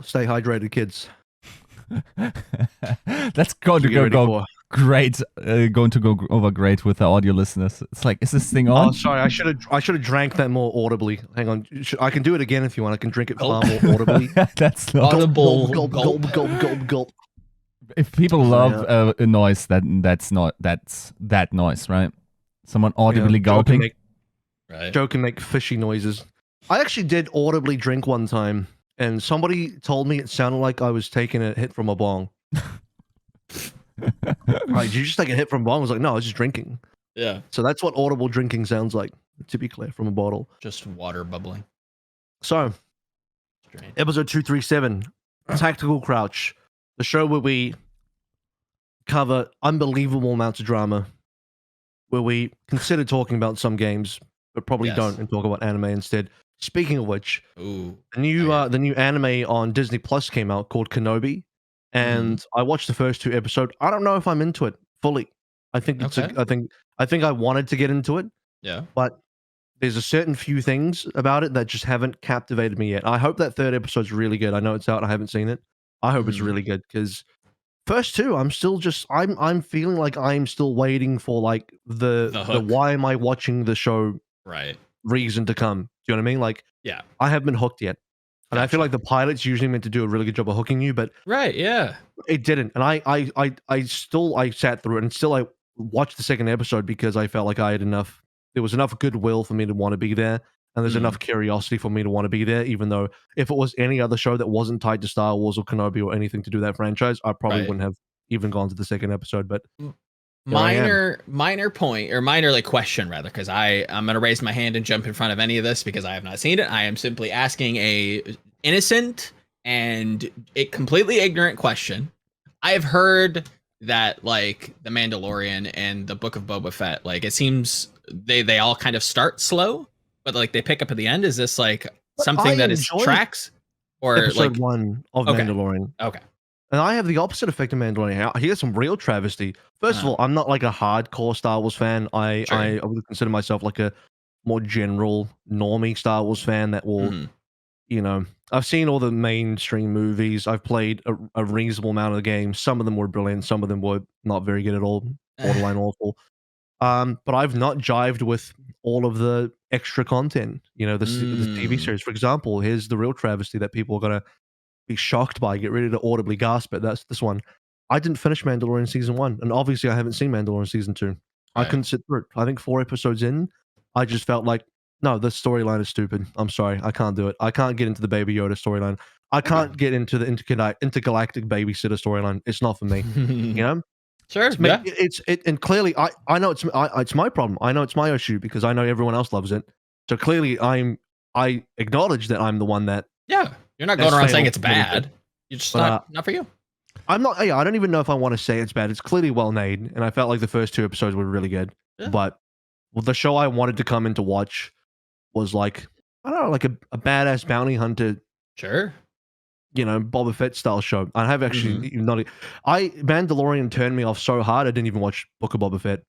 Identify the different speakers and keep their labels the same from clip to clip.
Speaker 1: Stay hydrated, kids.
Speaker 2: That's going to go great. Going to go over great with the audio listeners. It's like, is this thing on?
Speaker 1: Oh, sorry. I should have drank that more audibly. Hang on. I can do it again if you want. I can drink it far more audibly.
Speaker 2: That's not
Speaker 3: audible.
Speaker 1: Gulp.
Speaker 2: If people love a noise, that's that noise, right? Someone audibly gulping.
Speaker 1: Joe can make fishy noises. I actually did audibly drink one time, and somebody told me it sounded like I was taking a hit from a bong. Like, did you just take a hit from a bong? I was like, no, I was just drinking.
Speaker 3: Yeah.
Speaker 1: So that's what audible drinking sounds like, to be clear, from a bottle.
Speaker 3: Just water bubbling.
Speaker 1: So, episode 237, Tactical Crouch, the show where we cover unbelievable amounts of drama, where we consider talking about some games, but probably don't, and talk about anime instead. Speaking of which, the new anime on Disney Plus came out called Kenobi, and I watched the first 2 episodes. I don't know if I'm into it fully. I think it's I think I wanted to get into it.
Speaker 3: Yeah.
Speaker 1: But there's a certain few things about it that just haven't captivated me yet. I hope that 3rd episode's really good. I know it's out. I haven't seen it. I hope it's really good, because first 2, I'm still just I'm feeling like I'm still waiting for like the why am I watching the show reason to come. Do you know what I mean? Like,
Speaker 3: yeah,
Speaker 1: I haven't been hooked yet. And I feel like the pilot's usually meant to do a really good job of hooking you, but it didn't. And I sat through it, and still I watched the 2nd episode because I felt like I had enough. There was enough goodwill for me to want to be there, and there's enough curiosity for me to want to be there. Even though if it was any other show that wasn't tied to Star Wars or Kenobi or anything to do that franchise, I probably wouldn't have even gone to the 2nd episode. But
Speaker 3: minor point, or minor like question rather, because I'm gonna raise my hand and jump in front of any of this because I have not seen it. I am simply asking a innocent and completely ignorant question. I have heard that like the Mandalorian and the Book of Boba Fett, like it seems they all kind of start slow, but like they pick up at the end. Is this like something that is tracks, or
Speaker 1: episode
Speaker 3: like
Speaker 1: 1 of Mandalorian?
Speaker 3: Okay.
Speaker 1: And I have the opposite effect of Mandalorian. Here's some real travesty. First of all, I'm not like a hardcore Star Wars fan. I would consider myself like a more general normie Star Wars fan that will, you know, I've seen all the mainstream movies. I've played a reasonable amount of the games. Some of them were brilliant. Some of them were not very good at all, borderline awful. But I've not jived with all of the extra content. You know, the TV series, for example. Here's the real travesty that people are gonna be shocked by, get ready to audibly gasp at. That's this one. I didn't finish Mandalorian season 1, and obviously I haven't seen Mandalorian season 2. I couldn't sit through it. I think 4 episodes in, I just felt like, no, this storyline is stupid. I'm sorry, I can't do it. I can't get into the Baby Yoda storyline. I can't get into the intergalactic babysitter storyline. It's not for me. You know?
Speaker 3: Sure.
Speaker 1: And clearly I know it's my problem. I know it's my issue because I know everyone else loves it. So clearly I acknowledge that I'm the one that.
Speaker 3: Yeah. You're not going around saying it's bad. You're just not for you.
Speaker 1: I'm not. I don't even know if I want to say it's bad. It's clearly well made, and I felt like the first 2 episodes were really good. Yeah. But the show I wanted to come in to watch was like, I don't know, like a badass bounty hunter.
Speaker 3: Sure.
Speaker 1: You know, Boba Fett style show. I have actually Mandalorian turned me off so hard I didn't even watch Book of Boba Fett.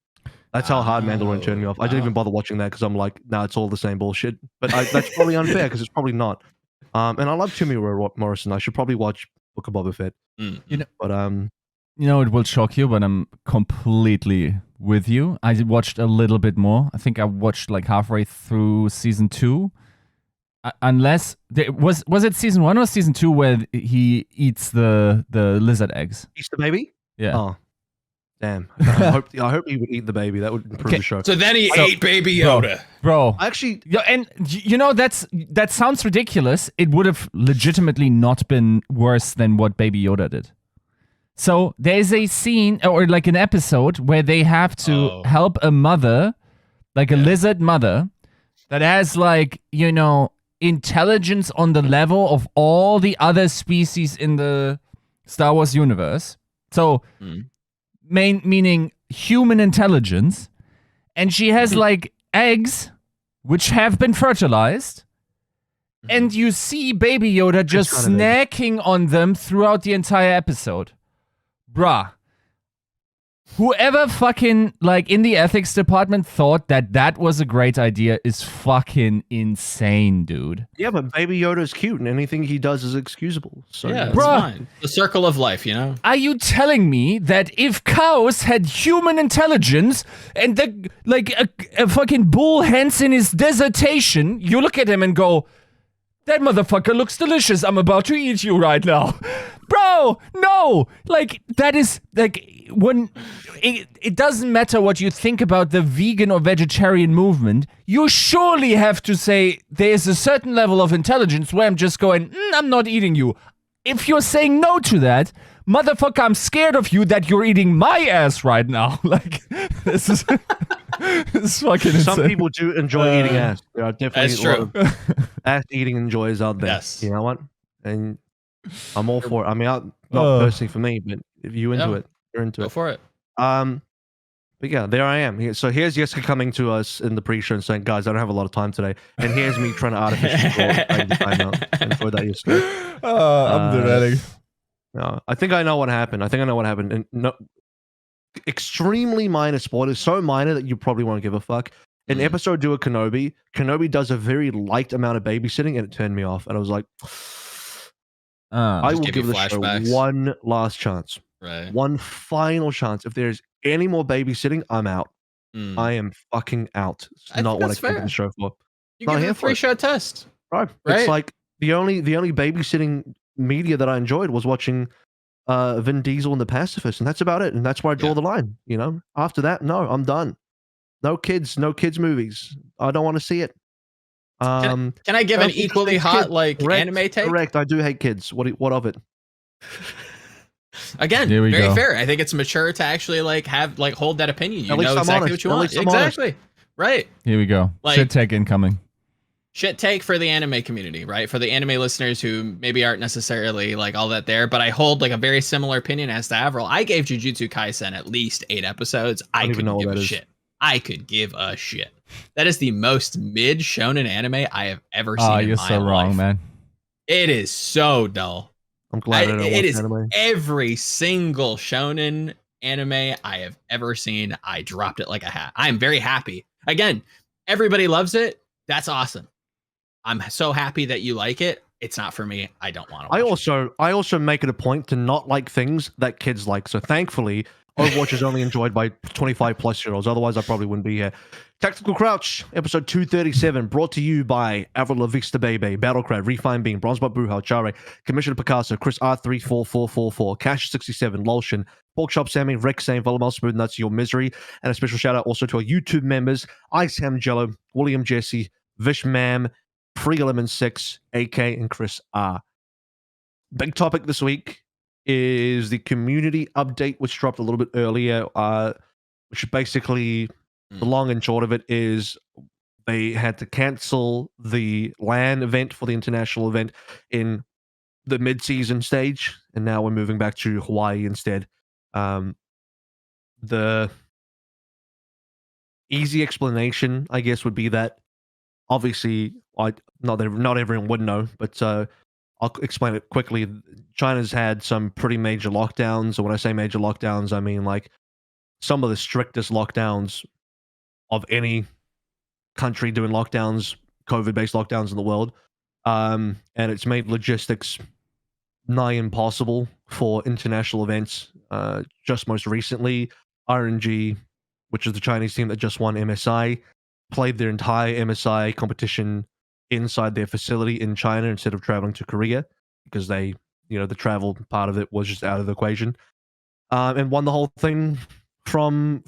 Speaker 1: That's how hard Mandalorian turned me off. I didn't even bother watching that because I'm like, nah, it's all the same bullshit. But that's probably unfair because it's probably not. And I love Timmy Morrison. I should probably watch Book of Boba Fett.
Speaker 2: You know,
Speaker 1: but
Speaker 2: you know, it will shock you, but I'm completely with you. I watched a little bit more. I think I watched like halfway through season 2. Unless was it season 1 or season 2 where he eats the lizard eggs?
Speaker 1: Eats the baby?
Speaker 2: Yeah.
Speaker 1: Oh, damn. I hope he would eat the baby. That would improve the show.
Speaker 3: So then he ate Baby Yoda,
Speaker 2: bro.
Speaker 1: Actually,
Speaker 2: yeah, and you know that sounds ridiculous. It would have legitimately not been worse than what Baby Yoda did. So there's a scene or like an episode where they have to help a mother, like a lizard mother, that has like, you know, intelligence on the level of all the other species in the Star Wars universe. So meaning human intelligence, and she has like eggs which have been fertilized, and you see Baby Yoda just snacking on them throughout the entire episode. Bruh, Whoever fucking, like, in the ethics department thought that was a great idea is fucking insane, dude.
Speaker 1: Yeah, but Baby Yoda is cute, and anything he does is excusable. So
Speaker 3: Yeah, it's
Speaker 2: Bruh.
Speaker 3: fine. The circle of life, you know?
Speaker 2: Are you telling me that if cows had human intelligence and the, like, a fucking bull hence in his dissertation, you look at him and go, that motherfucker looks delicious. I'm about to eat you right now. Bro, no. Like, that is, like, when it doesn't matter what you think about the vegan or vegetarian movement, you surely have to say there's a certain level of intelligence where I'm just going, I'm not eating you. If you're saying no to that, motherfucker, I'm scared of you that you're eating my ass right now. Like, this is fucking insane.
Speaker 1: Some people do enjoy eating ass. There are definitely
Speaker 3: That's
Speaker 1: a lot
Speaker 3: true.
Speaker 1: of ass eating enjoyers out there.
Speaker 3: Yes.
Speaker 1: You know what? And I'm all for it. I mean, not personally for me, but if you're into it, you're into
Speaker 3: Go
Speaker 1: it.
Speaker 3: for it.
Speaker 1: But yeah, there I am. So here's Yiska coming to us in the pre-show and saying, guys, I don't have a lot of time today. And here's me trying to artificially draw the time out. Enjoy that, Yiska.
Speaker 2: I'm dreading.
Speaker 1: No, I think I know what happened. And no, extremely minor spoilers, so minor that you probably won't give a fuck. In episode 2 of Kenobi does a very light amount of babysitting, and it turned me off. And I was like, I will give the show one last chance.
Speaker 3: Right.
Speaker 1: One final chance. If there's any more babysitting, I'm out. I am fucking out. It's not what I came to the show for.
Speaker 3: You give it a 3-shot test.
Speaker 1: Right. It's like the only babysitting media that I enjoyed was watching Vin Diesel and the Pacifist, and that's about it. And that's where I draw the line. You know, after that, no, I'm done. No kids movies. I don't want to see it.
Speaker 3: Can I give an equally hot anime take?
Speaker 1: Correct. I do hate kids. What of it?
Speaker 3: Again, very fair. I think it's mature to actually hold that opinion. You know exactly what you want. Exactly. Right.
Speaker 2: Here we go. Shit take incoming.
Speaker 3: Shit take for the anime community, right? For the anime listeners who maybe aren't necessarily all that there, but I hold a very similar opinion as to AVRL. I gave Jujutsu Kaisen at least 8 episodes. I couldn't give a shit. I could give a shit. That is the most mid shonen anime I have ever seen. Oh,
Speaker 2: you're so wrong, man.
Speaker 3: It is so dull.
Speaker 1: I'm glad I don't watch
Speaker 3: anime. Every single shonen anime I have ever seen, I dropped it like a hat. I am very happy. Again, everybody loves it. That's awesome. I'm so happy that you like it. It's not for me. I don't want to watch it.
Speaker 1: I also make it a point to not like things that kids like. So thankfully, Overwatch is only enjoyed by 25+-year-olds. Otherwise, I probably wouldn't be here. Tactical Crouch, episode 237, brought to you by Avril La Vista Baby, Battlecrab, Refine Beam, Bronzebot Bruhal, Chare, Commissioner Picasso, Chris R34444, Cash67, Lolshin, Porkchop Sammy, Rex Sane, Volamel, Smooth Nuts, Your Misery, and a special shout out also to our YouTube members, Ice Ham Jello, William Jesse, Vish Mam, Free Lemon 6, AK, and Chris R. Big topic this week is the community update, which dropped a little bit earlier, which basically, the long and short of it is they had to cancel the LAN event for the international event in the mid-season stage, and now we're moving back to Hawaii instead. The easy explanation, I guess, would be that obviously, not everyone would know, but I'll explain it quickly. China's had some pretty major lockdowns, and when I say major lockdowns, I mean some of the strictest lockdowns of any country doing lockdowns, COVID-based lockdowns in the world. And it's made logistics nigh impossible for international events. Just most recently, RNG, which is the Chinese team that just won MSI, played their entire MSI competition inside their facility in China instead of traveling to Korea, because the travel part of it was just out of the equation, and won the whole thing from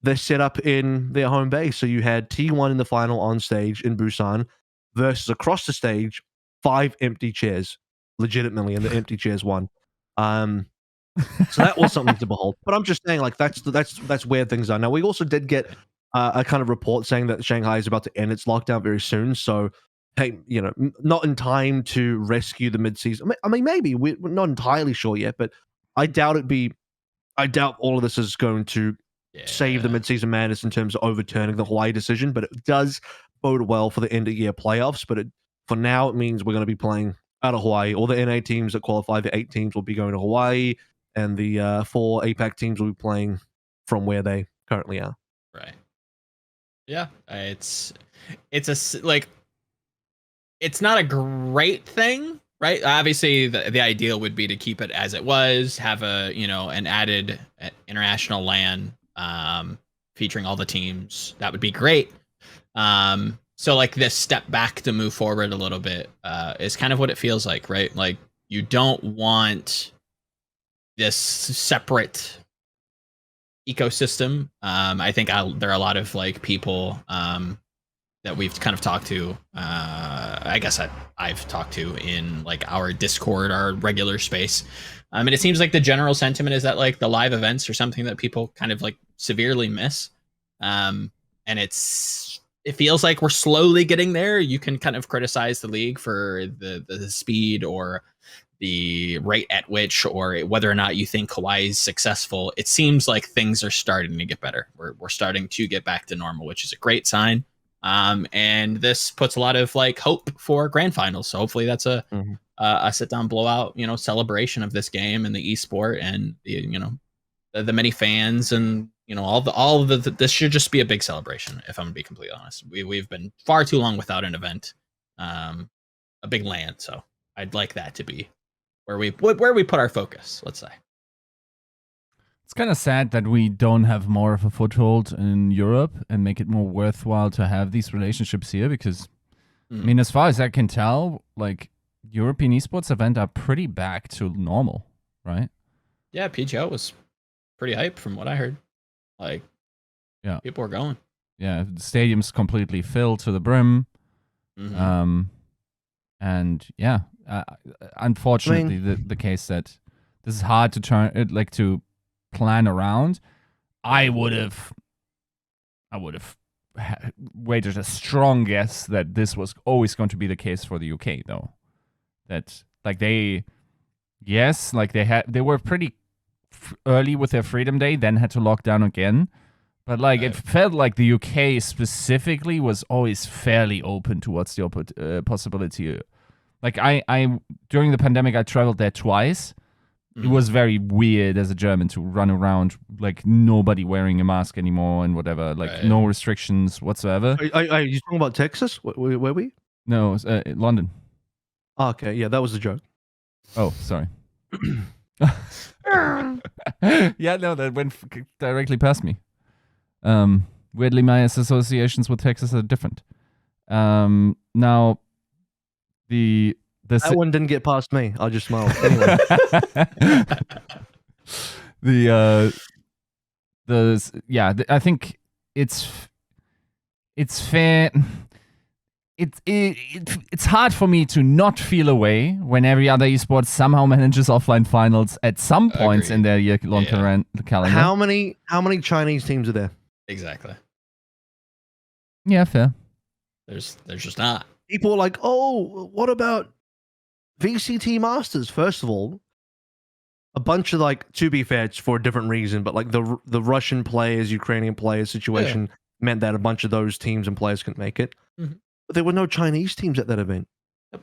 Speaker 1: their setup in their home base. So you had T1 in the final on stage in Busan versus across the stage 5 empty chairs, legitimately, and the empty chairs won. So that was something to behold. But I'm just saying, that's where things are now. We also did get a kind of report saying that Shanghai is about to end its lockdown very soon. So, hey, not in time to rescue the mid-season. I mean, maybe we're not entirely sure yet, but I doubt all of this is going to save the mid-season madness in terms of overturning the Hawaii decision. But it does bode well for the end-of-year playoffs. But for now, it means we're going to be playing out of Hawaii. All the NA teams that qualify, the 8 teams, will be going to Hawaii. and the 4 APAC teams will be playing from where they currently are.
Speaker 3: Right. Yeah, it's not a great thing, right? Obviously, the ideal would be to keep it as it was, have an added international LAN featuring all the teams. That would be great. So like this step back to move forward a little bit is kind of what it feels like, right? Like you don't want this separate ecosystem. I think there are a lot of like people that we've kind of talked to. I guess I've talked to in like our Discord, our regular space. And it seems like the general sentiment is that like the live events are something that people kind of like severely miss. And it feels like we're slowly getting there. You can kind of criticize the league for the speed or the rate at which, or whether or not you think Kawhi is successful. It seems like things are starting to get better. We're starting to get back to normal, which is a great sign. And this puts a lot of like hope for grand finals. So hopefully that's a sit down blowout, celebration of this game and the esport and the many fans and all of the this should just be a big celebration. If I'm gonna be completely honest, we've been far too long without an event, a big LAN. So I'd like that to be where we put our focus. Let's say.
Speaker 2: It's kind of sad that we don't have more of a foothold in Europe and make it more worthwhile to have these relationships here because, I mean, as far as I can tell, like European esports events are pretty back to normal, right?
Speaker 3: Yeah, PGL was pretty hype from what I heard. Like,
Speaker 2: yeah,
Speaker 3: people are going.
Speaker 2: Yeah, the stadium's completely filled to the brim. And yeah, unfortunately, the case that this is hard to to plan around. I would have wagered a strong guess that this was always going to be the case for the UK, though. That like they were pretty early with their Freedom Day, then had to lock down again. But like it felt like the UK specifically was always fairly open towards the possibility. Like I during the pandemic, I traveled there twice. It was very weird as a German to run around like nobody wearing a mask anymore and whatever, like no restrictions whatsoever.
Speaker 1: Are you talking about Texas? Where were we?
Speaker 2: No, London.
Speaker 1: Oh, okay, yeah, that was the joke.
Speaker 2: Oh, sorry. Yeah, no, that went directly past me. Weirdly, my associations with Texas are different. Now,
Speaker 1: that one didn't get past me. I just smiled. Anyway.
Speaker 2: I think it's fair. It's hard for me to not feel away when every other esports somehow manages offline finals at some points in their year-long calendar.
Speaker 1: How many Chinese teams are there?
Speaker 3: Exactly.
Speaker 2: Yeah, fair.
Speaker 3: There's just not.
Speaker 1: People are like, oh, what about VCT Masters? First of all, a bunch of like, to be fair, it's for a different reason, but like the Russian players, Ukrainian players situation meant that a bunch of those teams and players couldn't make it. But there were no Chinese teams at that event.
Speaker 3: Yep.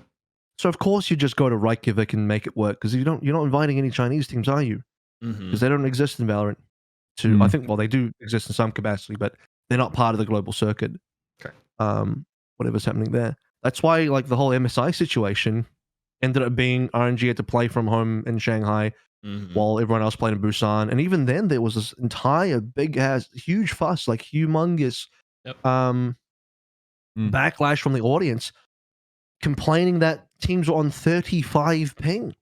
Speaker 1: So of course you just go to Reykjavik and make it work because you're not inviting any Chinese teams, are you? Because they don't exist in Valorant. I think, well, they do exist in some capacity, but they're not part of the global circuit.
Speaker 3: Okay.
Speaker 1: Whatever's happening there. That's why like the whole MSI situation ended up being RNG had to play from home in Shanghai while everyone else played in Busan. And even then there was this entire huge fuss, like humongous backlash from the audience complaining that teams were on 35 ping.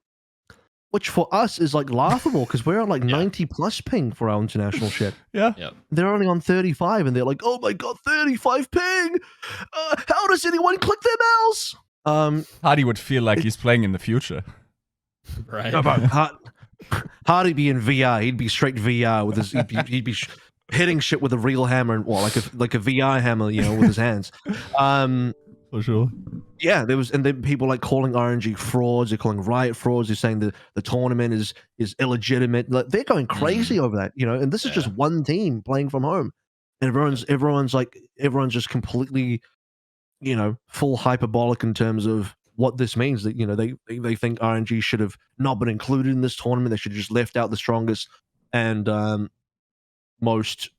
Speaker 1: Which for us is like laughable because we're on like 90 plus ping for our international shit.
Speaker 2: Yeah.
Speaker 3: Yep.
Speaker 1: They're only on 35 and they're like, oh my God, 35 ping. How does anyone click their mouse?
Speaker 2: Hardy would feel like he's playing in the future.
Speaker 3: Right.
Speaker 1: Hardy be in VR. He'd be straight VR with his, he'd be hitting shit with a real hammer, well, like a VR hammer, with his hands.
Speaker 2: For sure.
Speaker 1: Yeah, and then people like calling RNG frauds. They're calling Riot frauds. They're saying the tournament is illegitimate. Like, they're going crazy over that, And this is just one team playing from home, and everyone's just completely, full hyperbolic in terms of what this means. That they think RNG should have not been included in this tournament. They should have just left out the strongest and most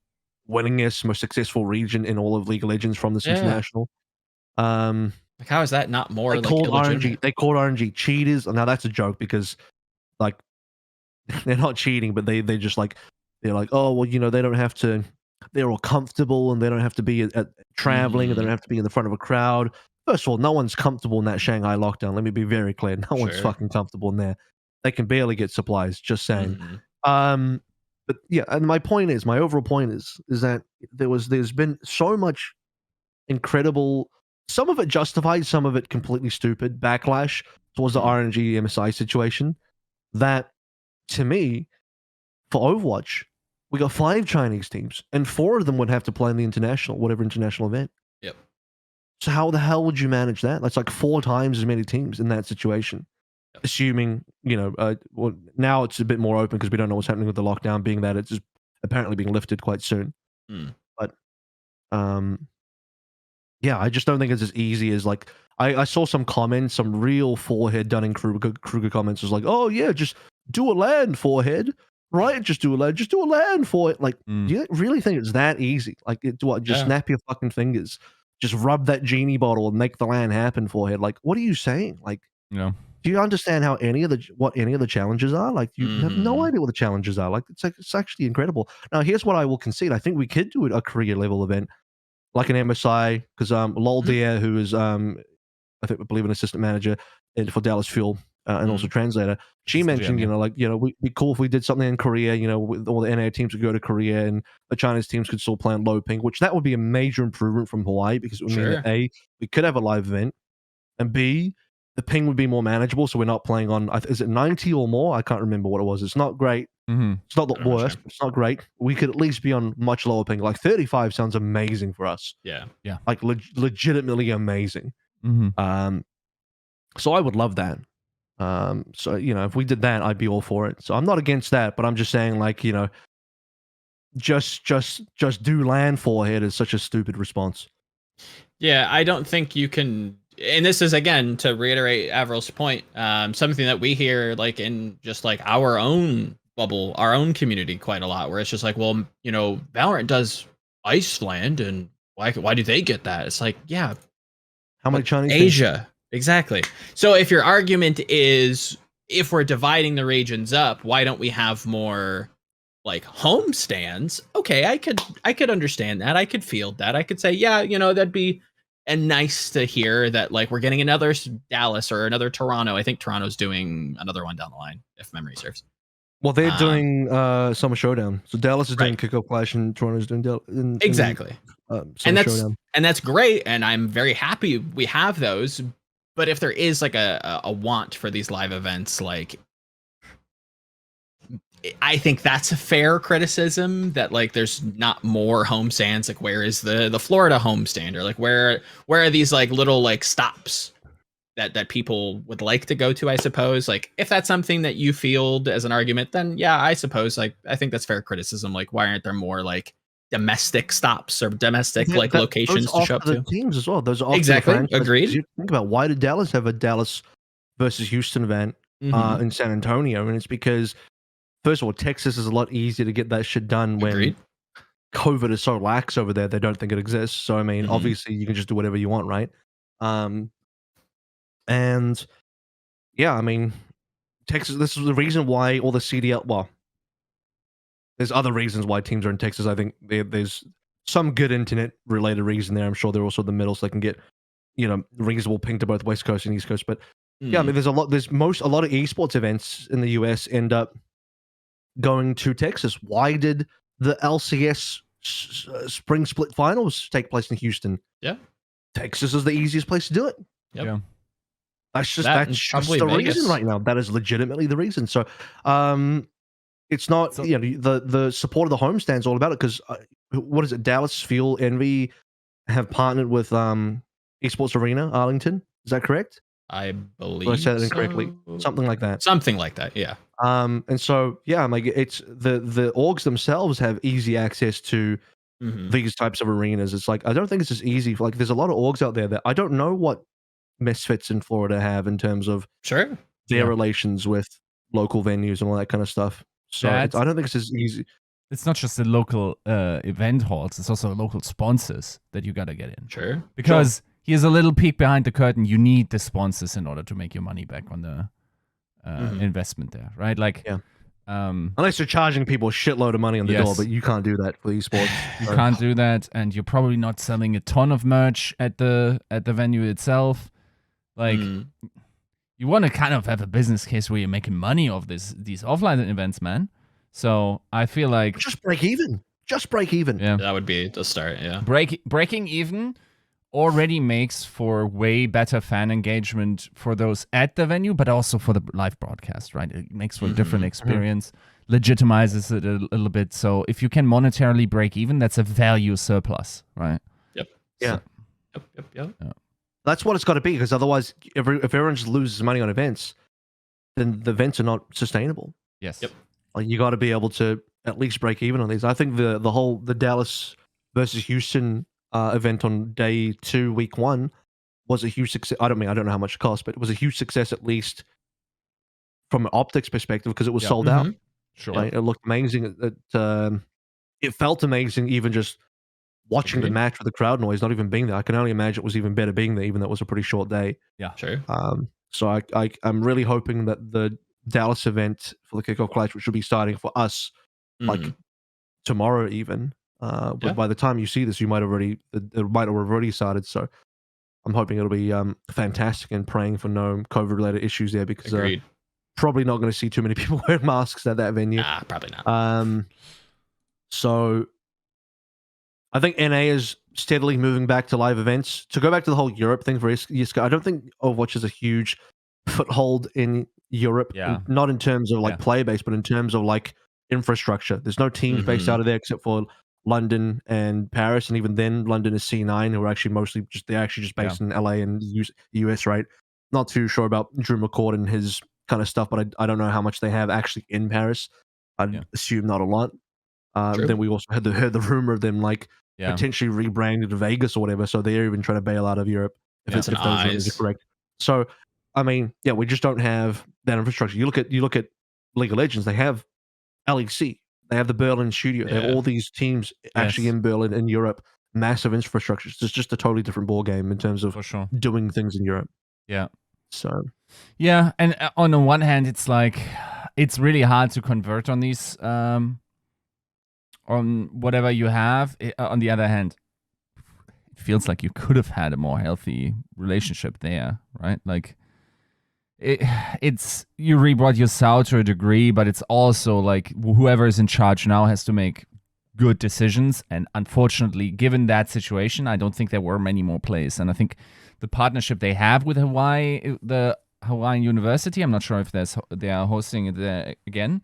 Speaker 1: winningest, most successful region in all of League of Legends from this international.
Speaker 3: Like, how is that not more
Speaker 1: they
Speaker 3: like
Speaker 1: called
Speaker 3: illegitimate?
Speaker 1: They called RNG cheaters. Now that's a joke because like they're not cheating, but they're just like they're like, oh well, they don't have to. They're all comfortable and they don't have to be at traveling and they don't have to be in the front of a crowd. First of all, no one's comfortable in that Shanghai lockdown. Let me be very clear. No one's fucking comfortable in there. They can barely get supplies. Just saying. But yeah, and my overall point is that there's been so much incredible, some of it justified, some of it completely stupid backlash towards the RNG MSI situation that, to me, for Overwatch, we got 5 Chinese teams and 4 of them would have to play in the whatever international event.
Speaker 3: Yep.
Speaker 1: So how the hell would you manage that? That's like 4 times as many teams in that situation. Yep. Assuming, well, now it's a bit more open because we don't know what's happening with the lockdown, being that it's apparently being lifted quite soon. But, yeah, I just don't think it's as easy as like, I saw some comments, some real forehead Dunning-Kruger comments was like, oh yeah, just do a land forehead. Right, just do a land for it. Like, do you really think it's that easy? Like, snap your fucking fingers, just rub that genie bottle and make the land happen forehead. Like, what are you saying? Like, do you understand how what any of the challenges are? Like, you have no idea what the challenges are. Like, it's actually incredible. Now, here's what I will concede. I think we could do a career level event, like an MSI, because Lol Deer, who is I believe an assistant manager for Dallas Fuel. And also translator. She mentioned, we'd be cool if we did something in Korea, with all the NA teams would go to Korea and the Chinese teams could still play on low ping, which that would be a major improvement from Hawaii because it would mean that A, we could have a live event, and B, the ping would be more manageable. So we're not playing on, is it 90 or more? I can't remember what it was. It's not great. It's not the worst. It's not great. We could at least be on much lower ping. Like 35 sounds amazing for us.
Speaker 3: Yeah.
Speaker 1: Like legitimately amazing. So I would love that. So if we did that, I'd be all for it. So I'm not against that, but I'm just saying, like, just do land forehead is such a stupid response.
Speaker 3: Yeah, I don't think you can. And this is, again, to reiterate Avril's point, something that we hear like in just like our own bubble, our own community quite a lot, where it's just like, well, Valorant does Iceland, and why do they get that? It's like, yeah,
Speaker 1: how many Chinese
Speaker 3: Asia? Exactly. So if your argument is, if we're dividing the regions up, why don't we have more like home stands? Okay, I could understand that. I could field that. I could say, yeah, that'd be nice to hear that, like, we're getting another Dallas or another Toronto. I think Toronto's doing another one down the line, if memory serves.
Speaker 1: Well, they're doing Summer Showdown. So Dallas is doing Kickoff Clash and Toronto's doing
Speaker 3: exactly.
Speaker 1: Summer Showdown.
Speaker 3: And that's great, and I'm very happy we have those. But if there is like a want for these live events, like, I think that's a fair criticism that, like, there's not more home stands. Like, where is the Florida home stand, or like where are these like little like stops that people would like to go to? I suppose, like, if that's something that you field as an argument, then yeah, I suppose, like, I think that's fair criticism. Like, why aren't there more like domestic stops or domestic locations to show up to?
Speaker 1: Teams as well. Those are
Speaker 3: exactly agreed.
Speaker 1: You think about, why did Dallas have a Dallas versus Houston event in San Antonio? And it's because, first of all, Texas is a lot easier to get that shit done when COVID is so lax over there. They don't think it exists. So I mean, obviously, you can just do whatever you want, right? And yeah, I mean, Texas. This is the reason why all the CDL. Well, there's other reasons why teams are in Texas. I think there's some good internet-related reason there. I'm sure they're also the middle, so they can get, reasonable ping to both West Coast and East Coast. But yeah, I mean, a lot of esports events in the US end up going to Texas. Why did the LCS Spring Split Finals take place in Houston?
Speaker 3: Yeah,
Speaker 1: Texas is the easiest place to do it.
Speaker 3: Yep. Yeah,
Speaker 1: that's just the reason right now. That is legitimately the reason. So, it's not, the support of the homestand is all about it, because what is it? Dallas, Fuel, Envy have partnered with Esports Arena Arlington. Is that correct?
Speaker 3: I believe.
Speaker 1: Or I said it incorrectly. Something like that.
Speaker 3: Something like that. Yeah.
Speaker 1: And so yeah, like, it's the orgs themselves have easy access to these types of arenas. It's like, I don't think it's as easy. Like, there's a lot of orgs out there that I don't know what misfits in Florida have in terms of
Speaker 3: Sure.
Speaker 1: their relations with local venues and all that kind of stuff. So I don't think it's as easy.
Speaker 2: It's not just the local event halls; it's also local sponsors that you gotta get in.
Speaker 3: Sure.
Speaker 2: Because here's a little peek behind the curtain. You need the sponsors in order to make your money back on the investment there, right? Like,
Speaker 1: unless you're charging people a shitload of money on the door, but you can't do that for esports.
Speaker 2: You can't do that, and you're probably not selling a ton of merch at the venue itself. Like, you want to kind of have a business case where you're making money off these offline events, man. So I feel like
Speaker 1: just break even. Just break even.
Speaker 2: Yeah,
Speaker 3: that would be the start. Yeah,
Speaker 2: breaking even already makes for way better fan engagement for those at the venue, but also for the live broadcast, right? It makes for a different experience, legitimizes it a little bit. So if you can monetarily break even, that's a value surplus, right?
Speaker 3: Yep.
Speaker 1: Yeah.
Speaker 3: Yep.
Speaker 1: That's what it's got to be, because otherwise, if everyone just loses money on events, then the events are not sustainable.
Speaker 2: Yes.
Speaker 3: Yep.
Speaker 1: Like, you got to be able to at least break even on these. I think the Dallas versus Houston event on day 2, week 1, was a huge success. I don't know how much it cost, but it was a huge success, at least from an optics perspective, because it was sold out.
Speaker 2: Sure.
Speaker 1: Right? It looked amazing. It felt amazing, even just watching the match with the crowd noise, not even being there. I can only imagine it was even better being there, even though it was a pretty short day.
Speaker 2: Yeah,
Speaker 3: sure.
Speaker 1: So I'm really hoping that the Dallas event for the Kickoff Clash, which will be starting for us like tomorrow even, but by the time you see this, it might have already started. So I'm hoping it'll be fantastic, and praying for no COVID-related issues there, because probably not going to see too many people wearing masks at that venue.
Speaker 3: Nah, probably not.
Speaker 1: So I think NA is steadily moving back to live events. To go back to the whole Europe thing for Yiska, I don't think Overwatch is a huge foothold in Europe.
Speaker 2: Yeah.
Speaker 1: Not in terms of like player base, but in terms of like infrastructure. There's no teams based out of there except for London and Paris, and even then London is C9, who are actually just based in LA and US, right? Not too sure about Drew McCord and his kind of stuff, but I don't know how much they have actually in Paris. I'd assume not a lot. Then we also heard the rumor of them like potentially rebranded to Vegas or whatever, so they're even trying to bail out of Europe if those rumors are correct. So I mean, we just don't have that infrastructure. You look at League of Legends, they have LEC, they have the Berlin studio, they have all these teams actually in Berlin in Europe, massive infrastructure. It's just a totally different ball game in terms of doing things in Europe.
Speaker 2: Yeah.
Speaker 1: So
Speaker 2: and on the one hand, it's like it's really hard to convert on these on whatever you have. On the other hand, it feels like you could have had a more healthy relationship there, right? Like it's you rebrought yourself to a degree, but it's also like whoever is in charge now has to make good decisions. And unfortunately, given that situation, I don't think there were many more plays. And I think the partnership they have with Hawaii, the Hawaiian University, I'm not sure if they are hosting it there again.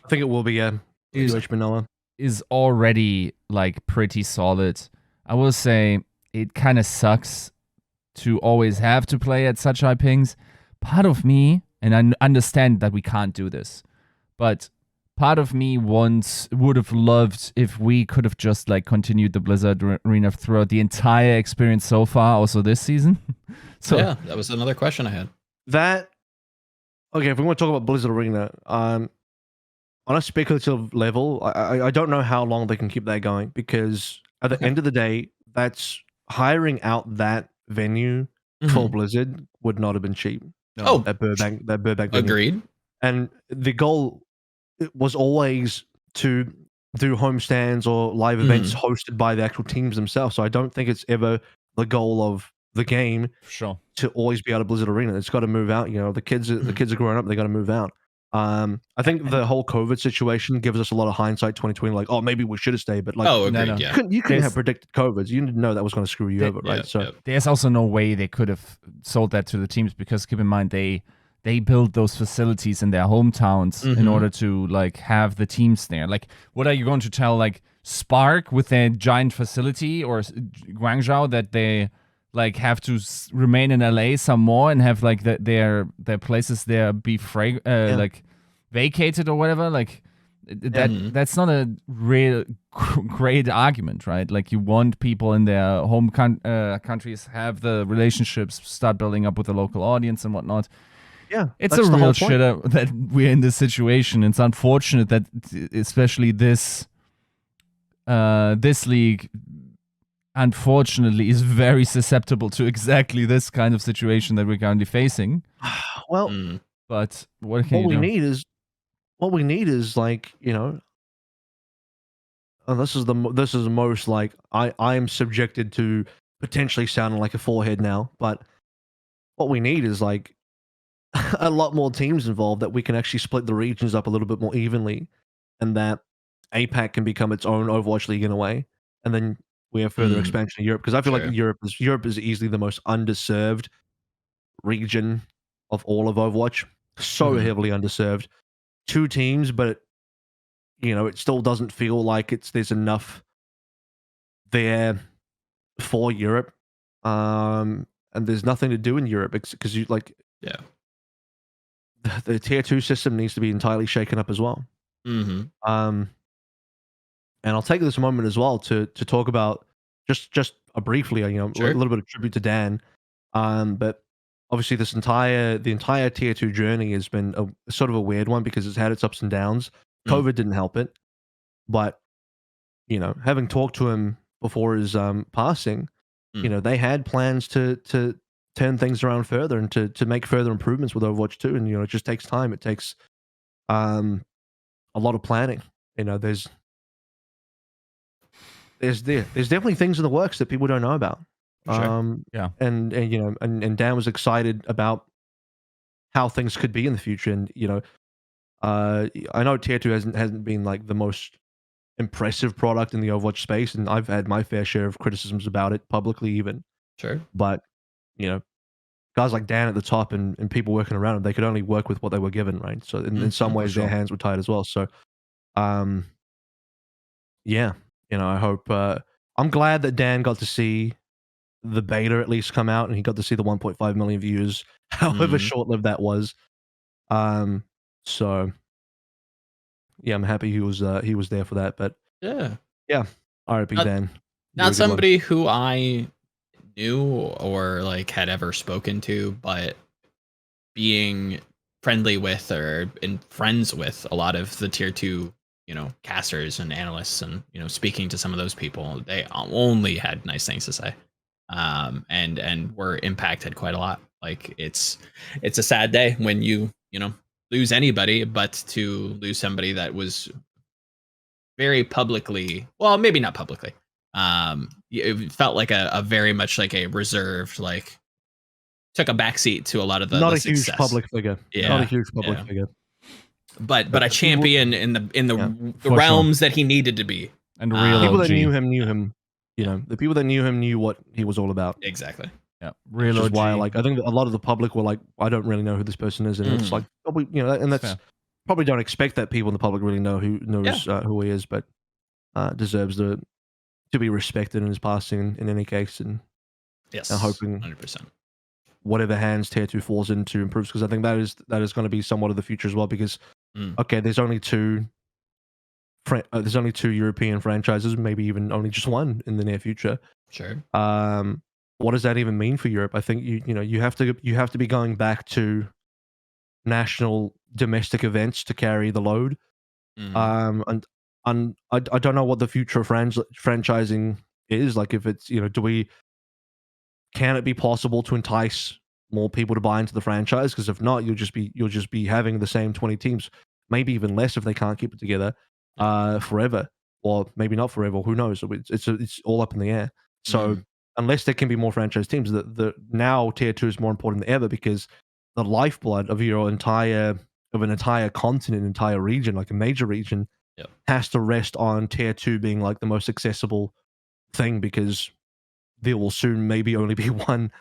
Speaker 1: I think it will be UH Manoa.
Speaker 2: Is already like pretty solid. I will say it kind of sucks to always have to play at such high pings. Part of me, and I understand that we can't do this, but part of me would have loved if we could have just like continued the Blizzard Arena throughout the entire experience so far, also this season. So
Speaker 3: yeah, that was another question I had.
Speaker 1: If we want to talk about Blizzard Arena, on a speculative level, I don't know how long they can keep that going, because at the end of the day, that's hiring out that venue for Blizzard would not have been cheap. That Burbank venue.
Speaker 3: Agreed.
Speaker 1: And the goal was always to do homestands or live events hosted by the actual teams themselves. So I don't think it's ever the goal of the game to always be out of Blizzard Arena. It's got to move out. You know, the kids are growing up. They got to move out. I think the whole COVID situation gives us a lot of hindsight 2020, like, maybe we should have stayed, but like,
Speaker 3: agreed,
Speaker 1: you couldn't have predicted COVID. You didn't know that was going to screw you over, right? So
Speaker 2: there's also no way they could have sold that to the teams, because keep in mind they build those facilities in their hometowns in order to like have the teams there. Like, what are you going to tell like Spark with their giant facility, or Guangzhou that they like have to remain in LA some more and have like their places there be like vacated or whatever? Like, That's not a real great argument, right? Like, you want people in their home countries have the relationships, start building up with the local audience and whatnot.
Speaker 1: Yeah,
Speaker 2: it's a real shitter that we're in this situation. It's unfortunate that especially this league, unfortunately, is very susceptible to exactly this kind of situation that we're currently facing.
Speaker 1: Well,
Speaker 2: but what we
Speaker 1: need is like, you know, and this is the most like I am subjected to potentially sounding like a forehead now, but what we need is like a lot more teams involved, that we can actually split the regions up a little bit more evenly, and that APAC can become its own Overwatch League in a way, and then we have further expansion in Europe, because I feel like Europe is easily the most underserved region of all of Overwatch. So heavily underserved. 2 teams, but you know, it still doesn't feel like there's enough there for Europe. And there's nothing to do in Europe because you like the tier 2 system needs to be entirely shaken up as well. And I'll take this moment as well to talk about just briefly, you know, a little bit of tribute to Dan. But obviously the entire tier 2 journey has been a sort of a weird one, because it's had its ups and downs. COVID didn't help it, but you know, having talked to him before his passing, you know, they had plans to turn things around further and to make further improvements with Overwatch 2, and you know, it just takes time. It takes a lot of planning. You know, there's definitely things in the works that people don't know about. And you know, and Dan was excited about how things could be in the future. And you know, I know tier 2 hasn't been like the most impressive product in the Overwatch space, and I've had my fair share of criticisms about it publicly even. But you know, guys like Dan at the top and people working around them, they could only work with what they were given, right? So in some ways their hands were tied as well. So yeah, you know, I hope I'm glad that Dan got to see the beta at least come out, and he got to see the 1.5 million views, however short-lived that was. So yeah, I'm happy he was there for that. But yeah, R.I.P. Dan.
Speaker 3: Not somebody who I knew or like had ever spoken to, but being friendly with or in friends with a lot of the tier 2, you know, casters and analysts, and you know, speaking to some of those people, they only had nice things to say. And were impacted quite a lot. Like it's a sad day when you know, lose anybody, but to lose somebody that was very publicly, well, maybe not publicly, it felt like a very much like a reserved, like took a backseat to a lot of the
Speaker 1: not a
Speaker 3: success.
Speaker 1: Huge public figure. Not a huge public figure. But a champion in the realms that he needed to be.
Speaker 2: And real
Speaker 1: people
Speaker 2: OG.
Speaker 1: that knew him. You know, the people that knew him knew what he was all about.
Speaker 3: Exactly.
Speaker 2: Yeah, real
Speaker 1: Which is
Speaker 2: OG.
Speaker 1: why, like, I think a lot of the public were like, I don't really know who this person is, and it's like, probably, you know, and that's probably don't expect that people in the public really know who he is, but deserves to be respected in his passing in any case, and hoping
Speaker 3: 100%.
Speaker 1: whatever hands tier 2 falls into improves, because I think that is going to be somewhat of the future as well. Because okay, there's only two European franchises, maybe even only just one in the near future. What does that even mean for Europe? I think you have to be going back to national domestic events to carry the load. And I don't know what the future of franchising is. Like, if it's, can it be possible to entice more people to buy into the franchise? Because if not, you'll just be having the same 20 teams, maybe even less if they can't keep it together forever, or maybe not forever. Who knows? It's all up in the air. So unless there can be more franchise teams, the now tier 2 is more important than ever, because the lifeblood of an entire continent, entire region, like a major region, has to rest on tier 2 being like the most accessible thing, because there will soon maybe only be one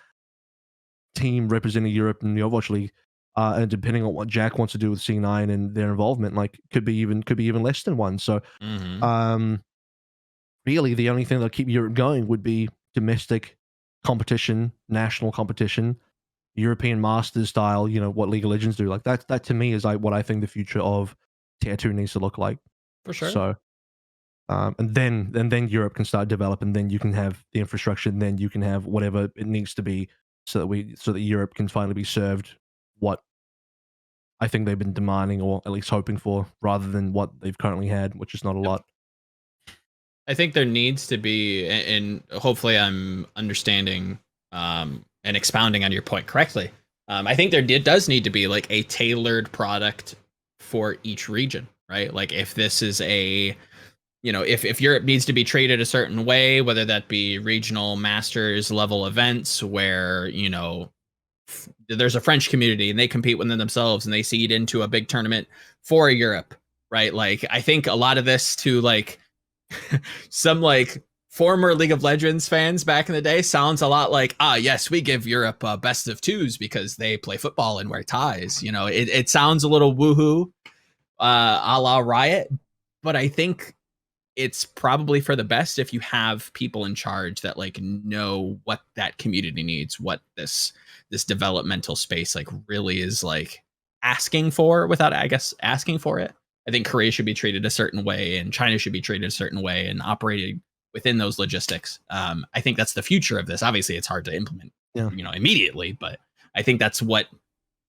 Speaker 1: team representing Europe in the Overwatch League, and depending on what Jack wants to do with C9 and their involvement, like could be even less than one. So really the only thing that'll keep Europe going would be domestic competition, national competition, European Masters style, what League of Legends do. Like that to me is like what I think the future of tier 2 needs to look like.
Speaker 3: For sure.
Speaker 1: So, and then Europe can start developing. Then you can have the infrastructure, and then you can have whatever it needs to be, so that Europe can finally be served what I think they've been demanding, or at least hoping for, rather than what they've currently had, which is not a lot.
Speaker 3: I think there needs to be, and hopefully I'm understanding and expounding on your point correctly. I think there does need to be like a tailored product for each region, right? Like if this is a, if Europe needs to be treated a certain way, whether that be regional masters level events where, there's a French community and they compete within themselves and they seed into a big tournament for Europe, right? Like I think a lot of this to like some like former League of Legends fans back in the day sounds a lot like, yes, we give Europe best of twos because they play football and wear ties. It sounds a little woohoo, a la Riot, but I think it's probably for the best if you have people in charge that like know what that community needs, what this developmental space like really is like asking for without, I guess, asking for it. I think Korea should be treated a certain way and China should be treated a certain way and operating within those logistics. I think that's the future of this. Obviously it's hard to implement, immediately, but I think that's what,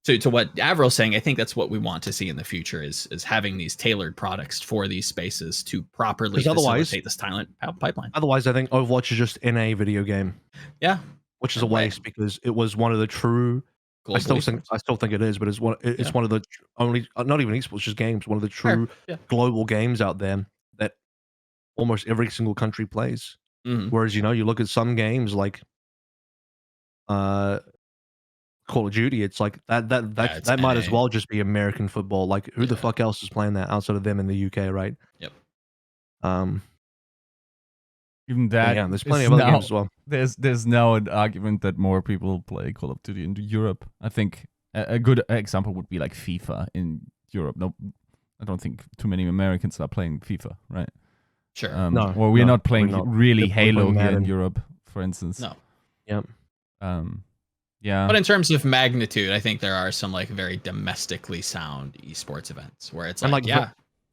Speaker 3: to what Avril's saying, I think that's what we want to see in the future is having these tailored products for these spaces to properly facilitate this talent pipeline.
Speaker 1: Otherwise, I think Overwatch is just NA video game.
Speaker 3: Yeah.
Speaker 1: Which is a waste because it was one of the true. I still think it is, but it's one of the only, not even esports, just games, one of the true global games out there that almost every single country plays. Whereas, you look at some games like Call of Duty, it's like that might as well just be American football. Like who the fuck else is playing that outside of them in the UK, right?
Speaker 3: Yep.
Speaker 2: Even that,
Speaker 1: there's plenty of other games as well.
Speaker 2: There's now an argument that more people play Call of Duty in Europe. I think a good example would be like FIFA in Europe. No, I don't think too many Americans are playing FIFA, right?
Speaker 3: Sure.
Speaker 2: Or we're not playing really Halo here in Europe, for instance.
Speaker 3: No.
Speaker 1: Yep.
Speaker 2: Yeah.
Speaker 3: But in terms of magnitude, I think there are some like very domestically sound esports events where it's like,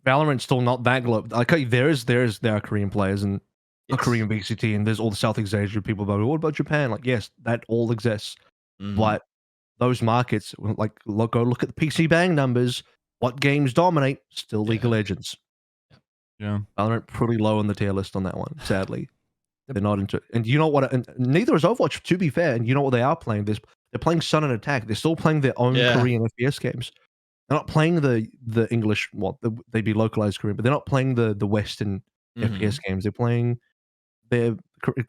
Speaker 1: Valorant's still not that global. Like there are Korean players and Korean VCT, and there's all the Southeast Asia people. But what about Japan? Like, yes, that all exists. But those markets, like, go look at the PC Bang numbers. What games dominate? Still League of Legends.
Speaker 2: Yeah.
Speaker 1: Valorant pretty low on the tier list on that one, sadly. They're not into, and you know what? And neither is Overwatch, to be fair. And you know what they are playing? They're playing Sun and Attack. They're still playing their own Korean FPS games. They're not playing the English. They'd be localized Korean, but they're not playing the Western FPS games. They're playing.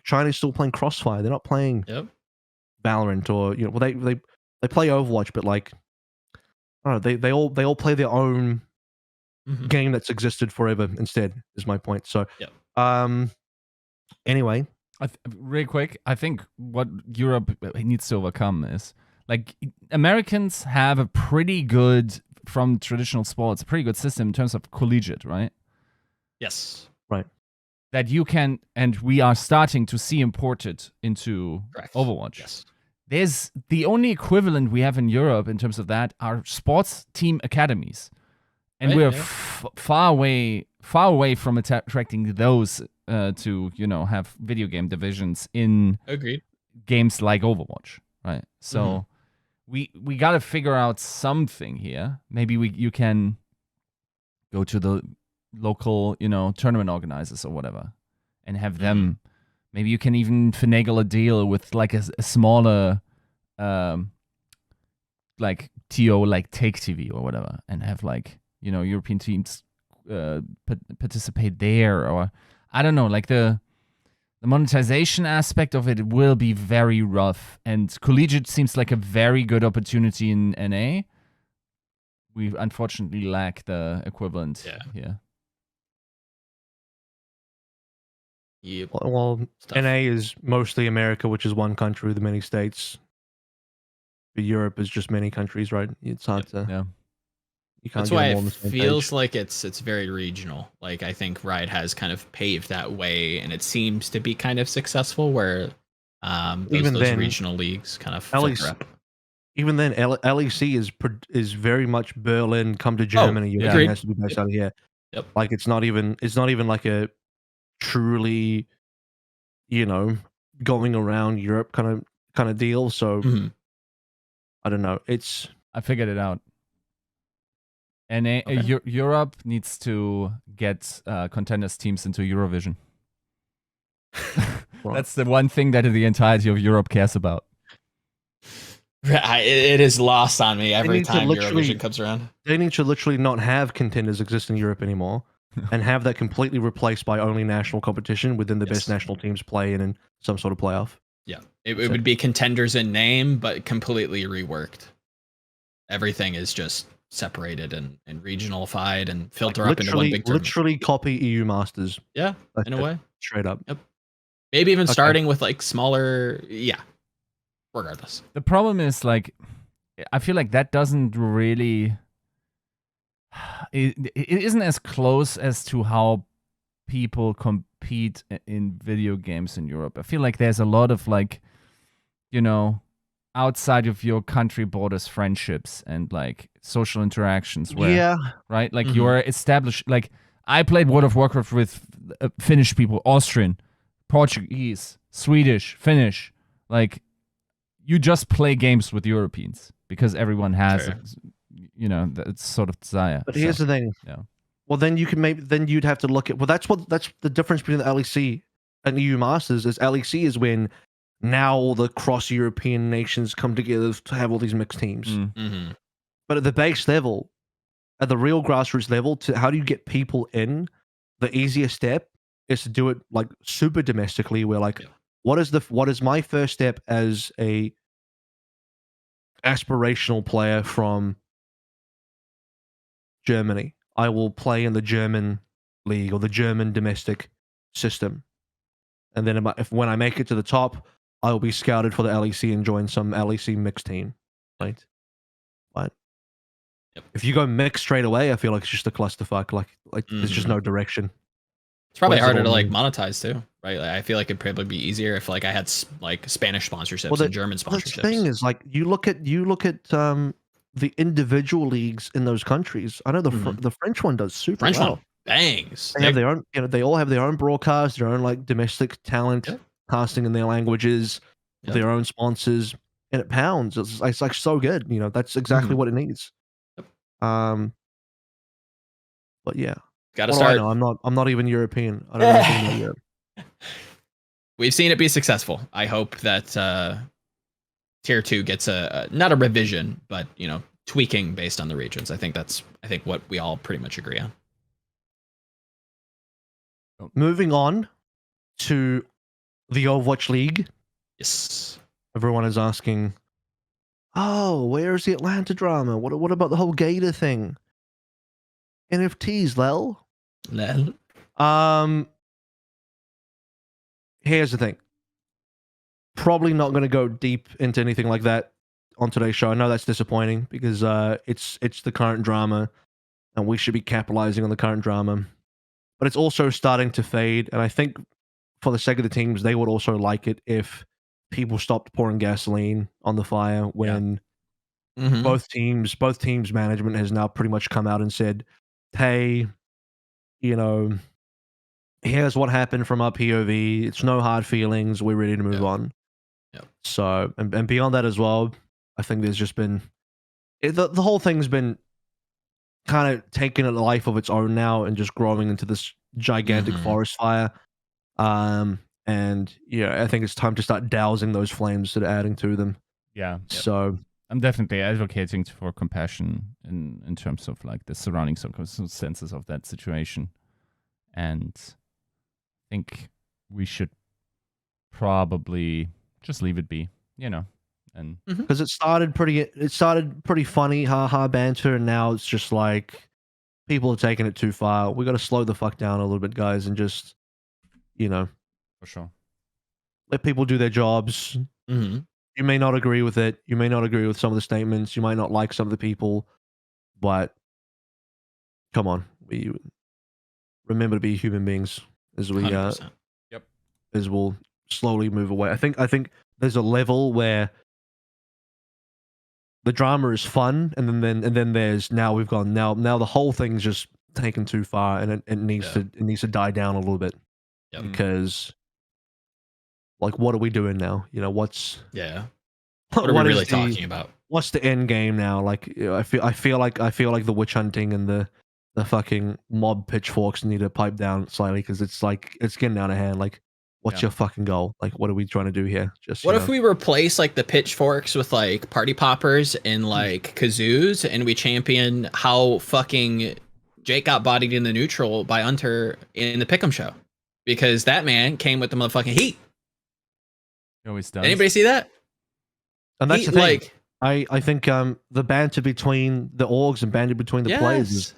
Speaker 1: China's still playing Crossfire. They're not playing Valorant or they play Overwatch, but like, I don't know, they all play their own game that's existed forever. Instead, is my point. So, anyway,
Speaker 2: real quick, I think what Europe needs to overcome is like Americans have a pretty good, from traditional sports, a pretty good system in terms of collegiate, right?
Speaker 3: Yes.
Speaker 1: Right.
Speaker 2: That you can, and we are starting to see imported into Overwatch.
Speaker 3: Yes.
Speaker 2: There's the only equivalent we have in Europe in terms of that are sports team academies, and we're far away from attracting those to have video game divisions in games like Overwatch, right? So we got to figure out something here. Maybe you can go to the local, tournament organizers or whatever, and have them. Maybe you can even finagle a deal with like a smaller, like TO, like Take TV or whatever, and have like European teams participate there, or I don't know, like the monetization aspect of it will be very rough. And collegiate seems like a very good opportunity in NA. We unfortunately lack the equivalent here.
Speaker 3: Yep.
Speaker 1: Well, NA is mostly America, which is one country with many states. But Europe is just many countries, right? It's hard to.
Speaker 2: Yeah.
Speaker 1: You can't
Speaker 3: That's why it feels like it's very regional. Like I think Riot has kind of paved that way, and it seems to be kind of successful. Where those regional leagues kind of filter up.
Speaker 1: Even then, LEC is very much Berlin. Come to Germany. Your game has to be based out of here.
Speaker 3: Yep.
Speaker 1: Like it's not even like a truly, going around Europe kind of deal. So I don't know.
Speaker 2: I figured it out. And Europe needs to get Contenders teams into Eurovision. That's the one thing that the entirety of Europe cares about.
Speaker 3: It is lost on me every time Eurovision comes around.
Speaker 1: They need to literally not have Contenders exist in Europe anymore and have that completely replaced by only national competition within the best national teams play in some sort of playoff.
Speaker 3: Yeah, it would be Contenders in name, but completely reworked. Everything is just separated and regionalified and filter up into one big tournament.
Speaker 1: Literally copy EU Masters.
Speaker 3: Yeah, in a way.
Speaker 1: Straight up.
Speaker 3: Yep. Maybe even starting with like smaller, regardless.
Speaker 2: The problem is like, I feel like that doesn't really, it isn't as close as to how people compete in video games in Europe. I feel like there's a lot of like, outside of your country borders friendships and like social interactions where, right? Like you're established, like I played World of Warcraft with Finnish people, Austrian, Portuguese, Swedish, Finnish, like you just play games with Europeans because everyone has, that sort of desire.
Speaker 1: But here's the thing.
Speaker 2: Yeah.
Speaker 1: Well, then you'd have to look at, that's the difference between the LEC and EU Masters is LEC is when now all the cross-European nations come together to have all these mixed teams. But at the base level, at the real grassroots level, how do you get people in? The easiest step is to do it like super domestically, where like, what is my first step as a aspirational player from Germany? I will play in the German league or the German domestic system, and then when I make it to the top, I will be scouted for the LEC and join some LEC mixed team, right? But if you go mixed straight away, I feel like it's just a clusterfuck. Like there's just no direction.
Speaker 3: It's probably harder to like monetize too, right? Like, I feel like it'd probably be easier if like I had like Spanish sponsorships and German sponsorships.
Speaker 1: The thing is, like you look at the individual leagues in those countries. I know the French one does super well.
Speaker 3: Bangs.
Speaker 1: They have their own, they all have their own broadcast, their own like domestic talent casting in their languages, their own sponsors, and it pounds. It's like so good. That's exactly what it needs. But yeah.
Speaker 3: Gotta start.
Speaker 1: I'm not even European. I don't know anything about Europe.
Speaker 3: We've seen it be successful. I hope that Tier 2 gets not a revision, but tweaking based on the regions. I think what we all pretty much agree on.
Speaker 1: Moving on to the Overwatch League.
Speaker 3: Yes.
Speaker 1: Everyone is asking, oh, where's the Atlanta drama? What about the whole Gator thing? NFTs, Lel. Here's the thing. Probably not going to go deep into anything like that on today's show. I know that's disappointing because it's the current drama, and we should be capitalizing on the current drama. But it's also starting to fade, and I think for the sake of the teams, they would also like it if people stopped pouring gasoline on the fire when both teams' management has now pretty much come out and said, hey, here's what happened from our POV. It's no hard feelings. We're ready to move on.
Speaker 3: Yep.
Speaker 1: So, and beyond that as well, I think there's just been the whole thing's been kind of taking a life of its own now and just growing into this gigantic forest fire. And I think it's time to start dousing those flames that are adding to them.
Speaker 2: Yeah.
Speaker 1: So
Speaker 2: I'm definitely advocating for compassion in terms of like the surrounding circumstances of that situation. And I think we should probably just leave it be, and
Speaker 1: because it started pretty funny, haha banter, and now it's just like people are taking it too far. We got to slow the fuck down a little bit, guys, and just
Speaker 2: for sure
Speaker 1: let people do their jobs. You may not agree with it. You may not agree with some of the statements. You might not like some of the people, but come on, we remember to be human beings as we as we'll slowly move away. I think there's a level where the drama is fun, and then there's now the whole thing's just taken too far, and it needs to die down a little bit.
Speaker 3: Yep.
Speaker 1: Because, like, what are we doing now? You know, what's
Speaker 3: what are we really talking about?
Speaker 1: What's the end game now? Like, you know, I feel like the witch hunting and the fucking mob pitchforks need to pipe down slightly, because it's like it's getting out of hand. Like, what's your fucking goal? Like, what are we trying to do here? Just
Speaker 3: what if we replace like the pitchforks with like party poppers and like kazoos, and we champion how fucking Jake got bodied in the neutral by Hunter in the Pick'em show, because that man came with the motherfucking heat.
Speaker 2: He always does.
Speaker 3: Anybody see that?
Speaker 1: And that's the thing. Like, I think the banter between the orgs and banter between the players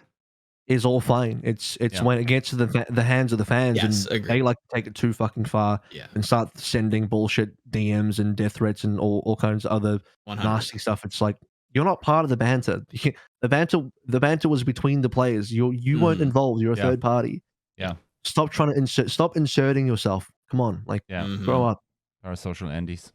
Speaker 1: is all fine. It's when it gets to the hands of the fans, and they like to take it too fucking far and start sending bullshit DMs and death threats and all kinds of other
Speaker 3: 100.
Speaker 1: nasty stuff. It's like, you're not part of the banter. The banter was between the players. You weren't involved. You're a third party.
Speaker 2: Yeah.
Speaker 1: Stop trying to stop inserting yourself. Come on, like grow up.
Speaker 2: Our social endies.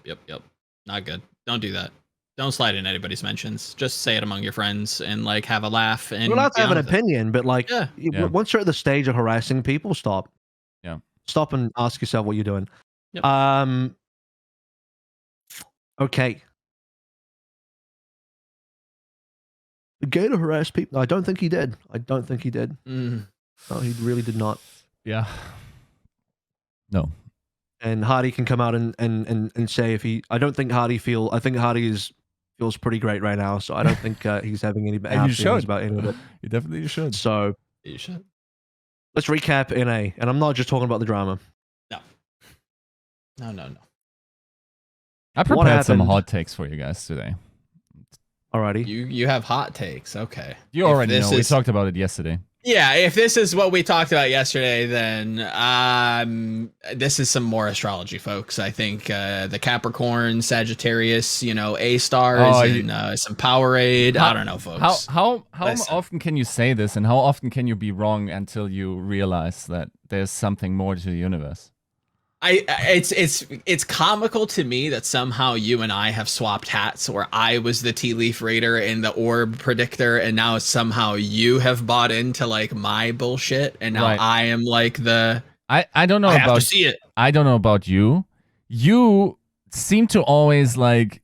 Speaker 3: Yep. Not good. Don't do that. Don't slide in anybody's mentions. Just say it among your friends and like have a laugh. And
Speaker 1: you're allowed to have an opinion, but like once you're at the stage of harassing people, stop.
Speaker 2: Yeah.
Speaker 1: Stop and ask yourself what you're doing.
Speaker 3: Yep.
Speaker 1: Okay. The Gator harassed people. I don't think he did. No, he really did not.
Speaker 2: Yeah. No.
Speaker 1: And Hardy can come out and say if he. I don't think Hardy feel. I think Hardy feels pretty great right now. So I don't think he's having any bad feelings about any of it.
Speaker 2: You definitely should.
Speaker 1: So
Speaker 3: you should.
Speaker 1: Let's recap NA, and I'm not just talking about the drama.
Speaker 3: No.
Speaker 2: I prepared some hot takes for you guys today.
Speaker 1: Alrighty.
Speaker 3: You have hot takes. Okay.
Speaker 2: You already know. We talked about it yesterday.
Speaker 3: Yeah, if this is what we talked about yesterday, then this is some more astrology, folks. I think the Capricorn, Sagittarius, A stars and some Powerade. I don't know, folks.
Speaker 2: How often can you say this, and how often can you be wrong until you realize that there's something more to the universe?
Speaker 3: It's comical to me that somehow you and I have swapped hats, where I was the tea leaf raider and the orb predictor, and now somehow you have bought into like my bullshit, and now I am like the
Speaker 2: I don't know
Speaker 3: I
Speaker 2: about
Speaker 3: have to see it.
Speaker 2: I don't know about you. You seem to always like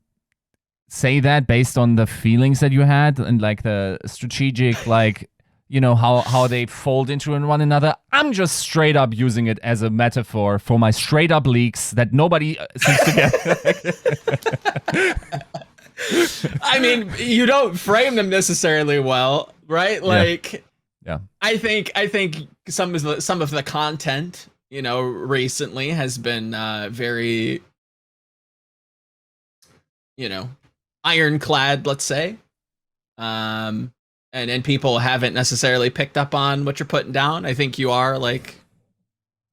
Speaker 2: say that based on the feelings that you had and like the strategic like how they fold into one another. I'm just straight up using it as a metaphor for my straight up leaks that nobody seems to
Speaker 3: get. I mean, you don't frame them necessarily well, right? Like, I think some of the content, recently has been very, ironclad, let's say. And people haven't necessarily picked up on what you're putting down. I think you are like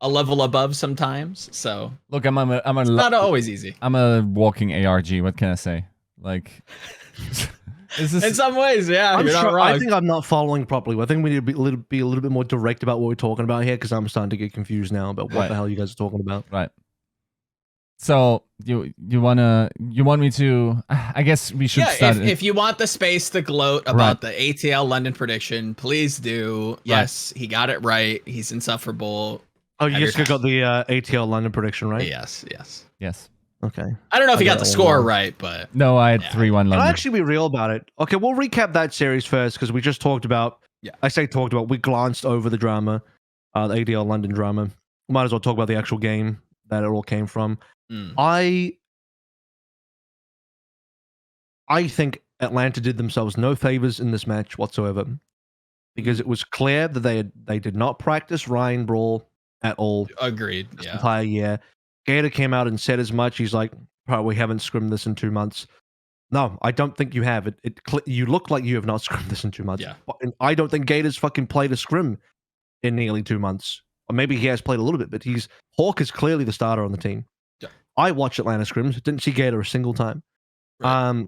Speaker 3: a level above sometimes. So
Speaker 2: look, I'm
Speaker 3: not always easy.
Speaker 2: I'm a walking ARG. What can I say? Like,
Speaker 3: in some ways, yeah. You're not wrong.
Speaker 1: I think I'm not following properly. I think we need to be a little bit more direct about what we're talking about here, because I'm starting to get confused now about what the hell you guys are talking about.
Speaker 2: Right. So you want me to? I guess we should start.
Speaker 3: If you want the space to gloat about the ATL London prediction, please do. Yes, he got it right. He's insufferable.
Speaker 1: Oh, Yiska got the ATL London prediction right.
Speaker 3: Yes.
Speaker 1: Okay.
Speaker 3: I don't know if he got the score right, but
Speaker 2: no, I had 3-1 London.
Speaker 1: I'll actually be real about it. Okay, we'll recap that series first, because we just talked about. Yeah. I say talked about. We glanced over the drama, the ATL London drama. Might as well talk about the actual game that it all came from. I think Atlanta did themselves no favors in this match whatsoever, because it was clear that they did not practice Ryan Brawl at all.
Speaker 3: Agreed.
Speaker 1: This entire year. Gator came out and said as much. He's like, "We haven't scrimmed this in 2 months." No, I don't think you have. You look like you have not scrimmed this in 2 months.
Speaker 3: Yeah.
Speaker 1: And I don't think Gator's fucking played a scrim in nearly 2 months. Or maybe he has played a little bit, but Hawk is clearly the starter on the team. I watched Atlanta scrims. Didn't see Gator a single time. Right.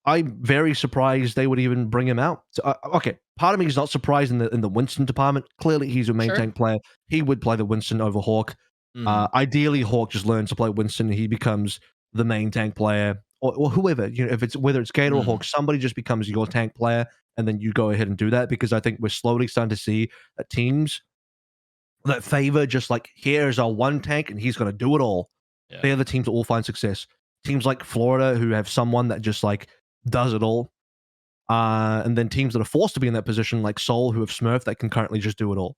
Speaker 1: I'm very surprised they would even bring him out. So, okay, part of me is not surprised in the Winston department. Clearly, he's a main tank player. He would play the Winston over Hawk. Ideally, Hawk just learns to play Winston, and he becomes the main tank player or whoever, if it's whether it's Gator or Hawk, somebody just becomes your tank player, and then you go ahead and do that, because I think we're slowly starting to see that teams that favor just like, here's our one tank and he's going to do it all. Yeah. They're the teams that will find success. Teams like Florida, who have someone that just like does it all. And then teams that are forced to be in that position, like Seoul, who have Smurf, that can currently just do it all.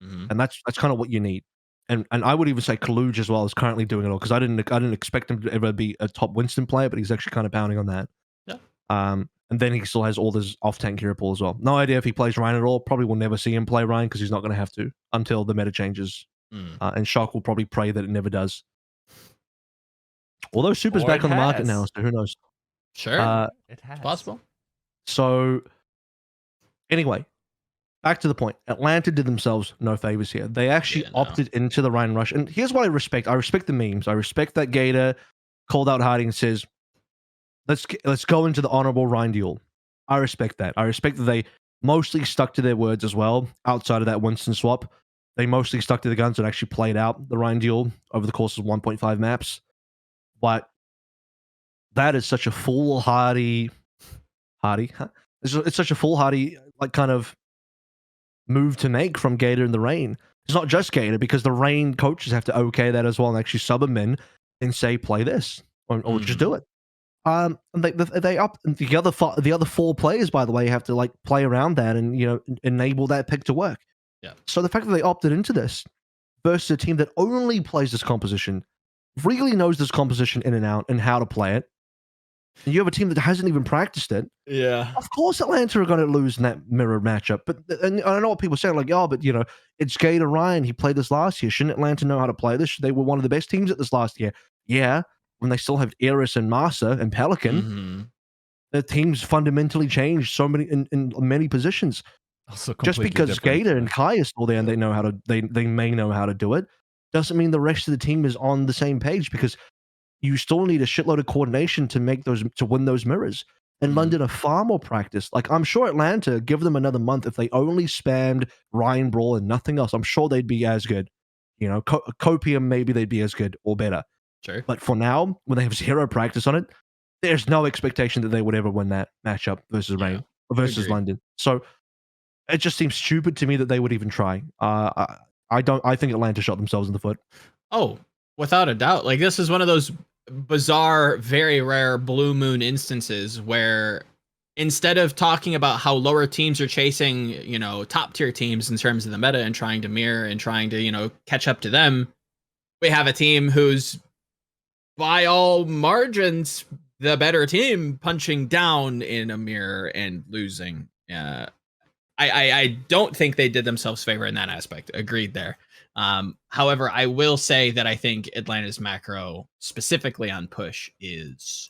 Speaker 1: And that's kind of what you need. And I would even say Kaluj as well is currently doing it all, because I didn't expect him to ever be a top Winston player, but he's actually kind of pounding on that. Yeah. And then he still has all this off-tank hero pool as well. No idea if he plays Ryan at all. Probably will never see him play Ryan, because he's not going to have to until the meta changes. And Shock will probably pray that it never does. Although Super's back on the market now, so who knows?
Speaker 3: Sure, it has. It's possible.
Speaker 1: So, anyway, back to the point. Atlanta did themselves no favors here. They actually opted into the Ryan rush. And here's what I respect. I respect the memes. I respect that Gator called out Hardy and says, let's go into the honorable Ryan duel. I respect that. I respect that they mostly stuck to their words as well, outside of that Winston swap. They mostly stuck to the guns and actually played out the Ryan duel over the course of 1.5 maps. But that is such a foolhardy, huh? It's such a foolhardy, like, kind of move to make from Gator in the Rain. It's not just Gator, because the Rain coaches have to okay that as well and actually sub them in and say, play this, or just do it. And they up the other 4 players, by the way, have to like play around that and enable that pick to work. Yeah. So the fact that they opted into this versus a team that only plays this composition, really knows this composition in and out and how to play it, and you have a team that hasn't even practiced it.
Speaker 3: Yeah.
Speaker 1: Of course Atlanta are going to lose in that mirror matchup. But and I know what people say, like, but it's Gator Ryan. He played this last year. Shouldn't Atlanta know how to play this? They were one of the best teams at this last year. Yeah. When they still have Eris and Masa and Pelican, the teams fundamentally changed so many in many positions. Just because Gator and Kai are still there and they know how to they may know how to do it, doesn't mean the rest of the team is on the same page, because you still need a shitload of coordination to win those mirrors. And London are far more practiced. Like, I'm sure Atlanta, give them another month, if they only spammed Ryan Brawl and nothing else, I'm sure they'd be as good. Copium, maybe they'd be as good or better.
Speaker 3: Sure.
Speaker 1: But for now, when they have 0 practice on it, there's no expectation that they would ever win that matchup versus Rain versus London. So it just seems stupid to me that they would even try. I think Atlanta shot themselves in the foot.
Speaker 3: Oh, without a doubt. Like, this is one of those bizarre, very rare blue moon instances where instead of talking about how lower teams are chasing, top tier teams in terms of the meta and trying to mirror and trying to, catch up to them, we have a team who's by all margins the better team punching down in a mirror and losing. I don't think they did themselves favor in that aspect. Agreed there. However, I will say that I think Atlanta's macro, specifically on push, is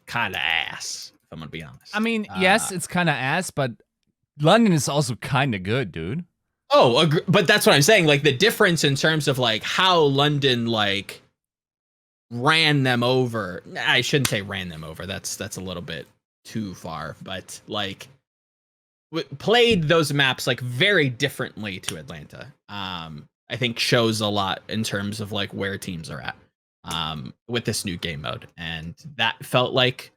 Speaker 3: kind of ass, if I'm going to be honest.
Speaker 2: I mean, yes, it's kind of ass, but London is also kind of good, dude.
Speaker 3: Oh, but that's what I'm saying. Like, the difference in terms of like how London like ran them over. I shouldn't say ran them over. That's a little bit too far, but like played those maps like very differently to Atlanta. I think shows a lot in terms of like where teams are at with this new game mode, and that felt like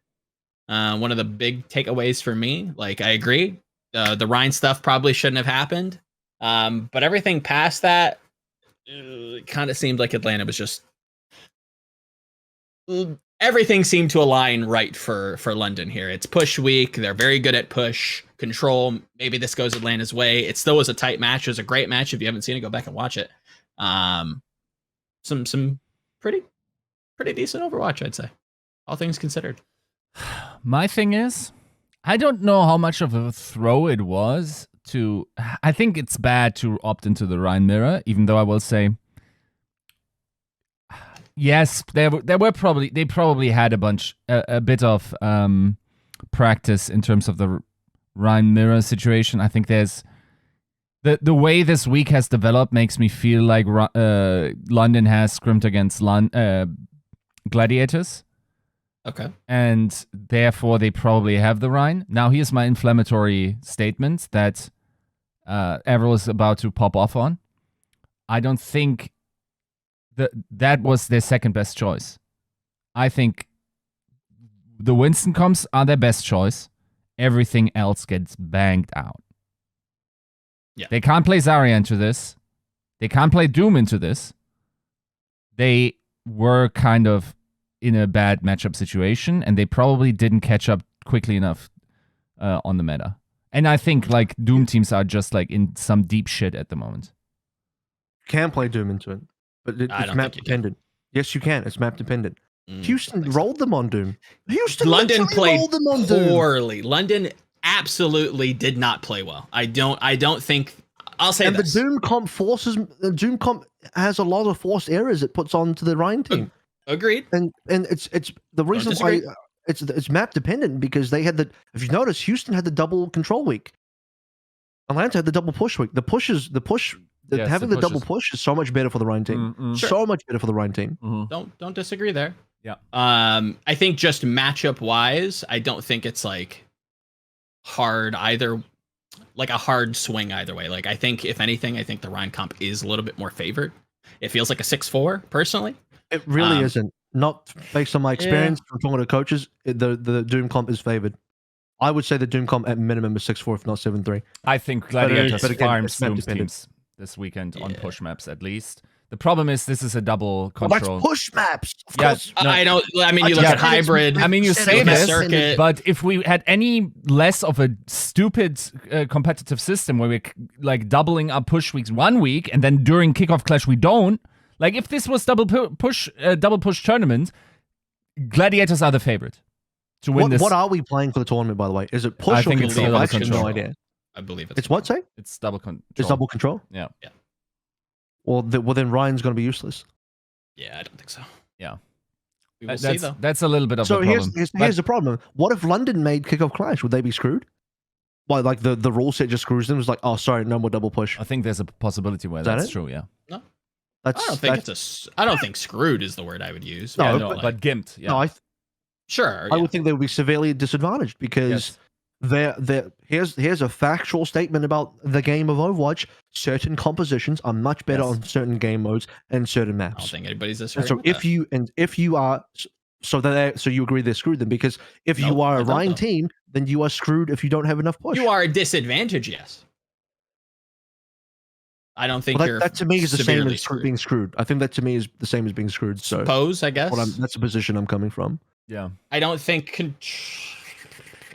Speaker 3: one of the big takeaways for me. Like, I agree, the Rhine stuff probably shouldn't have happened, but everything past that kind of seemed like Atlanta was just everything seemed to align right for London here. It's push week. They're very good at push control. Maybe this goes Atlanta's way. It still was a tight match. It was a great match. If you haven't seen it, go back and watch it. Some pretty decent Overwatch, I'd say, all things considered.
Speaker 2: My thing is, I don't know how much of a throw it was to. I think it's bad to opt into the Rhine mirror, even though I will say, yes, they probably had a bit of practice in terms of the Rhine mirror situation. I think there's the way this week has developed makes me feel like London has scrimed against Gladiators.
Speaker 3: Okay.
Speaker 2: And therefore they probably have the Rhine. Now here's my inflammatory statement that AVRL is about to pop off on. I don't think that was their second best choice. I think the Winston comps are their best choice. Everything else gets banged out.
Speaker 3: Yeah.
Speaker 2: They can't play Zarya into this. They can't play Doom into this. They were kind of in a bad matchup situation, and they probably didn't catch up quickly enough on the meta. And I think like Doom teams are just like in some deep shit at the moment.
Speaker 1: You can play Doom into it, but it's map dependent. Yes, you can. It's map dependent. Houston rolled them on Doom. Houston
Speaker 3: London played
Speaker 1: rolled them on
Speaker 3: poorly. London absolutely did not play well. I don't think. I'll say
Speaker 1: and
Speaker 3: this.
Speaker 1: the Doom comp has a lot of forced errors it puts onto the Rhine team.
Speaker 3: Agreed.
Speaker 1: And it's the reason why it's map dependent because they had if you notice, Houston had the double control week. Atlanta had the double push week. Having the double push is so much better for the Rhine team.
Speaker 2: Mm-hmm.
Speaker 3: Sure.
Speaker 1: So much better for the Rhine team.
Speaker 2: Mm-hmm.
Speaker 3: Don't disagree there.
Speaker 2: Yeah.
Speaker 3: I think just matchup wise, I don't think it's like hard either, like a hard swing either way. Like I think if anything, I think the Rhine comp is a little bit more favored. It feels like a 6-4 personally.
Speaker 1: It really isn't. Not based on my experience from talking to coaches. The Doom comp is favored. I would say the Doom comp at minimum is 6-4, if not 7-3.
Speaker 2: I think Gladiators farms
Speaker 1: map
Speaker 2: Doom's
Speaker 1: dependent.
Speaker 2: teams this weekend on push maps at least. The problem is this is a double
Speaker 1: Well,
Speaker 2: control.
Speaker 1: that's push maps. Of
Speaker 2: Yeah,
Speaker 1: course.
Speaker 2: no.
Speaker 3: I don't. I mean, you look at hybrid.
Speaker 2: I mean, you say
Speaker 3: this,
Speaker 2: this, but if we had any less of a stupid competitive system where we're like doubling our push weeks 1 week and then during Kickoff Clash we don't, like if this was double push tournament, Gladiators are the favorite to win this.
Speaker 1: What are we playing for the tournament, by the way? Is it push
Speaker 2: I
Speaker 1: or
Speaker 2: think it's
Speaker 1: control?
Speaker 2: double
Speaker 1: I actually have no
Speaker 2: control.
Speaker 1: idea.
Speaker 3: I believe
Speaker 1: It's what, say?
Speaker 2: It's double control.
Speaker 1: It's double control?
Speaker 2: Yeah.
Speaker 1: Well, then Ryan's going to be useless.
Speaker 3: Yeah, I don't think so.
Speaker 2: Yeah.
Speaker 3: We will see though.
Speaker 2: That's a little bit of
Speaker 1: So
Speaker 2: the problem.
Speaker 1: here's the problem. What if London made Kickoff Clash? Would they be screwed? Why, like the rule set just screws them? It's like, oh, sorry, no more double push.
Speaker 2: I think there's a possibility where
Speaker 1: that
Speaker 2: that's
Speaker 1: it?
Speaker 2: true, yeah.
Speaker 3: No,
Speaker 1: That's,
Speaker 3: I don't think I don't think screwed is the word I would use.
Speaker 1: No,
Speaker 2: Yeah,
Speaker 3: I
Speaker 2: no,
Speaker 3: don't
Speaker 2: but gimped, yeah.
Speaker 1: No,
Speaker 3: sure.
Speaker 1: I would think they would be severely disadvantaged because here's a factual statement about the game of Overwatch. Certain compositions are much better on certain game modes and certain
Speaker 3: I don't
Speaker 1: maps.
Speaker 3: think anybody's
Speaker 1: And
Speaker 3: disagreeing.
Speaker 1: so
Speaker 3: with
Speaker 1: if you are so you agree they're screwed then because if
Speaker 3: Nope,
Speaker 1: you are
Speaker 3: I
Speaker 1: a
Speaker 3: don't
Speaker 1: Rhine
Speaker 3: know.
Speaker 1: team, then you are screwed if you don't have enough push.
Speaker 3: you are a disadvantage. Yes. I don't think
Speaker 1: Well,
Speaker 3: you're.
Speaker 1: that to me is the same
Speaker 3: severely
Speaker 1: as being screwed. I think that to me is the same as being screwed. So
Speaker 3: Suppose I guess.
Speaker 1: that's the position I'm coming from.
Speaker 2: Yeah.
Speaker 3: I don't think.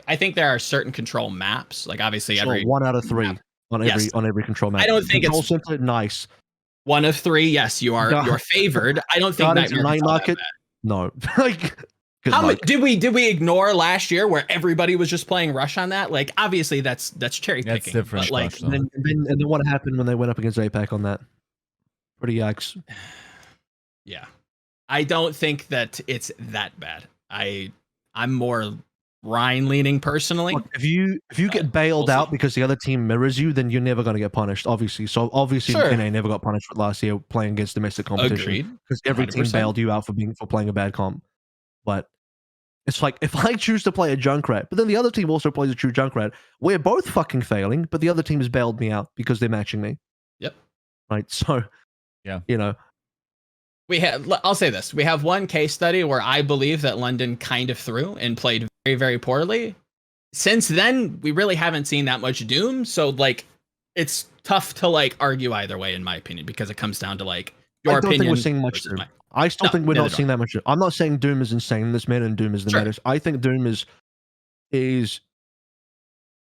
Speaker 3: I think there are certain control maps. Like obviously
Speaker 1: So
Speaker 3: every
Speaker 1: 1 out of 3
Speaker 3: map.
Speaker 1: on
Speaker 3: Yes.
Speaker 1: every control map.
Speaker 3: I don't think
Speaker 1: control
Speaker 3: it's
Speaker 1: center, nice.
Speaker 3: 1 of 3. Yes, you're favored. I don't think
Speaker 1: Guardians
Speaker 3: Nightmare
Speaker 1: Night
Speaker 3: Control that
Speaker 1: Market.
Speaker 3: bad.
Speaker 1: No, like good
Speaker 3: How
Speaker 1: luck.
Speaker 3: did we ignore last year where everybody was just playing Rush on that? Like obviously that's cherry
Speaker 2: That's
Speaker 3: picking.
Speaker 2: different.
Speaker 3: But like
Speaker 2: Rush,
Speaker 1: And then what happened when they went up against APAC on that? Pretty yikes.
Speaker 3: yeah, I don't think that it's that bad. I'm more Rhine leaning personally.
Speaker 1: Look, if you get bailed
Speaker 3: we'll
Speaker 1: out
Speaker 3: see.
Speaker 1: because the other team mirrors you, then you're never going to get punished, obviously. So obviously,
Speaker 3: Sure.
Speaker 1: NA never got punished last year playing against domestic competition
Speaker 3: Agreed.
Speaker 1: because every team
Speaker 3: 100%.
Speaker 1: bailed you out for playing a bad comp. But it's like if I choose to play a Junkrat, but then the other team also plays a true Junkrat, we're both fucking failing, but the other team has bailed me out because they're matching me.
Speaker 3: Yep.
Speaker 1: Right. So
Speaker 2: Yeah.
Speaker 1: you know.
Speaker 3: I'll say this. We have one case study where I believe that London kind of threw and played very, very poorly. Since then, we really haven't seen that much Doom. So like, it's tough to like argue either way, in my opinion, because it comes down to like your
Speaker 1: I don't
Speaker 3: opinion.
Speaker 1: think we're seeing much
Speaker 3: versus
Speaker 1: Doom.
Speaker 3: mine.
Speaker 1: I still
Speaker 3: No,
Speaker 1: think we're not
Speaker 3: neither do
Speaker 1: seeing that much. I'm not saying Doom is insane in this meta and Doom is the
Speaker 3: Sure.
Speaker 1: meta. I think Doom is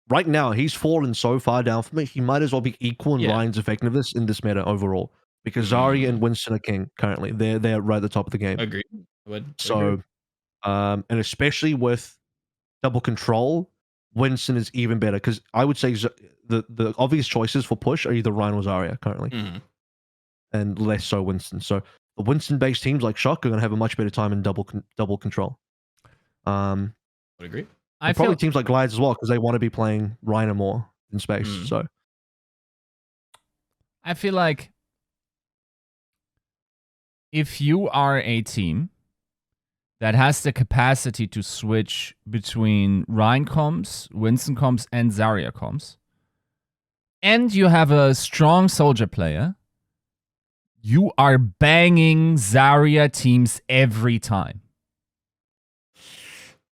Speaker 1: right now, he's fallen so far down for me. He might as well be equal in
Speaker 3: Yeah.
Speaker 1: Ryan's effectiveness in this meta overall. Because Zarya and Winston are king currently. They're right at the top of the game.
Speaker 3: Agreed. Would
Speaker 1: So
Speaker 3: agree.
Speaker 1: and especially with double control, Winston is even better. Because I would say the obvious choices for push are either Ryan or Zarya currently.
Speaker 3: Mhm.
Speaker 1: And less so Winston. So the Winston-based teams like Shock are going to have a much better time in double control.
Speaker 3: Would agree.
Speaker 2: I
Speaker 1: Probably
Speaker 2: feel
Speaker 1: teams like Glides as well because they want to be playing Reiner more in space.
Speaker 3: Mm.
Speaker 1: So
Speaker 2: I feel like if you are a team that has the capacity to switch between Rhine comps, Winston comps, and Zarya comps, and you have a strong soldier player, you are banging Zarya teams every time.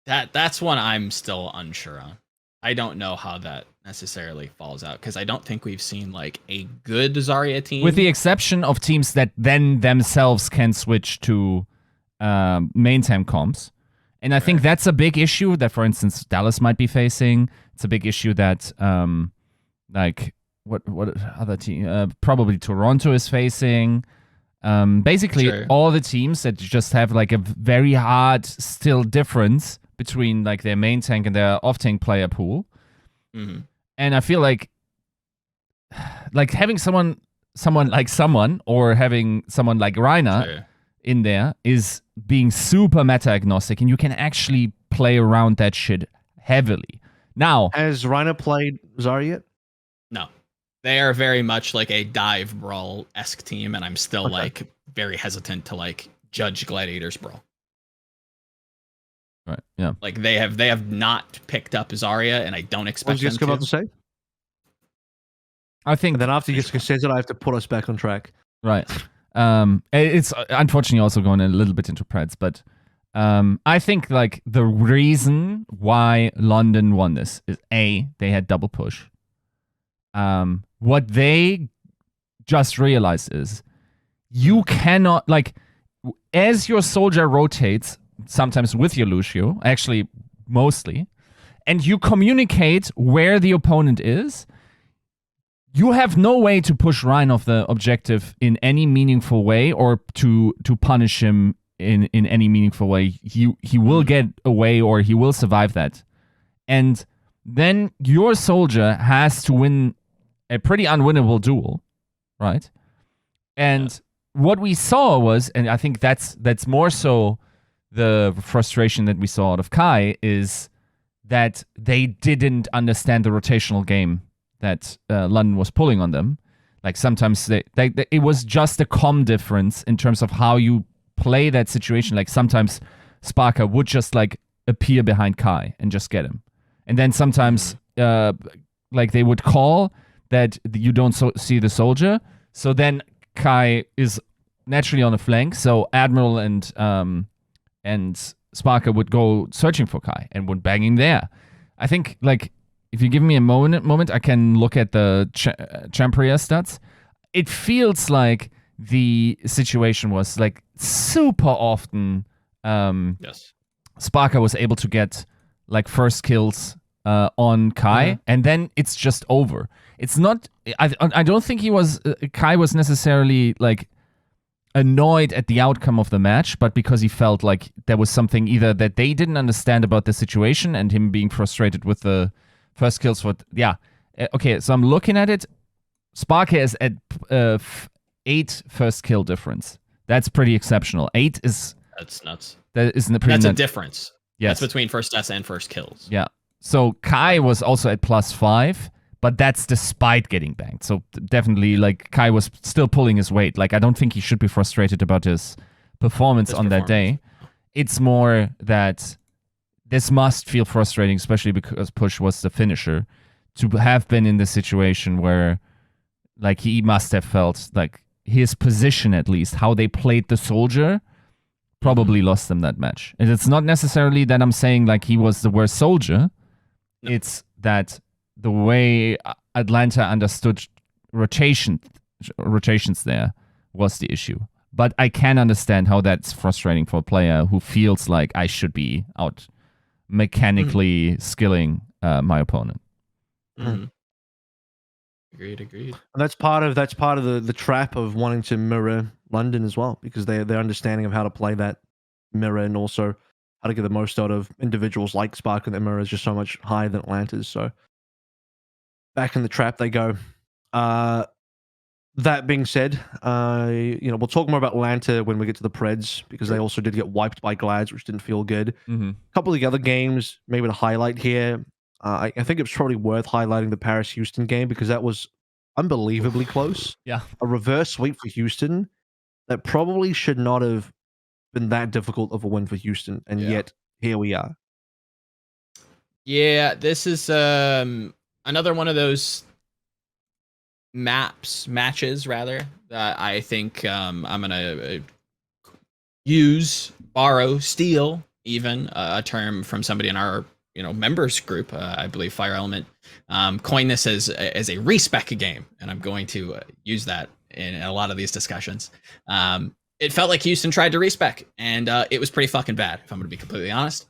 Speaker 3: That's one I'm still unsure on. I don't know how that necessarily falls out because I don't think we've seen like a good Zarya team.
Speaker 2: With the exception of teams that then themselves can switch to main time comps. And I think that's a big issue that, for instance, Dallas might be facing. It's a big issue that, like, what other team? Probably Toronto is facing. Basically, all the teams that just have like a very hard still difference between like their main tank and their off tank player pool.
Speaker 3: Mm-hmm.
Speaker 2: And I feel like having someone or having someone like Reiner in there is being super meta agnostic, and you can actually play around that shit heavily. Now,
Speaker 1: has Reiner played Zarya yet?
Speaker 3: No, they are very much like a dive brawl-esque team, and I'm still like very hesitant to like judge Gladiators brawl.
Speaker 2: Right. Yeah.
Speaker 3: Like they have not picked up Zarya, and I don't expect them to.
Speaker 1: About to say?
Speaker 2: I think.
Speaker 1: And then after Yiska says it, I have to put us back on track.
Speaker 2: Right. It's unfortunately also going a little bit into Preds, but I think like the reason why London won this is they had double push. What they just realized is you cannot, like, as your soldier rotates, sometimes with your Lucio, actually mostly, and you communicate where the opponent is, you have no way to push Ryan off the objective in any meaningful way, or to punish him in any meaningful way. He will get away, or he will survive that. And then your soldier has to win a pretty unwinnable duel, right? And what we saw was, and I think that's more so the frustration that we saw out of Kai, is that they didn't understand the rotational game that London was pulling on them. Like sometimes it was just a comm difference in terms of how you play that situation. Like sometimes Sparker would just like appear behind Kai and just get him. And then sometimes like they would call that you don't see the soldier. So then Kai is naturally on the flank. So Admiral and Sparker would go searching for Kai and would bang him there. I think like, if you give me a moment, I can look at the Champeria stats. It feels like the situation was like super often. Sparker was able to get like first kills on Kai, and then it's just over. It's not. I don't think Kai was necessarily like annoyed at the outcome of the match, but because he felt like there was something either that they didn't understand about the situation, and him being frustrated with the first kills for okay, so I'm looking at it. Sparker is at 8 first kill difference. That's pretty exceptional. 8 is
Speaker 3: that's nuts.
Speaker 2: That is pretty.
Speaker 3: That's a difference.
Speaker 2: Yes,
Speaker 3: that's between first deaths and first kills.
Speaker 2: Yeah. So Kai was also at +5, but that's despite getting banged. So definitely, like Kai was still pulling his weight. Like I don't think he should be frustrated about his performance on that day. It's more that this must feel frustrating, especially because Push was the finisher, to have been in the situation where, like, he must have felt like his position, at least, how they played the soldier, probably lost them that match. And it's not necessarily that I'm saying, like, he was the worst soldier. No. It's that the way Atlanta understood rotations there was the issue. But I can understand how that's frustrating for a player who feels like I should be out mechanically skilling my opponent.
Speaker 3: Agreed.
Speaker 1: And that's part of the trap of wanting to mirror London as well, because their understanding of how to play that mirror and also how to get the most out of individuals like Spark and the mirror is just so much higher than Atlanta's. So back in the trap they go. That being said, we'll talk more about Atlanta when we get to the Preds, because they also did get wiped by Glads, which didn't feel good. A couple of the other games, maybe to highlight here, I think it's probably worth highlighting the Paris-Houston game, because that was unbelievably close.
Speaker 2: Yeah.
Speaker 1: A reverse sweep for Houston that probably should not have been that difficult of a win for Houston, and yet here we are.
Speaker 3: Yeah, this is another one of those matches rather, that I think I'm gonna borrow, steal even a term from somebody in our members group, I believe Fire Element, coined this as a respec game, and I'm going to use that in a lot of these discussions. It felt like Houston tried to respec, and it was pretty fucking bad, if I'm going to be completely honest.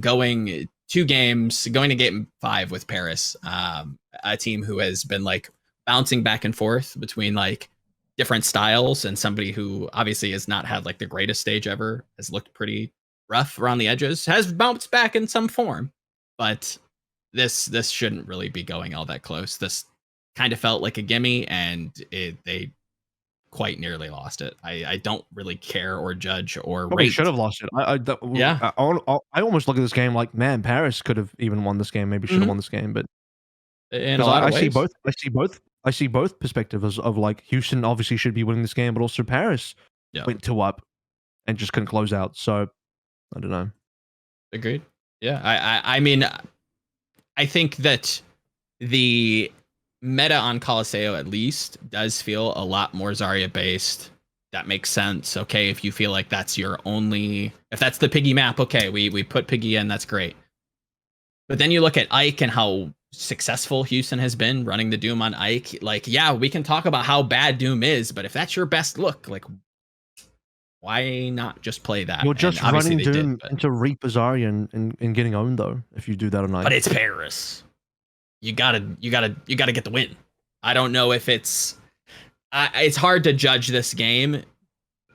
Speaker 3: Going 2 games, going to game 5 with Paris, a team who has been like bouncing back and forth between like different styles, and somebody who obviously has not had like the greatest stage ever, has looked pretty rough around the edges, has bounced back in some form, but this shouldn't really be going all that close. This kind of felt like a gimme, and they quite nearly lost it. I don't really care or judge or
Speaker 1: Probably
Speaker 3: rate.
Speaker 1: should have lost it.
Speaker 3: Yeah.
Speaker 1: I almost look at this game like, man, Paris could have even won this game. Maybe should have won this game, but
Speaker 3: in a lot of ways.
Speaker 1: I see both perspectives of like Houston obviously should be winning this game, but also Paris went 2 up and just couldn't close out. So I don't know.
Speaker 3: Agreed. Yeah. I mean, I think that the meta on Colosseo at least does feel a lot more Zarya based. That makes sense. Okay, if you feel like that's your only, if that's the Piggy map, okay, we put Piggy in, that's great. But then you look at Ike and how successful Houston has been running the Doom on Ike. Like, yeah, we can talk about how bad Doom is, but if that's your best look, like, why not just play that?
Speaker 1: You're just running Doom into Reaper Zarya and getting owned though, if you do that on Ike.
Speaker 3: But it's Paris. You gotta get the win. I don't know if it's hard to judge this game.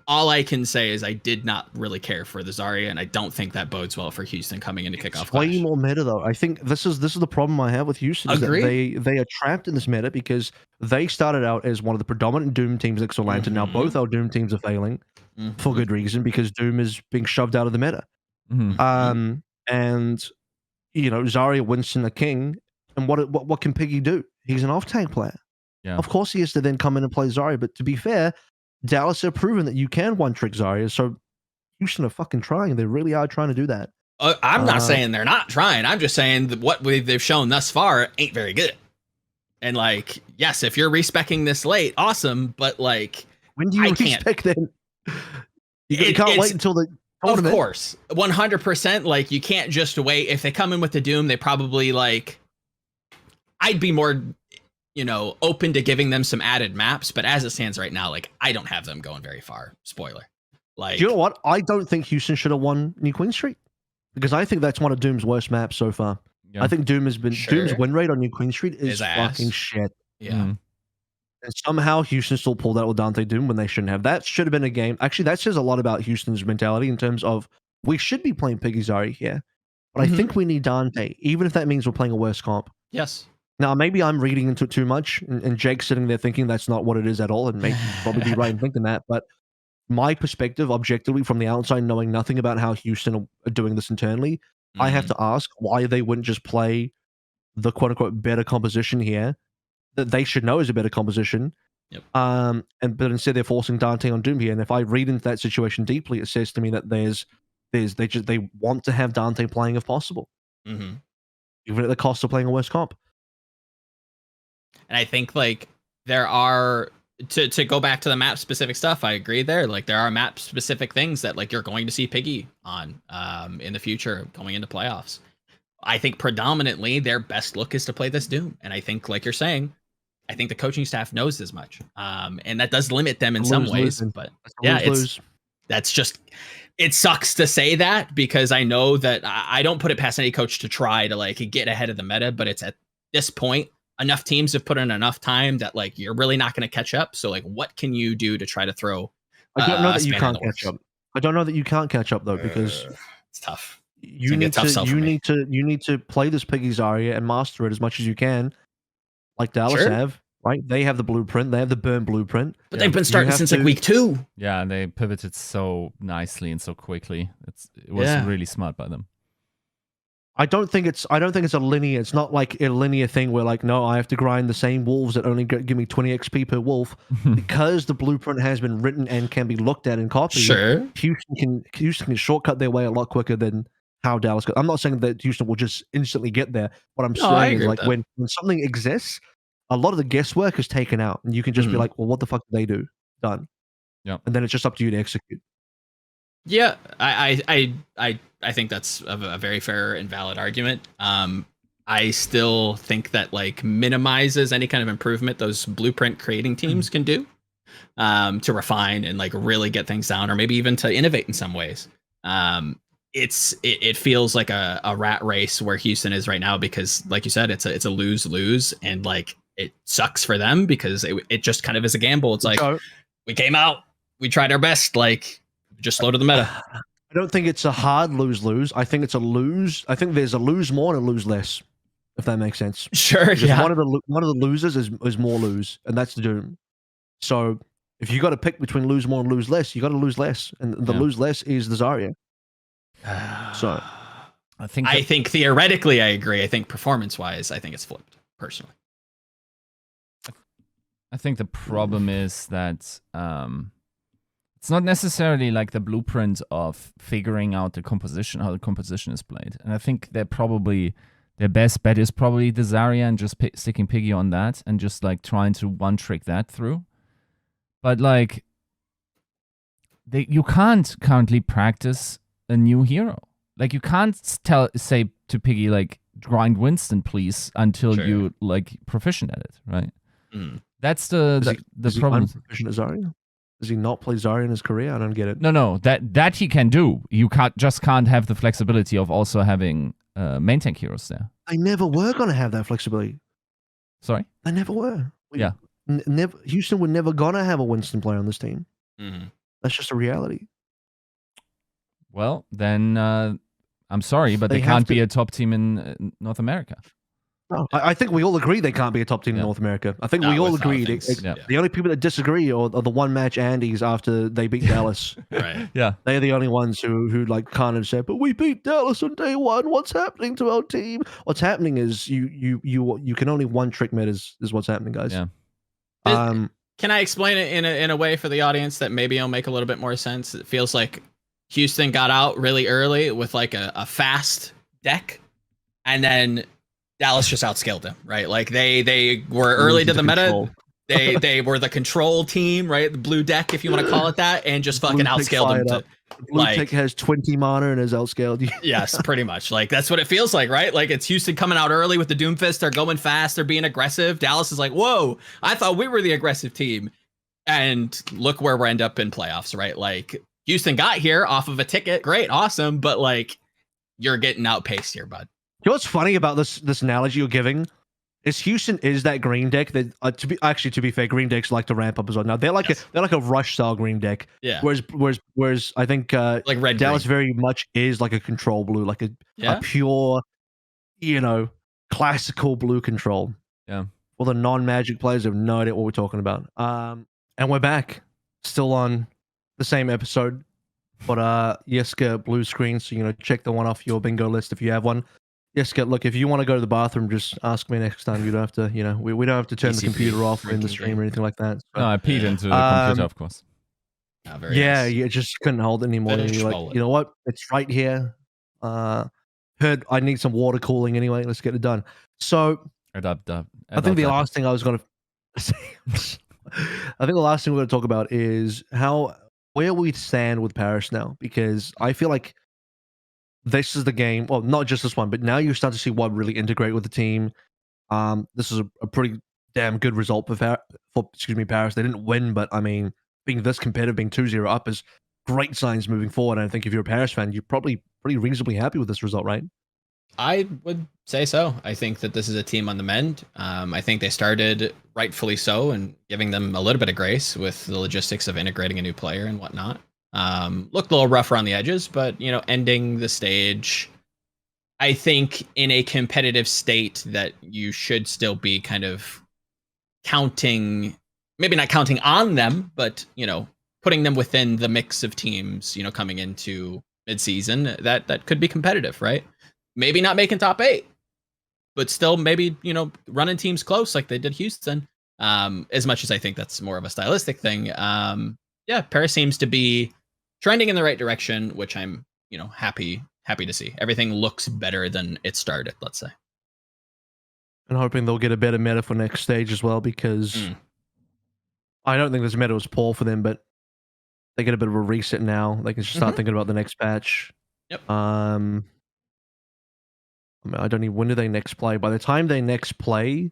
Speaker 3: All I can say is I did not really care for the Zarya, and I don't think that bodes well for Houston coming into Kickoff Clash.
Speaker 1: Way more meta though. I think this is the problem I have with Houston. Is that they are trapped in this meta because they started out as one of the predominant Doom teams at Exolanta. Now both our Doom teams are failing for good reason, because Doom is being shoved out of the meta. And Zarya, Winston, a king. And what can Piggy do? He's an off-tank player.
Speaker 2: Yeah.
Speaker 1: Of course he has to then come in and play Zarya. But to be fair, Dallas have proven that you can one-trick Zarya. So Houston are fucking trying. They really are trying to do that.
Speaker 3: I'm not saying they're not trying. I'm just saying that what they've shown thus far ain't very good. And like, yes, if you're respecking this late, awesome. But like,
Speaker 1: when do you respec then? You can't wait until the tournament.
Speaker 3: Of course, 100%. Like, you can't just wait. If they come in with the Doom, they probably like. I'd be more, open to giving them some added maps, but as it stands right now, like, I don't have them going very far. Spoiler. Like,
Speaker 1: do you know what? I don't think Houston should have won New Queen Street, because I think that's one of Doom's worst maps so far. Yeah. I think Doom's win rate on New Queen Street is fucking shit.
Speaker 3: Yeah.
Speaker 1: And somehow Houston still pulled out with Dante Doom when they shouldn't have. That should have been a game. Actually, that says a lot about Houston's mentality in terms of, we should be playing Piggy Zarya here, but I think we need Dante, even if that means we're playing a worse comp.
Speaker 3: Yes.
Speaker 1: Now, maybe I'm reading into it too much, and Jake's sitting there thinking that's not what it is at all, and maybe probably be right in thinking that. But my perspective, objectively, from the outside, knowing nothing about how Houston are doing this internally, I have to ask why they wouldn't just play the quote-unquote better composition here that they should know is a better composition.
Speaker 3: Yep.
Speaker 1: But instead they're forcing Dante on Doom here. And if I read into that situation deeply, it says to me that they want to have Dante playing if possible, even at the cost of playing a worse comp.
Speaker 3: And I think like there are to go back to the map specific stuff. I agree there. Like, there are map specific things that like you're going to see Piggy on in the future going into playoffs. I think predominantly their best look is to play this Doom, and I think, like you're saying, I think the coaching staff knows as much, and that does limit them in some ways. But yeah, that's just, it sucks to say that, because I know that I don't put it past any coach to try to like get ahead of the meta, but it's at this point, enough teams have put in enough time that like you're really not going to catch up. So like, what can you do to try to throw?
Speaker 1: I don't know that you can't catch up. I don't know that you can't catch up though, because
Speaker 3: it's tough.
Speaker 1: You need to play this Piggy Zarya and master it as much as you can, like Dallas have. Right? They have the blueprint. They have the burn blueprint.
Speaker 3: But they've been starting since like week 2.
Speaker 2: Yeah, and they pivoted so nicely and so quickly. It was really smart by them.
Speaker 1: I don't think it's a linear. It's not like a linear thing where like, no, I have to grind the same wolves that only give me 20 XP per wolf, because the blueprint has been written and can be looked at and copied.
Speaker 3: Sure,
Speaker 1: Houston can shortcut their way a lot quicker than how Dallas goes. I'm not saying that Houston will just instantly get there. What I'm saying is like when something exists, a lot of the guesswork is taken out, and you can just be like, well, what the fuck did they do? Done.
Speaker 2: Yeah,
Speaker 1: and then it's just up to you to execute.
Speaker 3: Yeah, I think that's a very fair and valid argument. I still think that like minimizes any kind of improvement those blueprint creating teams can do to refine and like really get things down, or maybe even to innovate in some ways. It feels like a rat race where Houston is right now, because like you said, it's a lose-lose, and like it sucks for them because it just kind of is a gamble. It's like we came out, we tried our best, like just slow to the meta.
Speaker 1: I don't think it's a hard lose-lose. I think it's a lose. I think there's a lose more and a lose less, if that makes sense.
Speaker 3: Sure,
Speaker 1: because
Speaker 3: yeah.
Speaker 1: One of the losers is more lose, and that's the Doom. So if you got to pick between lose more and lose less, you got to lose less, and the lose less is the Zarya. So
Speaker 3: I think theoretically I agree. I think performance-wise, I think it's flipped personally.
Speaker 2: I think the problem is that it's not necessarily like the blueprint of figuring out the composition, how the composition is played. And I think their best bet is probably the Zarya and just sticking Piggy on that and just like trying to one-trick that through. But like, you can't currently practice a new hero. Like you can't say to Piggy like grind Winston please until you like proficient at it, right? That's the problem.
Speaker 1: Is he unproficient at Zarya? Does he not play Zarya in his career? I don't get it.
Speaker 2: No, that he can do. You can't have the flexibility of also having main tank heroes there.
Speaker 1: They never were gonna have that flexibility.
Speaker 2: Sorry,
Speaker 1: they never were.
Speaker 2: Yeah,
Speaker 1: never. Houston were never gonna have a Winston player on this team.
Speaker 3: Mm-hmm.
Speaker 1: That's just a reality.
Speaker 2: Well, then I'm sorry, but they can't be a top team in North America.
Speaker 1: No, I think we all agree they can't be a top team in North America. I think we all agree. The only people that disagree are the one match Andes after they beat Dallas.
Speaker 3: Right.
Speaker 2: Yeah.
Speaker 1: They're the only ones who like kind of said, but we beat Dallas on day one. What's happening to our team? What's happening is you can only one trick mid is what's happening, guys.
Speaker 2: Yeah.
Speaker 3: Can I explain it in a way for the audience that maybe it'll make a little bit more sense? It feels like Houston got out really early with like a fast deck, and then Dallas just outscaled them, right? Like they were early to the meta. They were the control team, right? The blue deck, if you want to call it that, and just fucking outscaled them.
Speaker 1: Blue tick has 20 mana and is outscaled you.
Speaker 3: Yes, pretty much. Like that's what it feels like, right? Like it's Houston coming out early with the Doomfist. They're going fast. They're being aggressive. Dallas is like, whoa, I thought we were the aggressive team. And look where we end up in playoffs, right? Like Houston got here off of a ticket. Great, awesome. But like you're getting outpaced here, bud.
Speaker 1: You know what's funny about this analogy you're giving is Houston is that green deck that to be fair, green decks like to ramp up as well. Now they're like a rush style green deck.
Speaker 3: Yeah.
Speaker 1: Whereas I think
Speaker 3: like red
Speaker 1: Dallas
Speaker 3: green.
Speaker 1: very much is like a control blue, like a pure, classical blue control.
Speaker 2: Yeah.
Speaker 1: Well, the non-magic players have no idea what we're talking about. And we're back, still on the same episode, but Yiska blue screen. So check the one off your bingo list if you have one. Yiska, look, if you want to go to the bathroom, just ask me next time. You don't have to, we don't have to turn the computer off in the stream or anything like that. So,
Speaker 2: no, I peed into the computer, of course.
Speaker 1: You just couldn't hold it anymore. And you're like, you know what? It's right here. Heard I need some water cooling anyway. Let's get it done. So I think the last thing I was going to say, I think the last thing we're going to talk about is where we stand with Paris now, because I feel like this is the game. Well, not just this one, but now you start to see what really integrate with the team. This is a pretty damn good result for Paris. They didn't win, but I mean, being this competitive, being 2-0 up is great signs moving forward. And I think if you're a Paris fan, you're probably pretty reasonably happy with this result, right?
Speaker 3: I would say so. I think that this is a team on the mend. I think they started rightfully so, and giving them a little bit of grace with the logistics of integrating a new player and whatnot. Looked a little rough around the edges, but ending the stage, I think in a competitive state that you should still be kind of counting, maybe not counting on them, but putting them within the mix of teams, coming into midseason that could be competitive, right? Maybe not making top 8, but still maybe, running teams close like they did Houston. As much as I think that's more of a stylistic thing. Paris seems to be trending in the right direction, which I'm, happy to see. Everything looks better than it started, let's say.
Speaker 1: And hoping they'll get a better meta for next stage as well, because I don't think this meta was poor for them, but they get a bit of a reset now. They can start thinking about the next patch.
Speaker 3: Yep.
Speaker 1: I mean, I don't even. When do they next play? By the time they next play,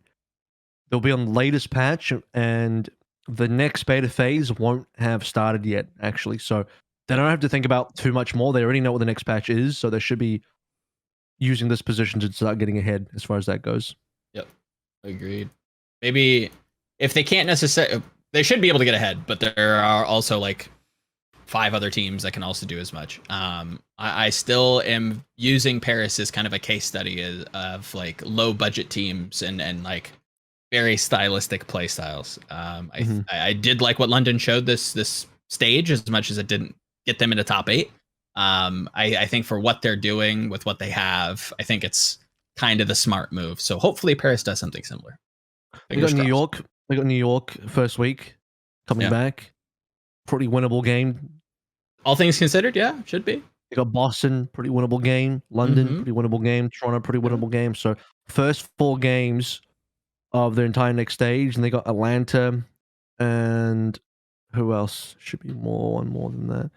Speaker 1: they'll be on the latest patch, and the next beta phase won't have started yet, actually. So they don't have to think about too much more. They already know what the next patch is, so they should be using this position to start getting ahead as far as that goes.
Speaker 3: Yep. Agreed. Maybe if they can't necessarily, they should be able to get ahead, but there are also like 5 other teams that can also do as much. I still am using Paris as kind of a case study of like low budget teams and like very stylistic play styles. I did like what London showed this stage as much as it didn't get them into top 8. I think for what they're doing with what they have, I think it's kind of the smart move. So hopefully Paris does something similar.
Speaker 1: We got New York. We got New York first week coming back. Pretty winnable game.
Speaker 3: All things considered, yeah, should be.
Speaker 1: We got Boston, pretty winnable game. London, pretty winnable game. Toronto, pretty winnable game. So first 4 games of their entire next stage, and they got Atlanta, and who else? Should be one more than that.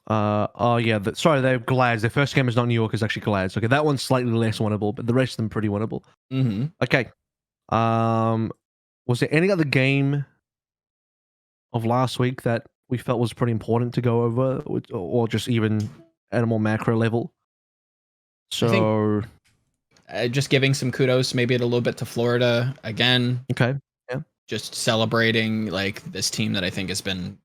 Speaker 1: Oh yeah, sorry, they're Glads. Their first game is not New York, it's actually Glads. Okay, that one's slightly less winnable, but the rest of them pretty winnable. Okay. Was there any other game of last week that we felt was pretty important to go over, or just even at a more macro level? So,
Speaker 3: just giving some kudos, maybe a little bit to Florida again.
Speaker 1: Okay. Yeah.
Speaker 3: Just celebrating like this team that I think has been,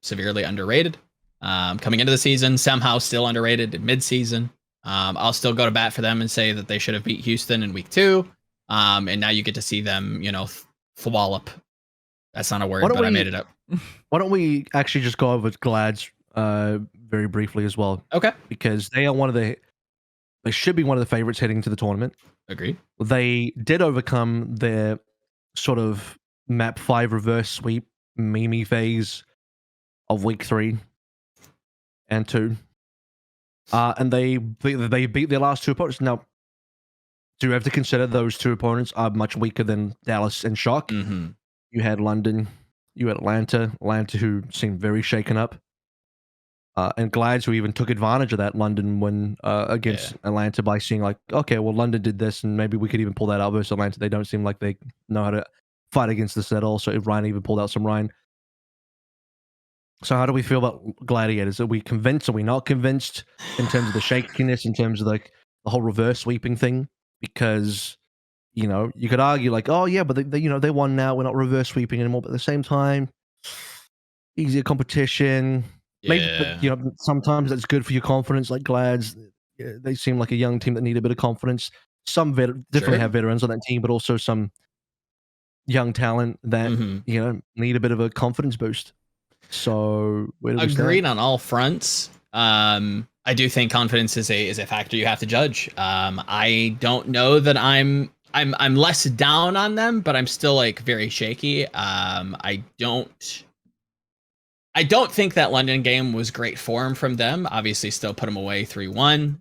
Speaker 3: severely underrated. Coming into the season, somehow still underrated in midseason. I'll still go to bat for them and say that they should have beat Houston in week 2. And now you get to see them, thwallop. That's not a word, but I made it up.
Speaker 1: Why don't we actually just go over Glads very briefly as well?
Speaker 3: Okay.
Speaker 1: Because they should be one of the favorites heading to the tournament.
Speaker 3: Agreed.
Speaker 1: They did overcome their sort of map 5 reverse sweep meme phase of week 3 and 2. And they beat their last 2 opponents. Now, do you have to consider those 2 opponents are much weaker than Dallas and Shock? You had London, you had Atlanta who seemed very shaken up. And Glads who even took advantage of that London win against Atlanta by seeing like, okay, well, London did this and maybe we could even pull that out versus Atlanta. They don't seem like they know how to fight against this at all. So if Ryan even pulled out some Ryan. So how do we feel about Gladiators? Are we convinced? Are we not convinced in terms of the shakiness, in terms of like the whole reverse sweeping thing? Because, you could argue like, oh yeah, but they won now. We're not reverse sweeping anymore. But at the same time, easier competition.
Speaker 3: Yeah.
Speaker 1: Maybe, but, sometimes that's good for your confidence. Like Glads, they seem like a young team that need a bit of confidence. Some definitely have veterans on that team, but also some young talent that need a bit of a confidence boost. So where do we
Speaker 3: agreed on all fronts. I do think confidence is a factor you have to judge. I don't know that I'm less down on them, but I'm still like very shaky. I don't think that London game was great form from them. Obviously, still put them away 3-1.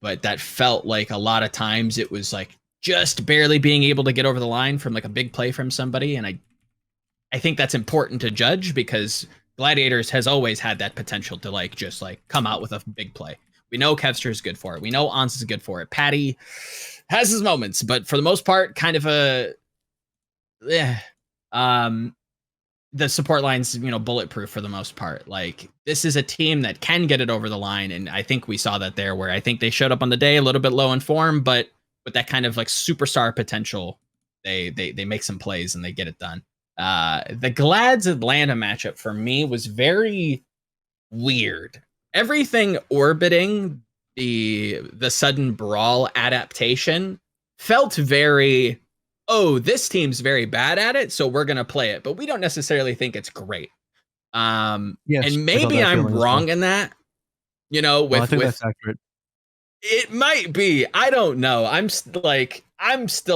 Speaker 3: But that felt like a lot of times it was like just barely being able to get over the line from like a big play from somebody. And I think that's important to judge because Gladiators has always had that potential to like just like come out with a big play. We know Kevster is good for it. We know Ons is good for it. Patty has his moments, but for the most part, kind of the support line's, bulletproof for the most part. Like this is a team that can get it over the line. And I think we saw that there where I think they showed up on the day a little bit low in form, but with that kind of like superstar potential, they make some plays and they get it done. The Glads Atlanta matchup for me was very weird. Everything orbiting the sudden brawl adaptation felt very, this team's very bad at it, so we're gonna play it, but we don't necessarily think it's great.
Speaker 1: Yes,
Speaker 3: and maybe I'm wrong in that.
Speaker 1: I think that's accurate.
Speaker 3: It might be. I don't know. I'm still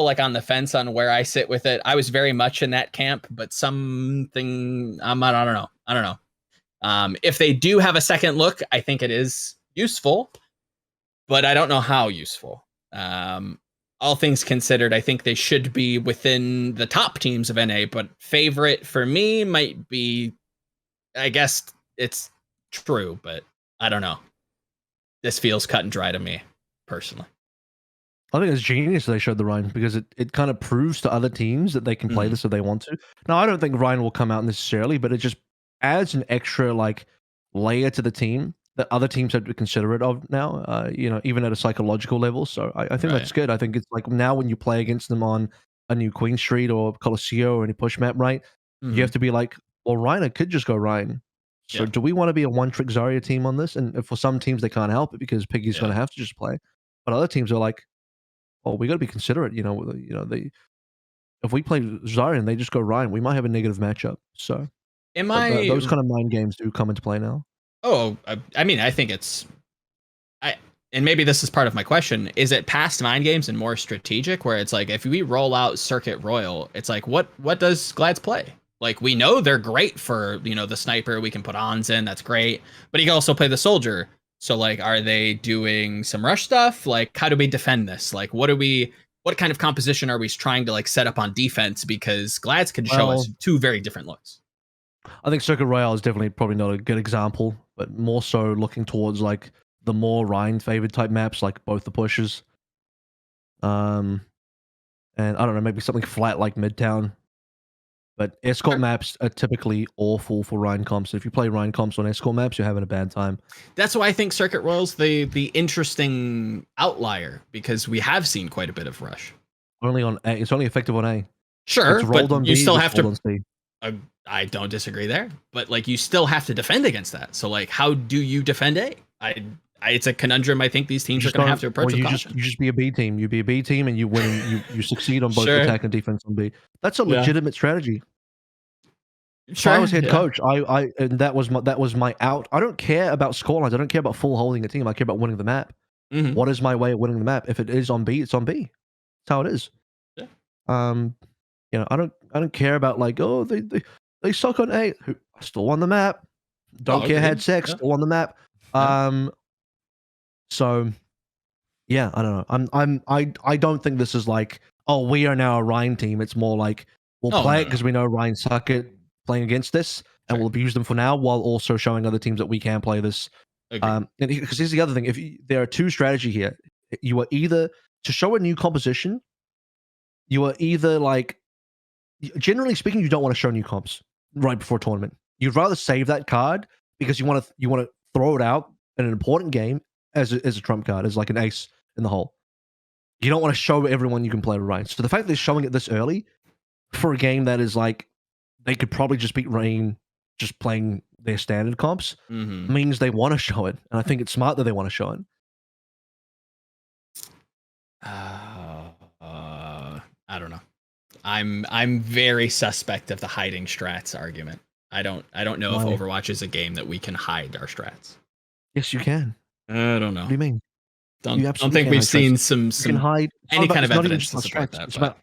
Speaker 3: like on the fence on where I sit with it. I was very much in that camp, but something I don't know. If they do have a second look, I think it is useful, but I don't know how useful. all things considered, I think they should be within the top teams of NA, but favorite for me might be, I guess it's true, but I don't know. This feels cut and dry to me, personally.
Speaker 1: I think it's genius they showed the Rhine because it kind of proves to other teams that they can play this if they want to. Now, I don't think Rhine will come out necessarily, but it just adds an extra like layer to the team that other teams have to consider it of now, even at a psychological level. So I think that's good. I think it's like now when you play against them on a new Queen Street or Colosseo or any push map, right? You have to be like, well, Reiner could just go Rhine. So do we want to be a one-trick Zarya team on this? And for some teams, they can't help it because Piggy's going to have to just play. But other teams are like, oh, we got to be considerate. If we play Zarya and they just go Rhine, we might have a negative matchup. So those kind of mind games do come into play now.
Speaker 3: Oh, I mean, I think and maybe this is part of my question. Is it past mind games and more strategic where it's like, if we roll out Circuit Royal, it's like, what does Glads play? Like, we know they're great for, the sniper. We can put Ons in. That's great. But he can also play the soldier. So, like, are they doing some rush stuff? Like, how do we defend this? Like, what kind of composition are we trying to, like, set up on defense? Because Glads can show us two very different looks.
Speaker 1: I think Circuit Royale is definitely probably not a good example, but more so looking towards, like, the more Rhine-favored type maps, like both the pushes. And I don't know, maybe something flat like Midtown. But escort maps are typically awful for Rhine comps. If you play Rhine comps on escort maps, you're having a bad time.
Speaker 3: That's why I think Circuit Royale's the interesting outlier, because we have seen quite a bit of rush.
Speaker 1: Only on A. It's only effective on A.
Speaker 3: Sure,
Speaker 1: it's rolled
Speaker 3: but
Speaker 1: on
Speaker 3: you
Speaker 1: B,
Speaker 3: still have to. I don't disagree there, but like you still have to defend against that. So like, how do you defend A? It's a conundrum. I think these teams are going to have to approach with caution.
Speaker 1: You just be a B team. You be a B team, and you win. You succeed on both attack and defense on B. That's a legitimate strategy. Sure, if I was head coach, and that was my out. I don't care about scorelines. I don't care about full holding a team. I care about winning the map. What is my way of winning the map? If it is on B, it's on B. That's how it is.
Speaker 3: Yeah.
Speaker 1: I don't care about like, oh, they suck on A. Still on the map. Don't care. Had sex. Still on the map. So, yeah, I don't know. I don't think this is like, oh, we are now a Rhine team. It's more like we'll play it because we know Rhine suck at playing against this, and we'll abuse them for now while also showing other teams that we can play this. And because here's the other thing: there are two strategy here. You are either to show a new composition. You are either like, generally speaking, you don't want to show new comps right before a tournament. You'd rather save that card because you want to throw it out in an important game as a trump card, as like an ace in the hole. You don't want to show everyone you can play Rhine. So the fact that they're showing it this early for a game that is like, they could probably just beat Rhine just playing their standard comps means they want to show it. And I think it's smart that they want to show it.
Speaker 3: I don't know. I'm very suspect of the hiding strats argument. I don't know if Overwatch is a game that we can hide our strats.
Speaker 1: Yes, you can.
Speaker 3: I don't know.
Speaker 1: What do you mean?
Speaker 3: Don't think we've seen some
Speaker 1: can hide
Speaker 3: any kind of evidence to support that.
Speaker 1: What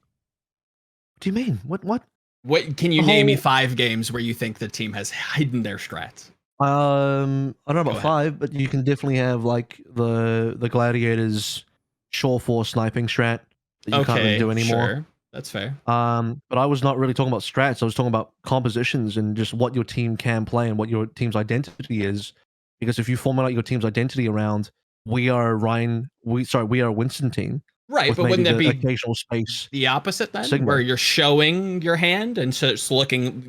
Speaker 1: do you mean? What?
Speaker 3: What can you name me 5 games where you think the team has hidden their strats?
Speaker 1: I don't know about 5, but you can definitely have like the Gladiators Shore 4 sniping strat that you can't really do anymore.
Speaker 3: Sure. That's fair.
Speaker 1: But I was not really talking about strats. I was talking about compositions and just what your team can play and what your team's identity is. Because if you formulate your team's identity around we are a Winston team.
Speaker 3: Right, but wouldn't that be
Speaker 1: occasional space
Speaker 3: the opposite then, where you're showing your hand and so it's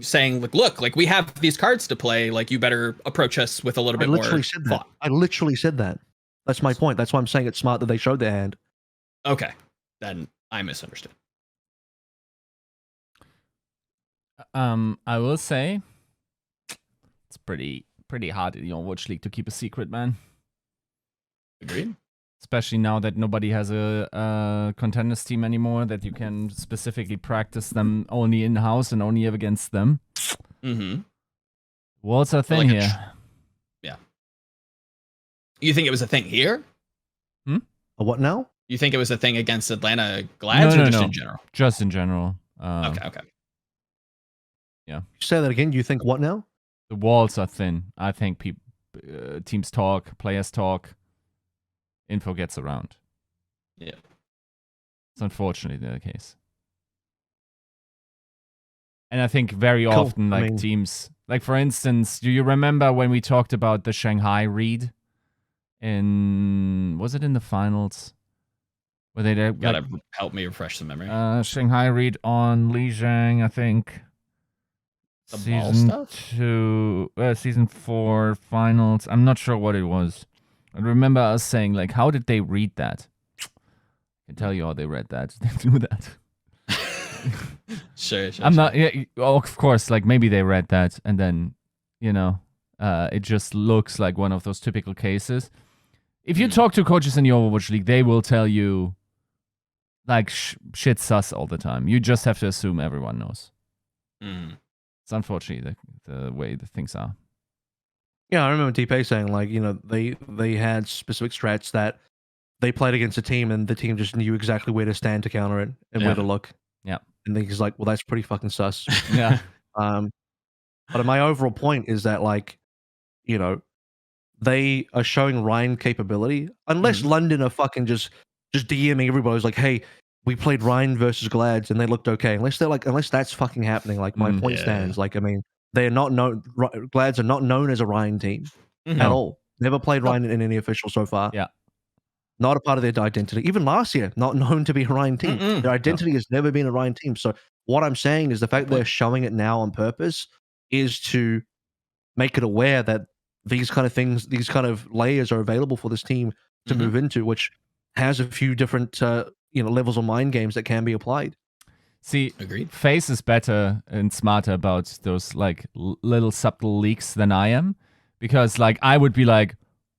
Speaker 3: saying, look, like we have these cards to play, like you better approach us with a little bit more thought.
Speaker 1: I literally said that. That's my point. That's why I'm saying it's smart that they showed their hand.
Speaker 3: Okay, then I misunderstood.
Speaker 2: I will say it's pretty hard in the Overwatch League to keep a secret, man.
Speaker 3: Agreed.
Speaker 2: Especially now that nobody has a Contenders team anymore, that you can specifically practice them only in-house and only against them. What's a thing here?
Speaker 3: Yeah. You think it was a thing here?
Speaker 1: A what now?
Speaker 3: You think it was a thing against Atlanta Glads or just in general?
Speaker 2: Just in general.
Speaker 3: Okay.
Speaker 2: Yeah.
Speaker 1: Say that again. You think what now?
Speaker 2: The walls are thin. I think teams talk, players talk. Info gets around.
Speaker 3: Yeah.
Speaker 2: It's unfortunately the case. And I think very
Speaker 1: Cool.
Speaker 2: often, like teams, like for instance, do you remember when we talked about the Shanghai read was it in the finals? Where they
Speaker 3: gotta help me refresh the memory.
Speaker 2: Shanghai read on Lijiang, I think.
Speaker 3: The ball stuff?
Speaker 2: Season 4 finals. I'm not sure what it was. I remember us saying, like, how did they read that? I can tell you how they read that. They do that.
Speaker 3: Sure.
Speaker 2: I'm not. Yeah, of course. Like maybe they read that, and then it just looks like one of those typical cases. If you talk to coaches in the Overwatch League, they will tell you, like, shit sus all the time. You just have to assume everyone knows. It's unfortunately the way the things are.
Speaker 1: Yeah, I remember DP saying, like, they had specific strats that they played against a team, and the team just knew exactly where to stand to counter it and where to look.
Speaker 2: Yeah.
Speaker 1: And he's like, well, that's pretty fucking sus.
Speaker 2: Yeah.
Speaker 1: But my overall point is that, like, they are showing Ryan capability. Unless London are fucking just DMing everybody. It's like, hey, we played Ryan versus Glads and they looked okay. Unless that's fucking happening, like, my point stands. Like, I mean, they are not known. Glads are not known as a Ryan team at all. Never played Ryan in any official so far.
Speaker 2: Yeah.
Speaker 1: Not a part of their identity. Even last year, not known to be a Ryan team. Their identity has never been a Ryan team. So what I'm saying is the fact they're showing it now on purpose is to make it aware that these kind of things, these kind of layers are available for this team to move into, which has a few different levels of mind games that can be applied.
Speaker 2: See,
Speaker 3: agreed.
Speaker 2: FaZe is better and smarter about those like little subtle leaks than I am, because like I would be like,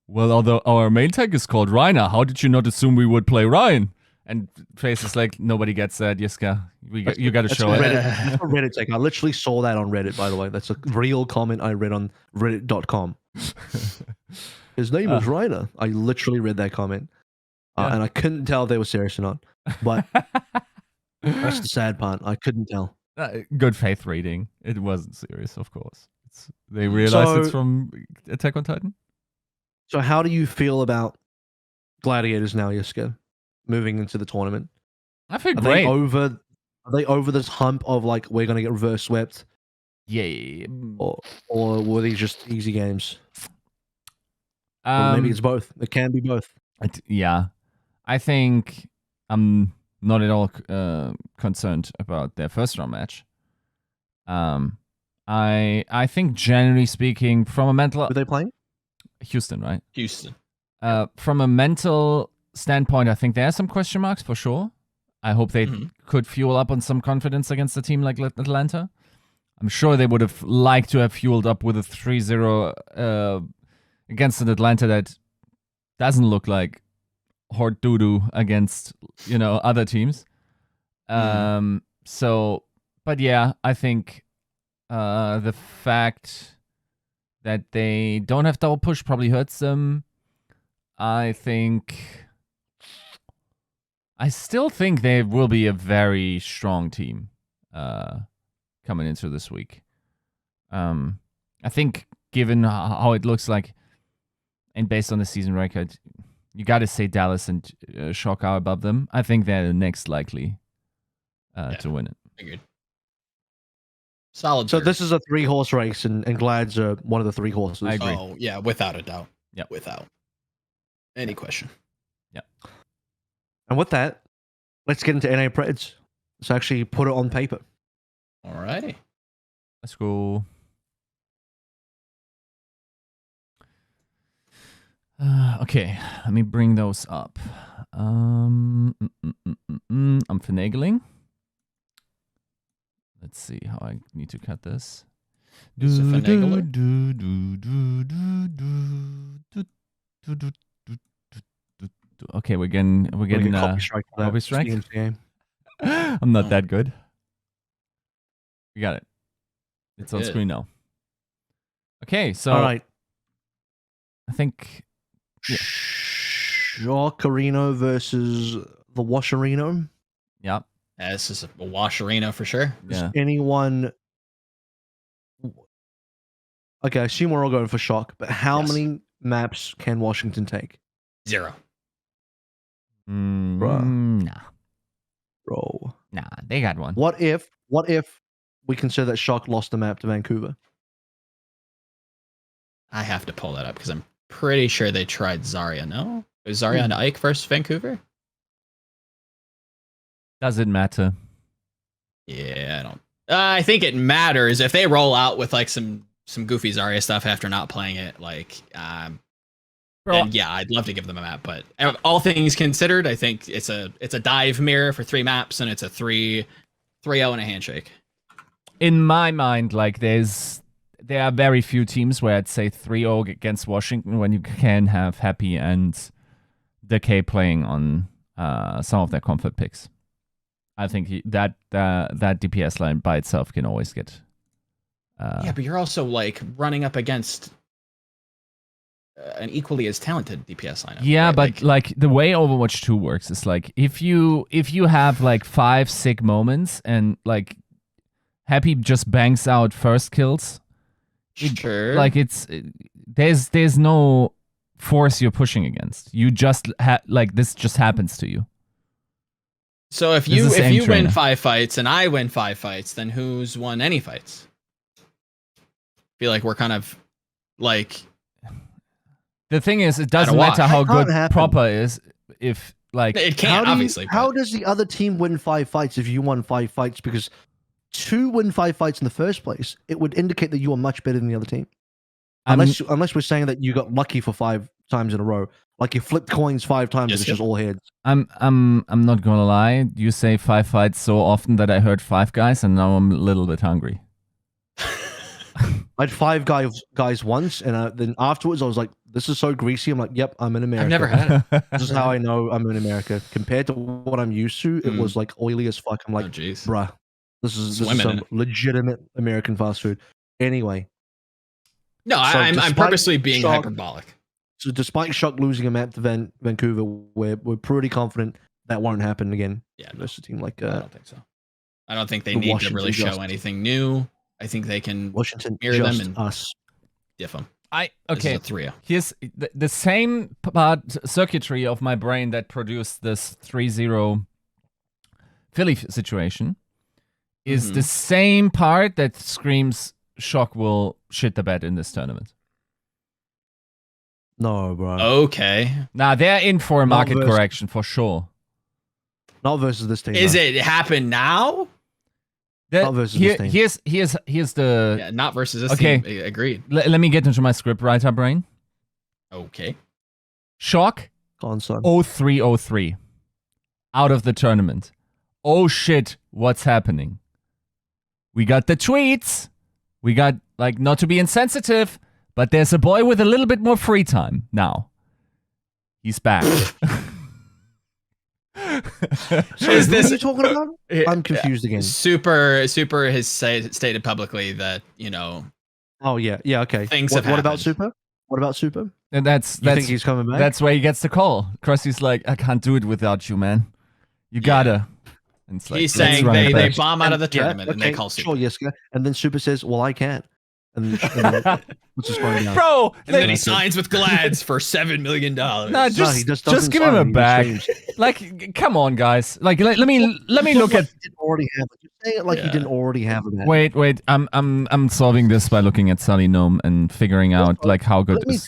Speaker 2: well, although our main tag is called Reiner, how did you not assume we would play Ryan? And FaZe is like, nobody gets that, Yiska. You got to show it.
Speaker 1: That's a Reddit take. I literally saw that on Reddit, by the way. That's a real comment I read on reddit.com. His name is Reiner. I literally read that comment. And I couldn't tell if they were serious or not. But that's the sad part. I couldn't tell.
Speaker 2: Good faith reading. It wasn't serious, of course. They realized it's from Attack on Titan.
Speaker 1: So how do you feel about Gladiators now, Yiska, moving into the tournament?
Speaker 2: I feel great.
Speaker 1: Are they over this hump of like we're gonna get reverse swept?
Speaker 2: Yeah.
Speaker 1: Or were these just easy games? Or maybe it's both. It can be both.
Speaker 2: Yeah. I think I'm not at all concerned about their first round match. I think generally speaking, from a mental...
Speaker 1: Were they playing?
Speaker 2: Houston, right?
Speaker 3: Houston.
Speaker 2: From a mental standpoint, I think there are some question marks for sure. I hope they could fuel up on some confidence against a team like Atlanta. I'm sure they would have liked to have fueled up with a 3-0 against an Atlanta that doesn't look like horde doo-doo against, other teams. So, but yeah, I think the fact that they don't have double push probably hurts them. I still think they will be a very strong team coming into this week. I think given how it looks like, and based on the season record, you got to say Dallas and Shock are above them. I think they're the next likely to win it.
Speaker 3: Figured. Solid.
Speaker 1: So this is a 3-horse race, and Glads are one of the 3 horses.
Speaker 2: I agree.
Speaker 3: Oh, yeah, without a doubt.
Speaker 2: Yeah.
Speaker 3: Without any question.
Speaker 2: Yeah.
Speaker 1: And with that, let's get into NA Preds. Let's actually put it on paper.
Speaker 3: All righty.
Speaker 2: Let's go. Okay, let me bring those up. I'm finagling. Let's see how I need to cut this.
Speaker 3: Is it finagler?
Speaker 2: Okay, we're getting
Speaker 1: copy strike.
Speaker 2: I'm not that good. We got it. It's on screen now. Okay, so
Speaker 1: all right.
Speaker 2: I think
Speaker 1: Shocarino versus the Washarino.
Speaker 2: Yeah.
Speaker 3: This is a Washarino for sure.
Speaker 2: Yeah.
Speaker 1: Anyone? Okay, I assume we're all going for Shock, but how many maps can Washington take?
Speaker 3: 0.
Speaker 1: Bruh.
Speaker 2: Nah.
Speaker 1: Bro.
Speaker 2: Nah, they got one.
Speaker 1: What if we consider that Shock lost the map to Vancouver?
Speaker 3: I have to pull that up because I'm pretty sure they tried Zarya. No, it was Zarya and Ike versus Vancouver.
Speaker 2: Does it matter?
Speaker 3: Yeah, I don't. I think it matters if they roll out with like some goofy Zarya stuff after not playing it. Like, then yeah, I'd love to give them a map. But all things considered, I think it's a dive mirror for 3 maps, and it's a 3-0 and a handshake.
Speaker 2: In my mind, like there are very few teams where I'd say 3-0 against Washington when you can have Happy and Decay playing on some of their comfort picks. I think that DPS line by itself can always get.
Speaker 3: Yeah, but you're also like running up against an equally as talented DPS lineup.
Speaker 2: Yeah,
Speaker 3: right?
Speaker 2: but like the way Overwatch 2 works is like if you have like 5 sick moments and like Happy just bangs out first kills.
Speaker 3: Sure.
Speaker 2: Like there's no force you're pushing against. You just like this just happens to you.
Speaker 3: So if you win 5 fights and I win 5 fights, then who's won any fights? Feel like we're kind of like.
Speaker 2: The thing is, it doesn't matter how good proper is if like
Speaker 3: it can't obviously.
Speaker 1: How does the other team win 5 fights if you won 5 fights? Because to win 5 fights in the first place, it would indicate that you are much better than the other team. Unless we're saying that you got lucky for 5 times in a row, like you flipped coins 5 times, and it's just all heads.
Speaker 2: I'm not gonna lie. You say 5 fights so often that I heard 5 guys, and now I'm a little bit hungry.
Speaker 1: I had 5 guys once, and then afterwards I was like, "This is so greasy." I'm like, "Yep, I'm in America."
Speaker 3: I've never had it.
Speaker 1: This is how I know I'm in America. Compared to what I'm used to, it was like oily as fuck. I'm like, bruh, this is some legitimate American fast food. Anyway.
Speaker 3: No, so I'm purposely being hyperbolic.
Speaker 1: So despite Shock losing a map to Vancouver, we're pretty confident that won't happen again.
Speaker 3: Yeah,
Speaker 1: versus a team like
Speaker 3: I don't think so. I don't think they need to really show anything new. I think they can mirror them and diff them.
Speaker 2: Okay.
Speaker 3: 3-0.
Speaker 2: Here's the same circuitry of my brain that produced this 3-0 Philly situation is the same part that screams Shock will shit the bed in this tournament.
Speaker 1: No, bro.
Speaker 3: Okay.
Speaker 2: Nah, they're in for a market correction for sure.
Speaker 1: Not versus this team.
Speaker 3: Is it happen now?
Speaker 1: Not versus this team.
Speaker 2: Here's the...
Speaker 3: Yeah, not versus this team. Agreed.
Speaker 2: Let me get into my script writer brain.
Speaker 3: Okay.
Speaker 2: Shock. 0-3-0-3. Out of the tournament. Oh shit, what's happening? We got the tweets. We got, like, not to be insensitive, but there's a boy with a little bit more free time now. He's back.
Speaker 1: So is this what are you talking about? I'm confused again.
Speaker 3: Super has stated publicly that, you know.
Speaker 1: Oh yeah, okay.
Speaker 3: What
Speaker 1: about Super? What about Super?
Speaker 2: And that's
Speaker 1: you think he's coming back?
Speaker 2: That's where he gets the call. Krusty's like, I can't do it without you, man. You gotta. And it's like,
Speaker 3: he's saying they bomb out of the tournament and they call Super.
Speaker 1: Sure, Yiska. And then Super says, "Well, I can't." And what's his phone down?
Speaker 2: Bro,
Speaker 3: and then he signs with Glads for $7 million.
Speaker 2: No, just give him a bag. Like, come on, guys. Like, let me look at.
Speaker 1: You didn't already have it. You say it like you didn't already have it.
Speaker 2: Wait. I'm solving this by looking at Sully Gnome and figuring out like how good.
Speaker 1: Let me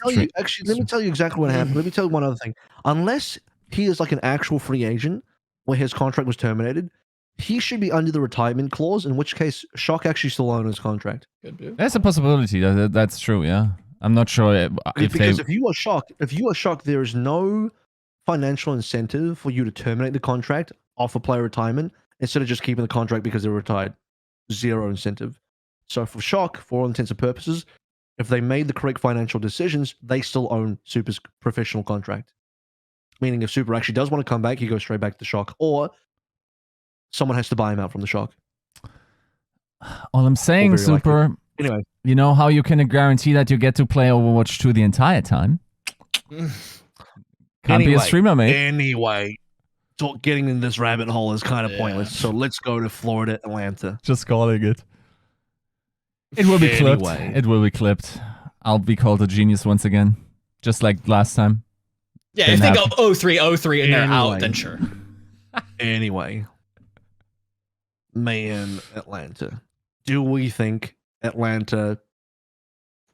Speaker 1: tell you exactly what happened. Let me tell you one other thing. Unless he is like an actual free agent where his contract was terminated, he should be under the retirement clause, in which case Shock actually still owns his contract.
Speaker 2: That's a possibility. That's true, yeah. I'm not sure
Speaker 1: because if you are Shock, there is no financial incentive for you to terminate the contract, offer player retirement, instead of just keeping the contract because they're retired. Zero incentive. So for Shock, for all intents and purposes, if they made the correct financial decisions, they still own Super's professional contract. Meaning if Super actually does want to come back, he goes straight back to Shock, or someone has to buy him out from the Shock.
Speaker 2: All I'm saying, Super,
Speaker 1: anyway,
Speaker 2: you know how you can guarantee that you get to play Overwatch 2 the entire time? Can't be a streamer, mate.
Speaker 1: Anyway, getting in this rabbit hole is kind of pointless. So let's go to Florida, Atlanta.
Speaker 2: Just calling it. It will be clipped. It will be clipped. I'll be called a genius once again, just like last time.
Speaker 3: Yeah, if they go 0-3-0-3 and they're out, then sure.
Speaker 1: Anyway. Mayhem Atlanta. Do we think Atlanta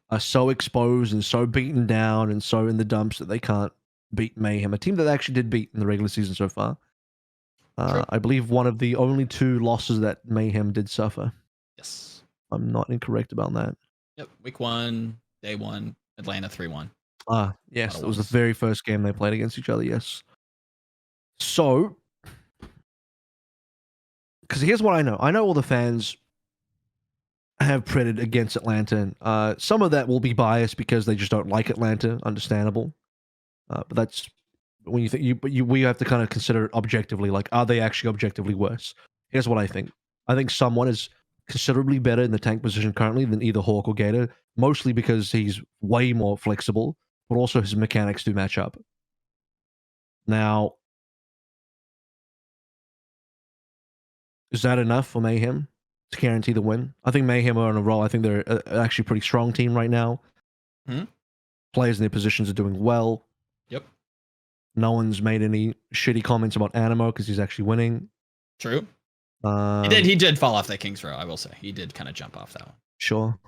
Speaker 1: are so exposed and so beaten down and so in the dumps that they can't beat Mayhem, a team that they actually did beat in the regular season so far? I believe one of the only 2 losses that Mayhem did suffer.
Speaker 3: Yes.
Speaker 1: I'm not incorrect about that.
Speaker 3: Yep. Week 1, day 1, Atlanta 3-1.
Speaker 1: Yes, it was the very first game they played against each other, yes. So, because here's what I know. I know all the fans have printed against Atlanta. Some of that will be biased because they just don't like Atlanta, understandable. But that's when you think we have to kind of consider it objectively. Like, are they actually objectively worse? Here's what I think. I think someone is considerably better in the tank position currently than either Hawk or Gator, mostly because he's way more flexible, but also his mechanics do match up. Now, is that enough for Mayhem to guarantee the win? I think Mayhem are on a roll. I think they're actually a pretty strong team right now. Players in their positions are doing well.
Speaker 3: Yep.
Speaker 1: No one's made any shitty comments about Animo because he's actually winning.
Speaker 3: True. He did fall off that King's Row, I will say. He did kind of jump off that one.
Speaker 1: Sure.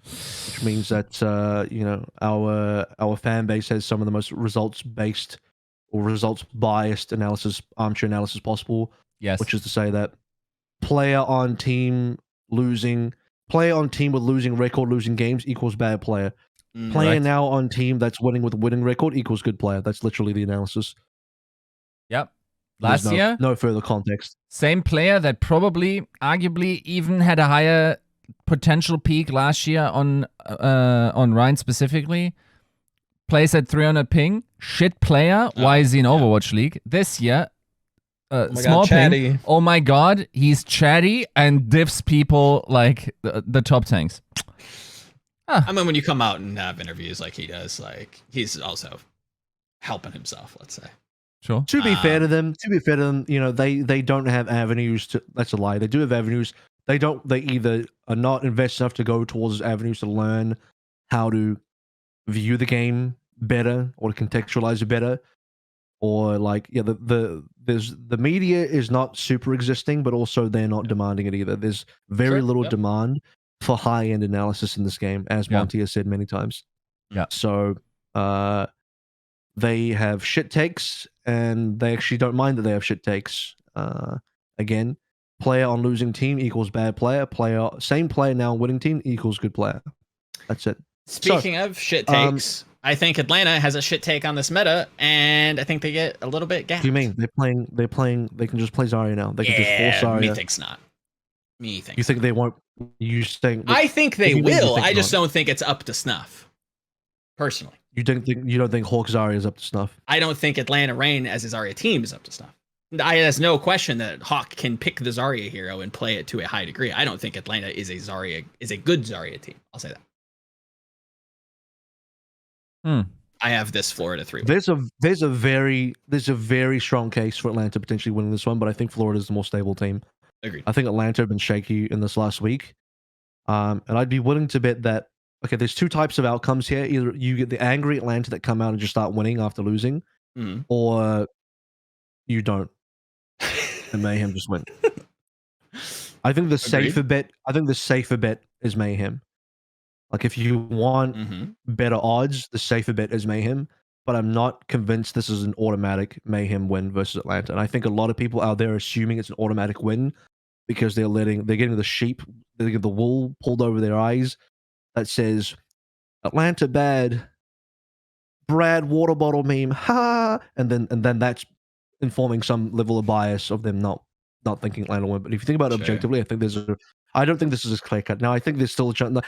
Speaker 1: Which means that our fan base has some of the most results-based or results-biased armchair analysis possible.
Speaker 2: Yes.
Speaker 1: Which is to say that player on team with losing record, losing games equals bad player. Player now on team that's winning with winning record equals good player. That's literally the analysis.
Speaker 2: Yep. Last year,
Speaker 1: no further context.
Speaker 2: Same player that probably, arguably, even had a higher potential peak last year on Rhine specifically. Plays at 300 ping. Shit player. Why is he in Overwatch League? This year, small ping. Oh my god, he's chatty and diffs people like the top tanks.
Speaker 3: I mean, when you come out and have interviews like he does, like he's also helping himself, let's say.
Speaker 2: Sure.
Speaker 1: To be fair to them, they don't have avenues to. That's a lie. They do have avenues. They either are not invest enough to go towards avenues to learn how to view the game better or to contextualize it better, or the media is not super existing, but also they're not demanding it either. There's very little demand for high-end analysis in this game, as Monty has said many times.
Speaker 2: Yeah.
Speaker 1: So they have shit takes, and they actually don't mind that they have shit takes. Again, player on losing team equals bad player. Same player now on winning team equals good player. That's it.
Speaker 3: Speaking of shit takes, I think Atlanta has a shit take on this meta, and I think they get a little bit gapped.
Speaker 1: What do you mean? They can just play Zarya now. They can just force Zarya.
Speaker 3: Me thinks not. Me thinks.
Speaker 1: You think they won't?
Speaker 3: I think they will. I just don't think it's up to snuff. Personally.
Speaker 1: You don't think Hawk Zarya is up to snuff?
Speaker 3: I don't think Atlanta Reign as a Zarya team is up to snuff. There's no question that Hawk can pick the Zarya hero and play it to a high degree. I don't think Atlanta is a good Zarya team. I'll say that. I have this Florida 3.
Speaker 1: There's a very strong case for Atlanta potentially winning this one, but I think Florida is the more stable team.
Speaker 3: Agreed.
Speaker 1: I think Atlanta have been shaky in this last week, and I'd be willing to bet that. Okay, there's 2 types of outcomes here. Either you get the angry Atlanta that come out and just start winning after losing, or you don't, and Mayhem just win. I think the safer bet is Mayhem. Like, if you want better odds, the safer bet is Mayhem. But I'm not convinced this is an automatic Mayhem win versus Atlanta. And I think a lot of people out there are assuming it's an automatic win because they're getting the wool pulled over their eyes that says Atlanta bad, Brad water bottle meme, ha, and then that's informing some level of bias of them not thinking Atlanta win. But if you think about it objectively, I don't think this is as clear cut. Now I think there's still a chance.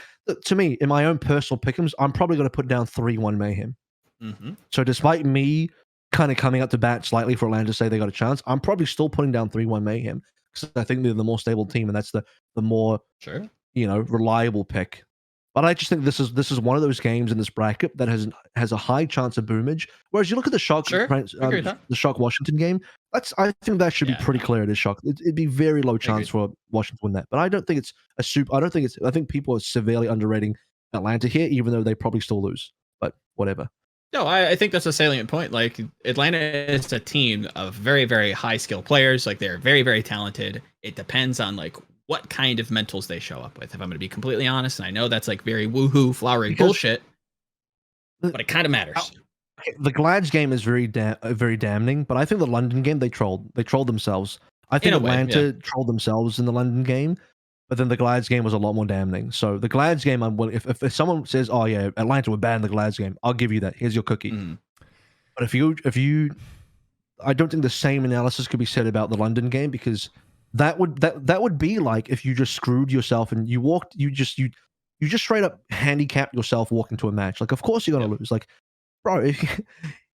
Speaker 1: To me, in my own personal pick'ems, I'm probably going to put down 3-1 Mayhem. So despite me kind of coming up to bat slightly for Atlanta to say they got a chance, I'm probably still putting down 3-1 Mayhem because I think they're the more stable team, and that's the more reliable pick. But I just think this is one of those games in this bracket that has a high chance of boomage. Whereas you look at the Shock the Shock Washington game, I think that should be pretty clear. It is Shock. It'd be very low chance for Washington to win that. But I don't think it's a super. I think people are severely underrating Atlanta here, even though they probably still lose. But whatever.
Speaker 3: No, I think that's a salient point. Like Atlanta is a team of very, very high skill players. Like they're very, very talented. It depends on like what kind of mentals they show up with. If I'm going to be completely honest, and I know that's like very woohoo, flowery bullshit, but it kind of matters.
Speaker 1: The Glads game is very damning, but I think the London game they trolled themselves. I think Atlanta trolled themselves in the London game, but then the Glads game was a lot more damning. So the Glads game, I'm willing. If someone says, "Oh yeah, Atlanta were bad in the Glads game," I'll give you that. Here's your cookie. But if you, I don't think the same analysis could be said about the London game, because that would be like if you just screwed yourself and you just straight up handicapped yourself walking to a match. Like, of course you're gonna lose. Like, bro,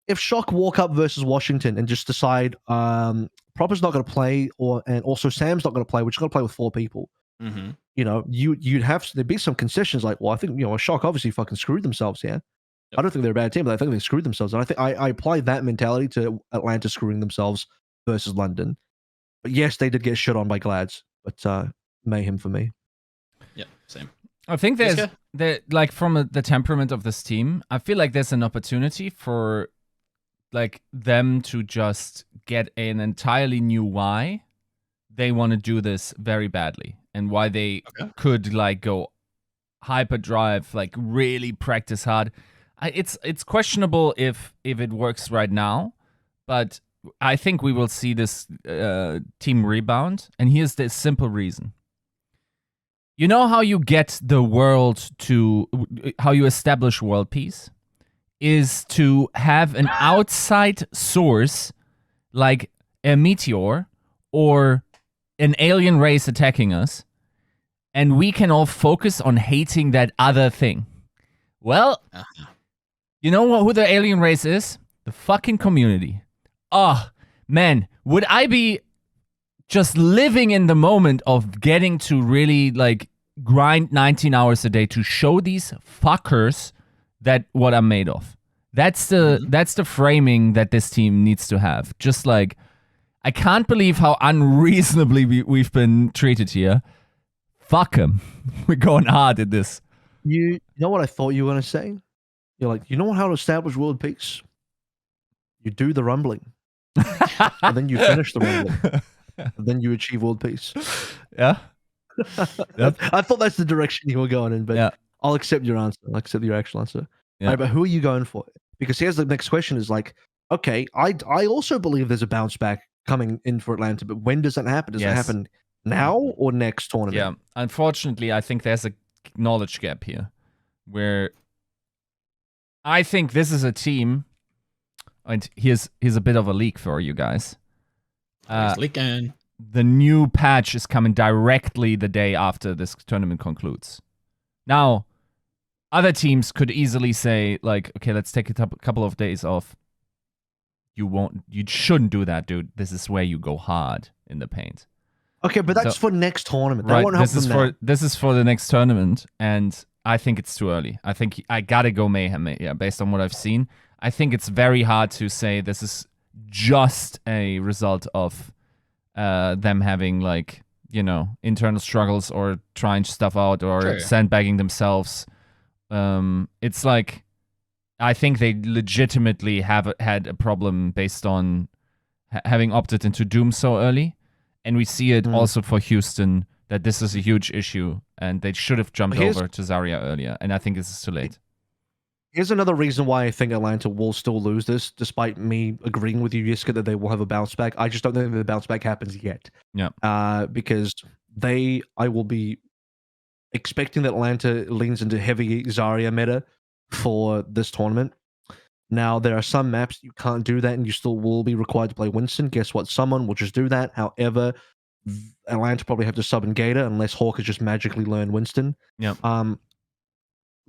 Speaker 1: if Shock walk up versus Washington and just decide Proper's not going to play, and also Sam's not going to play, we're just going to play with 4 people. You know, there'd be some concessions. Like, well, I think Shock obviously fucking screwed themselves here. I don't think they're a bad team, but I think they screwed themselves. And I think I apply that mentality to Atlanta screwing themselves versus London. But yes, they did get shit on by Glads, but mayhem for me.
Speaker 3: Yeah, same.
Speaker 2: I think like from the temperament of this team, I feel like there's an opportunity for like them to just get an entirely new why they want to do this very badly, and why they could like go hyperdrive, like really practice hard. It's questionable if it works right now, but I think we will see this team rebound, and here's the simple reason. You know how you get the world to, how you establish world peace is to have an outside source like a meteor or an alien race attacking us, and we can all focus on hating that other thing. Well, you know who the alien race is? The fucking community. Oh, man, would I be just living in the moment of getting to really like grind 19 hours a day to show these fuckers that what I'm made of. That's the framing that this team needs to have. Just like, I can't believe how unreasonably we've been treated here. Fuck them. We're going hard at this.
Speaker 1: You know what I thought you were going to say? You're like, you know how to establish world peace? You do the rumbling. And then you finish the rumbling. And then you achieve world peace.
Speaker 2: Yeah. Yep.
Speaker 1: I thought that's the direction you were going in, but I'll accept your answer. I'll accept your actual answer. Yeah. Right, but who are you going for? Because here's the next question is like, okay, I also believe there's a bounce back coming in for Atlanta, but when does that happen? Does it happen now or next tournament?
Speaker 2: Yeah, unfortunately, I think there's a knowledge gap here where I think this is a team, and here's a bit of a leak for you guys.
Speaker 3: Leaking.
Speaker 2: The new patch is coming directly the day after this tournament concludes. Now, other teams could easily say, like, okay, let's take a couple of days off. You shouldn't do that, dude. This is where you go hard in the paint.
Speaker 1: Okay, but that's for next tournament. That won't help them now.
Speaker 2: This is for the next tournament, and I think it's too early. I think I gotta go mayhem, based on what I've seen. I think it's very hard to say this is just a result of them having, like, internal struggles or trying stuff out or sandbagging themselves. It's like, I think they legitimately have had a problem based on having opted into Doom so early. And we see it also for Houston, that this is a huge issue, and they should have jumped over to Zarya earlier. And I think this is too late.
Speaker 1: Here's another reason why I think Atlanta will still lose this, despite me agreeing with you, Yiska, that they will have a bounce back. I just don't think the bounce back happens yet.
Speaker 2: Yeah.
Speaker 1: Because I will be expecting that Atlanta leans into heavy Zarya meta for this tournament. Now, there are some maps you can't do that, and you still will be required to play Winston. Guess what? Someone will just do that. However, Atlanta probably have to sub in Gator unless Hawk has just magically learned Winston.
Speaker 2: Yeah.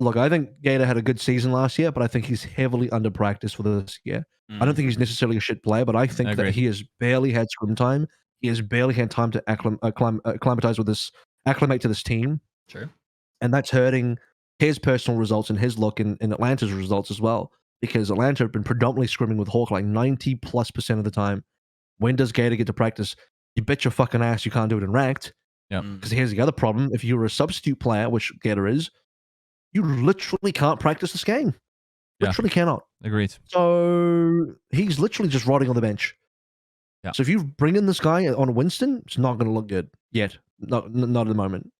Speaker 1: Look, I think Gator had a good season last year, but I think he's heavily under practice for this year. I don't think he's necessarily a shit player, but I think that he has barely had scrim time. He has barely had time to acclimatize with this, acclimate to this team.
Speaker 3: Sure.
Speaker 1: And that's hurting his personal results and his look in Atlanta's results as well. Because Atlanta have been predominantly scrimming with Hawk like 90+% of the time. When does Gator get to practice? You bet your fucking ass you can't do it in ranked.
Speaker 2: Yeah.
Speaker 1: Because here's the other problem. If you're a substitute player, which Gator is, you literally can't practice this game. Literally cannot.
Speaker 2: Agreed.
Speaker 1: So he's literally just rotting on the bench.
Speaker 2: Yeah.
Speaker 1: So if you bring in this guy on Winston, it's not going to look good yet. Not at the moment.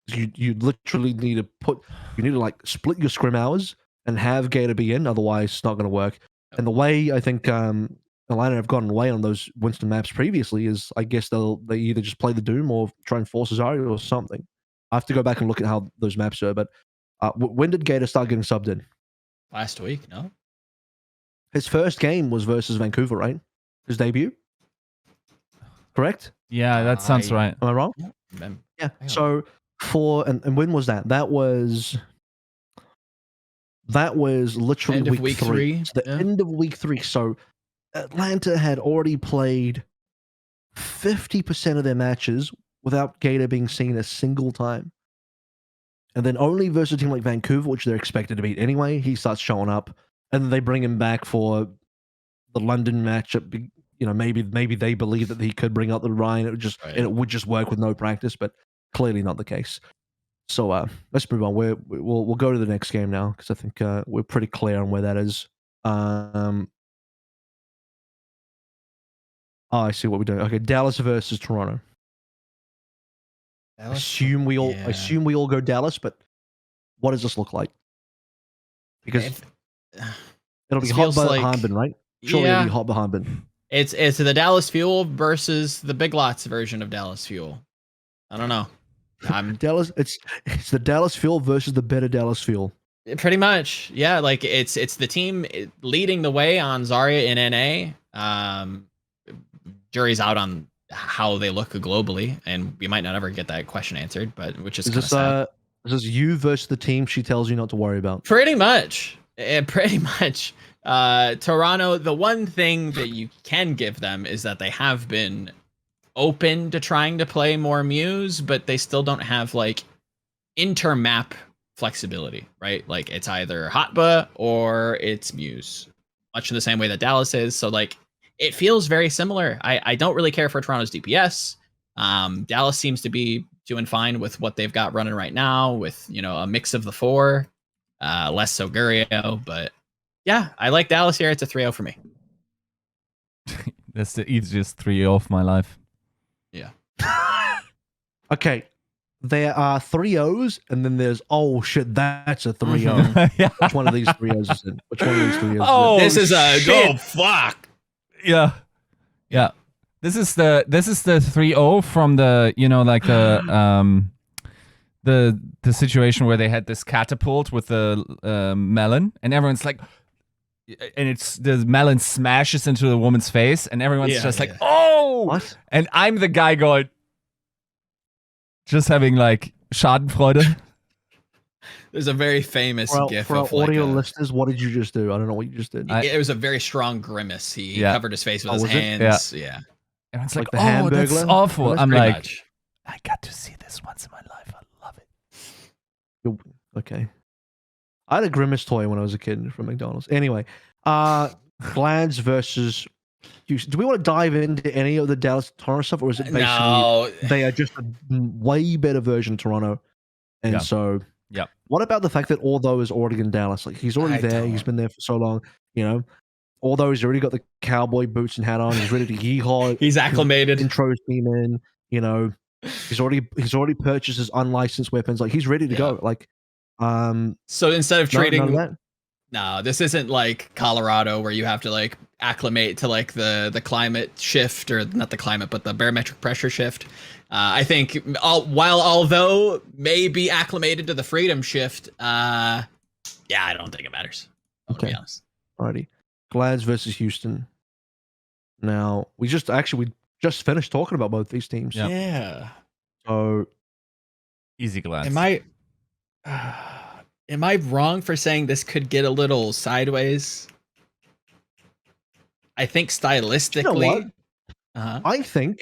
Speaker 1: You literally need to like split your scrim hours and have Gator be in. Otherwise, it's not going to work. And the way I think Atlanta have gotten away on those Winston maps previously is, I guess they either just play the Doom or try and force Zarya or something. I have to go back and look at how those maps are. But when did Gator start getting subbed in?
Speaker 3: Last week, no?
Speaker 1: His first game was versus Vancouver, right? His debut? Correct?
Speaker 2: Yeah, that sounds right.
Speaker 1: Am I wrong? Yeah. So and when was that? That was literally
Speaker 3: end of
Speaker 1: week 3. So the end of week 3. So Atlanta had already played 50% of their matches without Gator being seen a single time. And then only versus a team like Vancouver, which they're expected to beat anyway, he starts showing up. And then they bring him back for the London matchup. You know, maybe they believe that he could bring up the Ryan. It would just work with no practice, but clearly not the case. So let's move on. We'll go to the next game now because I think we're pretty clear on where that is. Oh, I see what we're doing. Okay, Dallas versus Toronto. I assume we all go Dallas, but what does this look like? Because it'll be hot behind Hanbin, right? Surely it'll be hot behind Hanbin.
Speaker 3: It's the Dallas Fuel versus the Big Lots version of Dallas Fuel. I don't know.
Speaker 1: It's the Dallas Fuel versus the better Dallas Fuel.
Speaker 3: Pretty much, yeah. Like it's the team leading the way on Zarya in NA. Jury's out on how they look globally, and we might not ever get that question answered, but which is kind of sad.
Speaker 1: Is this you versus the team she tells you not to worry about?
Speaker 3: Pretty much. Toronto, the one thing that you can give them is that they have been open to trying to play more Muse, but they still don't have like inter-map flexibility, right? Like it's either Hotba or it's Muse, much in the same way that Dallas is. So like it feels very similar. I don't really care for Toronto's DPS. Dallas seems to be doing fine with what they've got running right now with, you know, a mix of the 4, less so Gurio, but yeah, I like Dallas here. It's a 3-0 for me.
Speaker 2: That's the easiest 3-0 of my life.
Speaker 3: Yeah.
Speaker 1: Okay. There are 3-0s, and then there's, oh shit, that's a 3-0.
Speaker 2: Yeah.
Speaker 1: Which one of these 3-0s is it? Which one of these 3-0s
Speaker 2: Oh,
Speaker 3: this is
Speaker 2: shit.
Speaker 3: Oh fuck.
Speaker 2: Yeah. Yeah. This is the 3-0 from the, you know, like the situation where they had this catapult with the melon, and everyone's like, and it's the melon smashes into the woman's face, and everyone's just like, oh,
Speaker 1: what?
Speaker 2: And I'm the guy going, just having like Schadenfreude.
Speaker 3: There's a very famous gif
Speaker 1: for
Speaker 3: of
Speaker 1: our audio listeners. What did you just do? I don't know what you just did.
Speaker 3: It was a very strong grimace. He covered his face with his hands. Yeah.
Speaker 2: And it's like
Speaker 1: the
Speaker 2: oh,
Speaker 1: Hamburglar?
Speaker 2: that's awful.
Speaker 3: That's
Speaker 2: I'm like,
Speaker 3: much.
Speaker 2: I got to see this once in my life. I love it.
Speaker 1: Okay. I had a Grimace toy when I was a kid from McDonald's. Anyway, Glads versus Houston. Do we want to dive into any of the Dallas Toronto stuff, or is it basically they are just a way better version of Toronto? And so, what about the fact that although is already in Dallas, like he's already there, he's been there for so long, you know, although he's already got the cowboy boots and hat on, he's ready to yeehaw.
Speaker 3: He's acclimated.
Speaker 1: Intros team in, you know, he's already purchased his unlicensed weapons, like he's ready to go. Like,
Speaker 3: so instead of trading,
Speaker 1: none of
Speaker 3: no, this isn't like Colorado where you have to like acclimate to like the climate shift, or not the climate, but the barometric pressure shift. I think although maybe acclimated to the freedom shift, I don't think it matters. I'll be honest.
Speaker 1: Alrighty. Glads versus Houston. Now, we just finished talking about both these teams.
Speaker 3: Yeah.
Speaker 1: So
Speaker 2: easy Glads.
Speaker 3: Am I wrong for saying this could get a little sideways? I think stylistically,
Speaker 1: you know I think,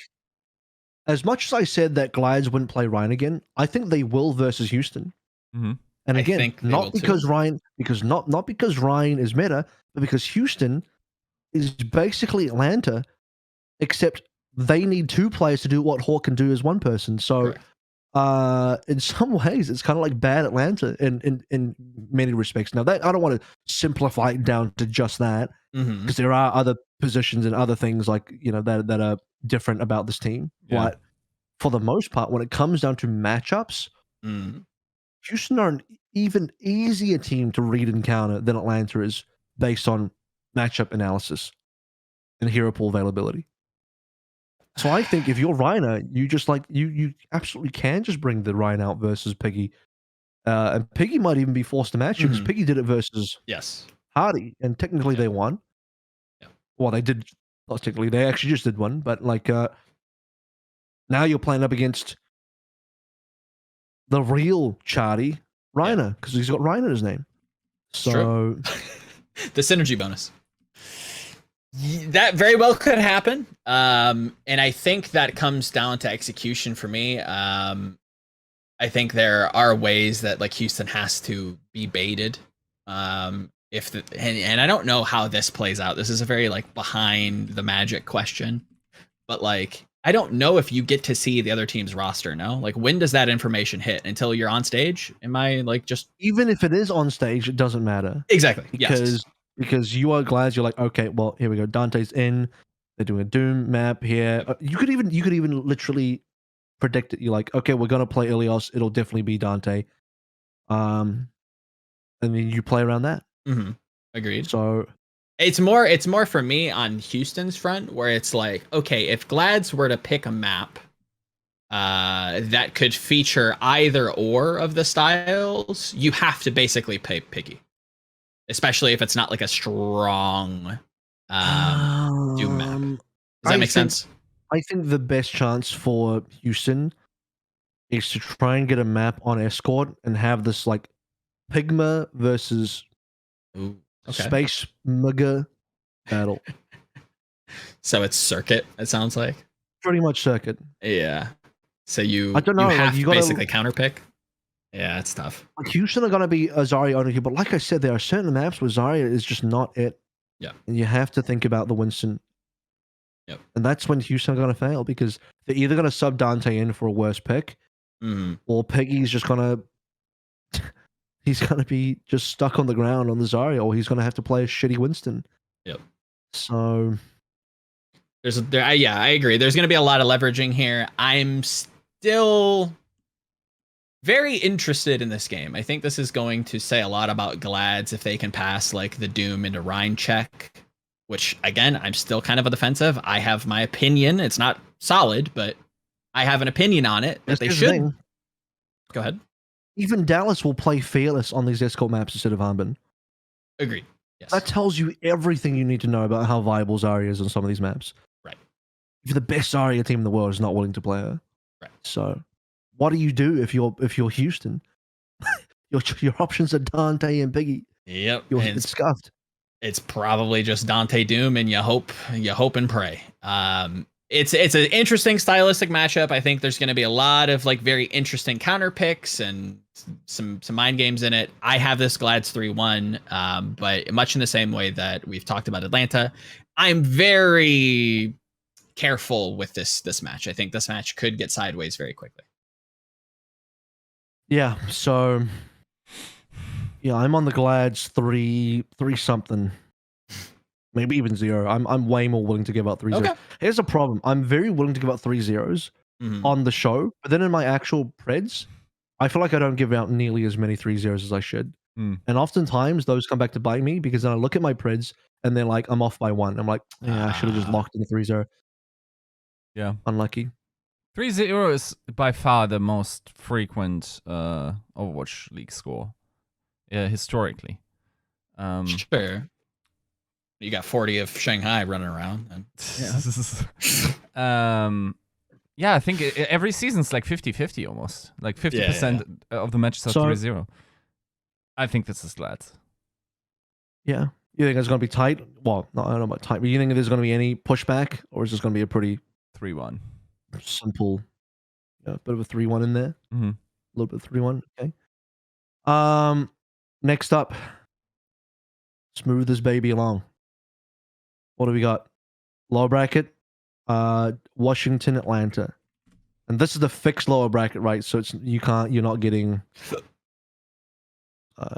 Speaker 1: as much as I said that Glads wouldn't play Ryan again, I think they will versus Houston.
Speaker 2: Mm-hmm.
Speaker 1: And again, not because Ryan is meta, but because Houston is basically Atlanta, except they need 2 players to do what Hawk can do as one person. So in some ways, it's kind of like bad Atlanta in many respects. Now, that I don't want to simplify it down to just that, because there are other positions and other things like that are different about this team.
Speaker 2: Yeah.
Speaker 1: But for the most part, when it comes down to matchups, Houston are an even easier team to read and counter than Atlanta is, based on matchup analysis and hero pool availability. So I think if you're Reiner, you just you absolutely can just bring the Rein out versus Piggy. And Piggy might even be forced to match you, because Piggy did it versus Hardy, and technically they won.
Speaker 3: Yeah.
Speaker 1: Well, they did, not technically, they actually just did one, but now you're playing up against the real Chardy, Reiner, because he's got Reiner in his name. So
Speaker 3: the synergy bonus. That very well could happen. And I think that comes down to execution for me. I think there are ways that like Houston has to be baited. And I don't know how this plays out. This is a very like behind the magic question. But like I don't know if you get to see the other team's roster, no? Like when does that information hit? Until you're on stage? Am I like just
Speaker 1: even if it is on stage, it doesn't matter.
Speaker 3: Exactly.
Speaker 1: Because you are glad, you're like, okay, well, here we go. Dante's in. They're doing a Doom map here. You could even literally predict it. You're like, okay, we're gonna play Ilios. It'll definitely be Dante. And then you play around that.
Speaker 3: Agreed.
Speaker 1: So
Speaker 3: it's more for me on Houston's front, where it's like, okay, if Glads were to pick a map that could feature either or of the styles, you have to basically pay Piggy. Especially if it's not like a strong Doom map. Does that make sense?
Speaker 1: I think the best chance for Houston is to try and get a map on Escort and have this like Pigma versus Space Mugger battle.
Speaker 3: So it's Circuit, it sounds like.
Speaker 1: Pretty much Circuit.
Speaker 3: Yeah. So
Speaker 1: I don't know,
Speaker 3: you have
Speaker 1: you
Speaker 3: to
Speaker 1: gotta
Speaker 3: basically counterpick. Yeah, it's tough.
Speaker 1: Like Houston are going to be a Zarya only, but like I said, there are certain maps where Zarya is just not it.
Speaker 3: Yeah.
Speaker 1: And you have to think about the Winston.
Speaker 3: Yep.
Speaker 1: And that's when Houston are going to fail, because they're either going to sub Dante in for a worse pick, or Peggy's just going to... he's going to be just stuck on the ground on the Zarya, or he's going to have to play a shitty Winston.
Speaker 3: Yep.
Speaker 1: So...
Speaker 3: yeah, I agree. There's going to be a lot of leveraging here. I'm still... very interested in this game. I think this is going to say a lot about Glads if they can pass like the Doom into Rhine check, which again, I'm still kind of a defensive. I have my opinion. It's not solid, but I have an opinion on it that they should. Go ahead.
Speaker 1: Even Dallas will play Fearless on these Escort maps instead of Hanbin.
Speaker 3: Agreed. Yes.
Speaker 1: That tells you everything you need to know about how viable Zarya is on some of these maps.
Speaker 3: Right.
Speaker 1: If the best Zarya team in the world is not willing to play her.
Speaker 3: Right.
Speaker 1: So... what do you do if you're Houston? your options are Dante and Piggy.
Speaker 3: Yep.
Speaker 1: It's scuffed.
Speaker 3: It's probably just Dante Doom, and you hope and pray. It's an interesting stylistic matchup. I think there's going to be a lot of like very interesting counter picks and some mind games in it. I have this Glads 3-1, but much in the same way that we've talked about Atlanta, I'm very careful with this match. I think this match could get sideways very quickly.
Speaker 1: Yeah, so yeah, I'm on the Glads 3 something. Maybe even 0. I'm way more willing to give out 3 zeros. Here's a problem. I'm very willing to give out 3 zeros on the show, but then in my actual preds, I feel like I don't give out nearly as many 3 zeros as I should. And oftentimes those come back to bite me, because then I look at my preds and they're like, I'm off by 1. I'm like, yeah, I should have just locked in the 3-0.
Speaker 2: Yeah.
Speaker 1: Unlucky.
Speaker 2: 3-0 is by far the most frequent Overwatch League score historically.
Speaker 3: Sure. You got 40 of Shanghai running around. And,
Speaker 2: yeah, I think every season's like 50-50 almost. Like 50% of the matches are 3-0. I think this is Glads.
Speaker 1: Yeah. You think it's going to be tight? Well, I don't know about tight, but you think there's going to be any pushback, or is this going to be a pretty
Speaker 2: 3-1?
Speaker 1: Simple, bit of a 3-1 in there. A little bit of 3-1. Okay. Next up, smooth this baby along. What do we got? Low bracket, Washington, Atlanta. And this is the fixed lower bracket, right? So it's you're not getting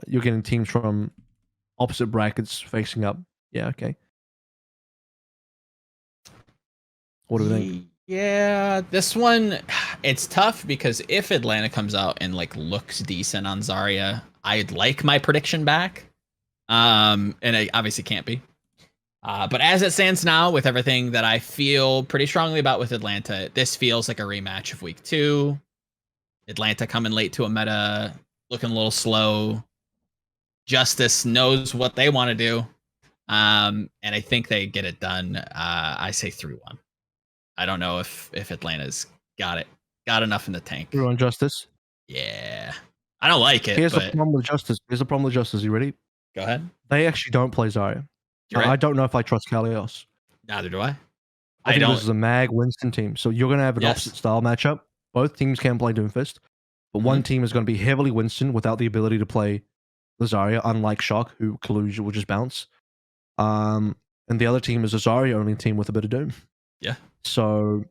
Speaker 1: you're getting teams from opposite brackets facing up. Yeah, okay. What do you think?
Speaker 3: Yeah, this one, it's tough because if Atlanta comes out and like looks decent on Zarya, I'd like my prediction back. And it obviously can't be. But as it stands now, with everything that I feel pretty strongly about with Atlanta, this feels like a rematch of week 2. Atlanta coming late to a meta, looking a little slow. Justice knows what they want to do. And I think they get it done. I say 3-1. I don't know if Atlanta's got enough in the tank.
Speaker 1: You're on Justice.
Speaker 3: Yeah, I don't like it.
Speaker 1: Here's the problem with Justice. You ready?
Speaker 3: Go ahead.
Speaker 1: They actually don't play Zarya.
Speaker 3: Right.
Speaker 1: I don't know if I trust Kalios.
Speaker 3: Neither do I.
Speaker 1: I think this is a Mag Winston team, so you're going to have an opposite style matchup. Both teams can play Doomfist, but one team is going to be heavily Winston without the ability to play the Zarya, unlike Shock, who Kaluja will just bounce. And the other team is a Zarya only team with a bit of Doom.
Speaker 3: Yeah.
Speaker 1: So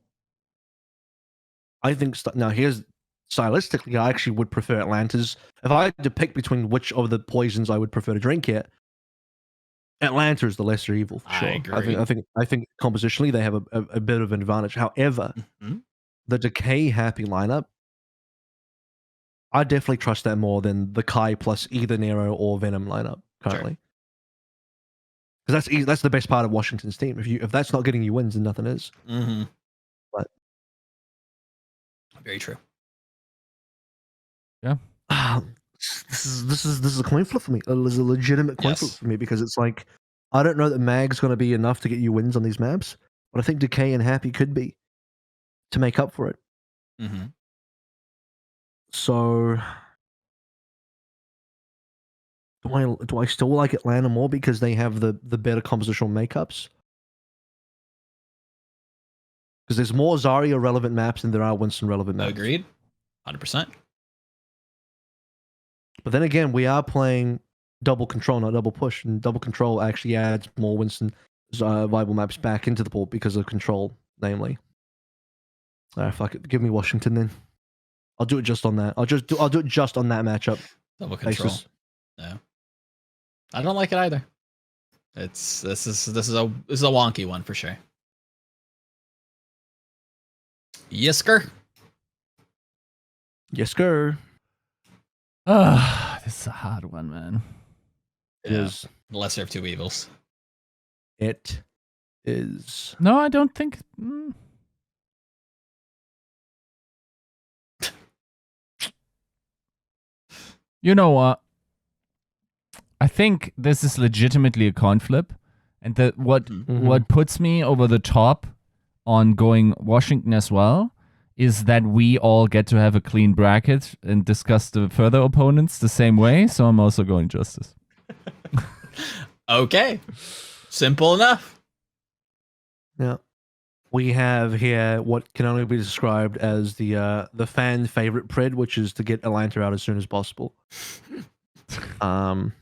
Speaker 1: I think now here's stylistically, I actually would prefer Atlanta's. If I had to pick between which of the poisons I would prefer to drink here, Atlanta is the lesser evil for sure.
Speaker 3: I agree.
Speaker 1: I think compositionally they have a bit of an advantage. However, the Decay Happy lineup, I definitely trust that more than the Kai plus either Nero or Venom lineup currently. Because that's the best part of Washington's team. If that's not getting you wins, then nothing is. But
Speaker 3: very true.
Speaker 2: Yeah.
Speaker 1: This is a coin flip for me. It is a legitimate coin flip for me because it's like I don't know that Mag's going to be enough to get you wins on these maps, but I think Decay and Happy could be to make up for it. So do I still like Atlanta more because they have the better compositional makeups? Because there's more Zarya relevant maps than there are Winston relevant maps.
Speaker 3: Agreed. 100%.
Speaker 1: But then again, we are playing double control, not double push, and double control actually adds more Winston viable maps back into the pool because of control, namely. Fuck it, give me Washington then. I'll do it just on that. I'll do it just on that matchup.
Speaker 3: Double control. Basis. Yeah. I don't like it either. This is a wonky one for sure. Yisker.
Speaker 1: Yisker.
Speaker 2: This is a hard one, man.
Speaker 1: It is.
Speaker 3: The lesser of two evils.
Speaker 1: It is.
Speaker 2: No, I don't think. You know what? I think this is legitimately a coin flip, and what puts me over the top on going Washington as well is that we all get to have a clean bracket and discuss the further opponents the same way. So I'm also going Justice.
Speaker 3: Okay, simple enough.
Speaker 1: Yeah, we have here what can only be described as the fan favorite pred, which is to get Atlanta out as soon as possible. But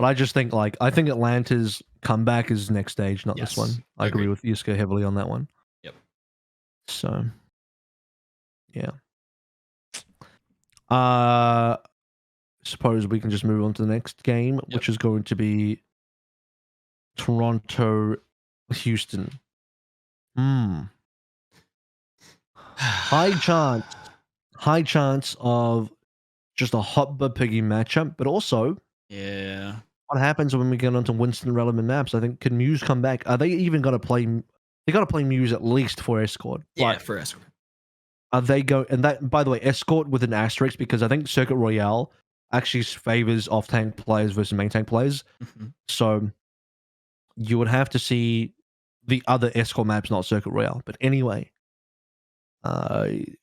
Speaker 1: I just think I think Atlanta's comeback is next stage, not this one. I agree with Yiska heavily on that one.
Speaker 3: Yep.
Speaker 1: So, yeah. Suppose we can just move on to the next game, which is going to be Toronto, Houston. High chance of just a hot but piggy matchup, but also what happens when we get onto Winston relevant maps? I think, can Muse come back? Are they even going to play? They got to play Muse at least for Escort.
Speaker 3: Yeah, for Escort.
Speaker 1: Are they go? And that, by the way, Escort with an asterisk because I think Circuit Royale actually favors off tank players versus main tank players. So you would have to see the other Escort maps, not Circuit Royale. But anyway, I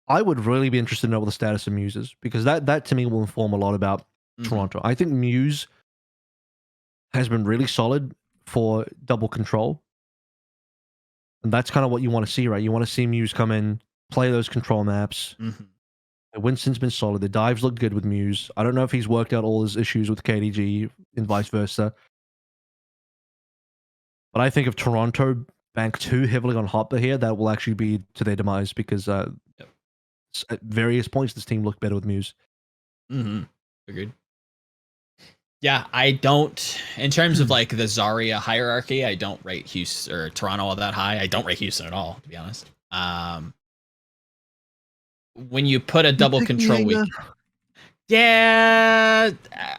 Speaker 1: would really be interested to know what the status of Muse is because that to me will inform a lot about Toronto. I think Muse has been really solid for double control. And that's kind of what you want to see, right? You want to see Muse come in, play those control maps. Winston's been solid. The dives look good with Muse. I don't know if he's worked out all his issues with KDG and vice versa. But I think if Toronto bank too heavily on Hopper here, that will actually be to their demise because at various points this team looked better with Muse.
Speaker 3: Agreed. Yeah, I don't. In terms of like the Zarya hierarchy, I don't rate Houston or Toronto all that high. I don't rate Houston at all, to be honest. When you put a double control week, yeah,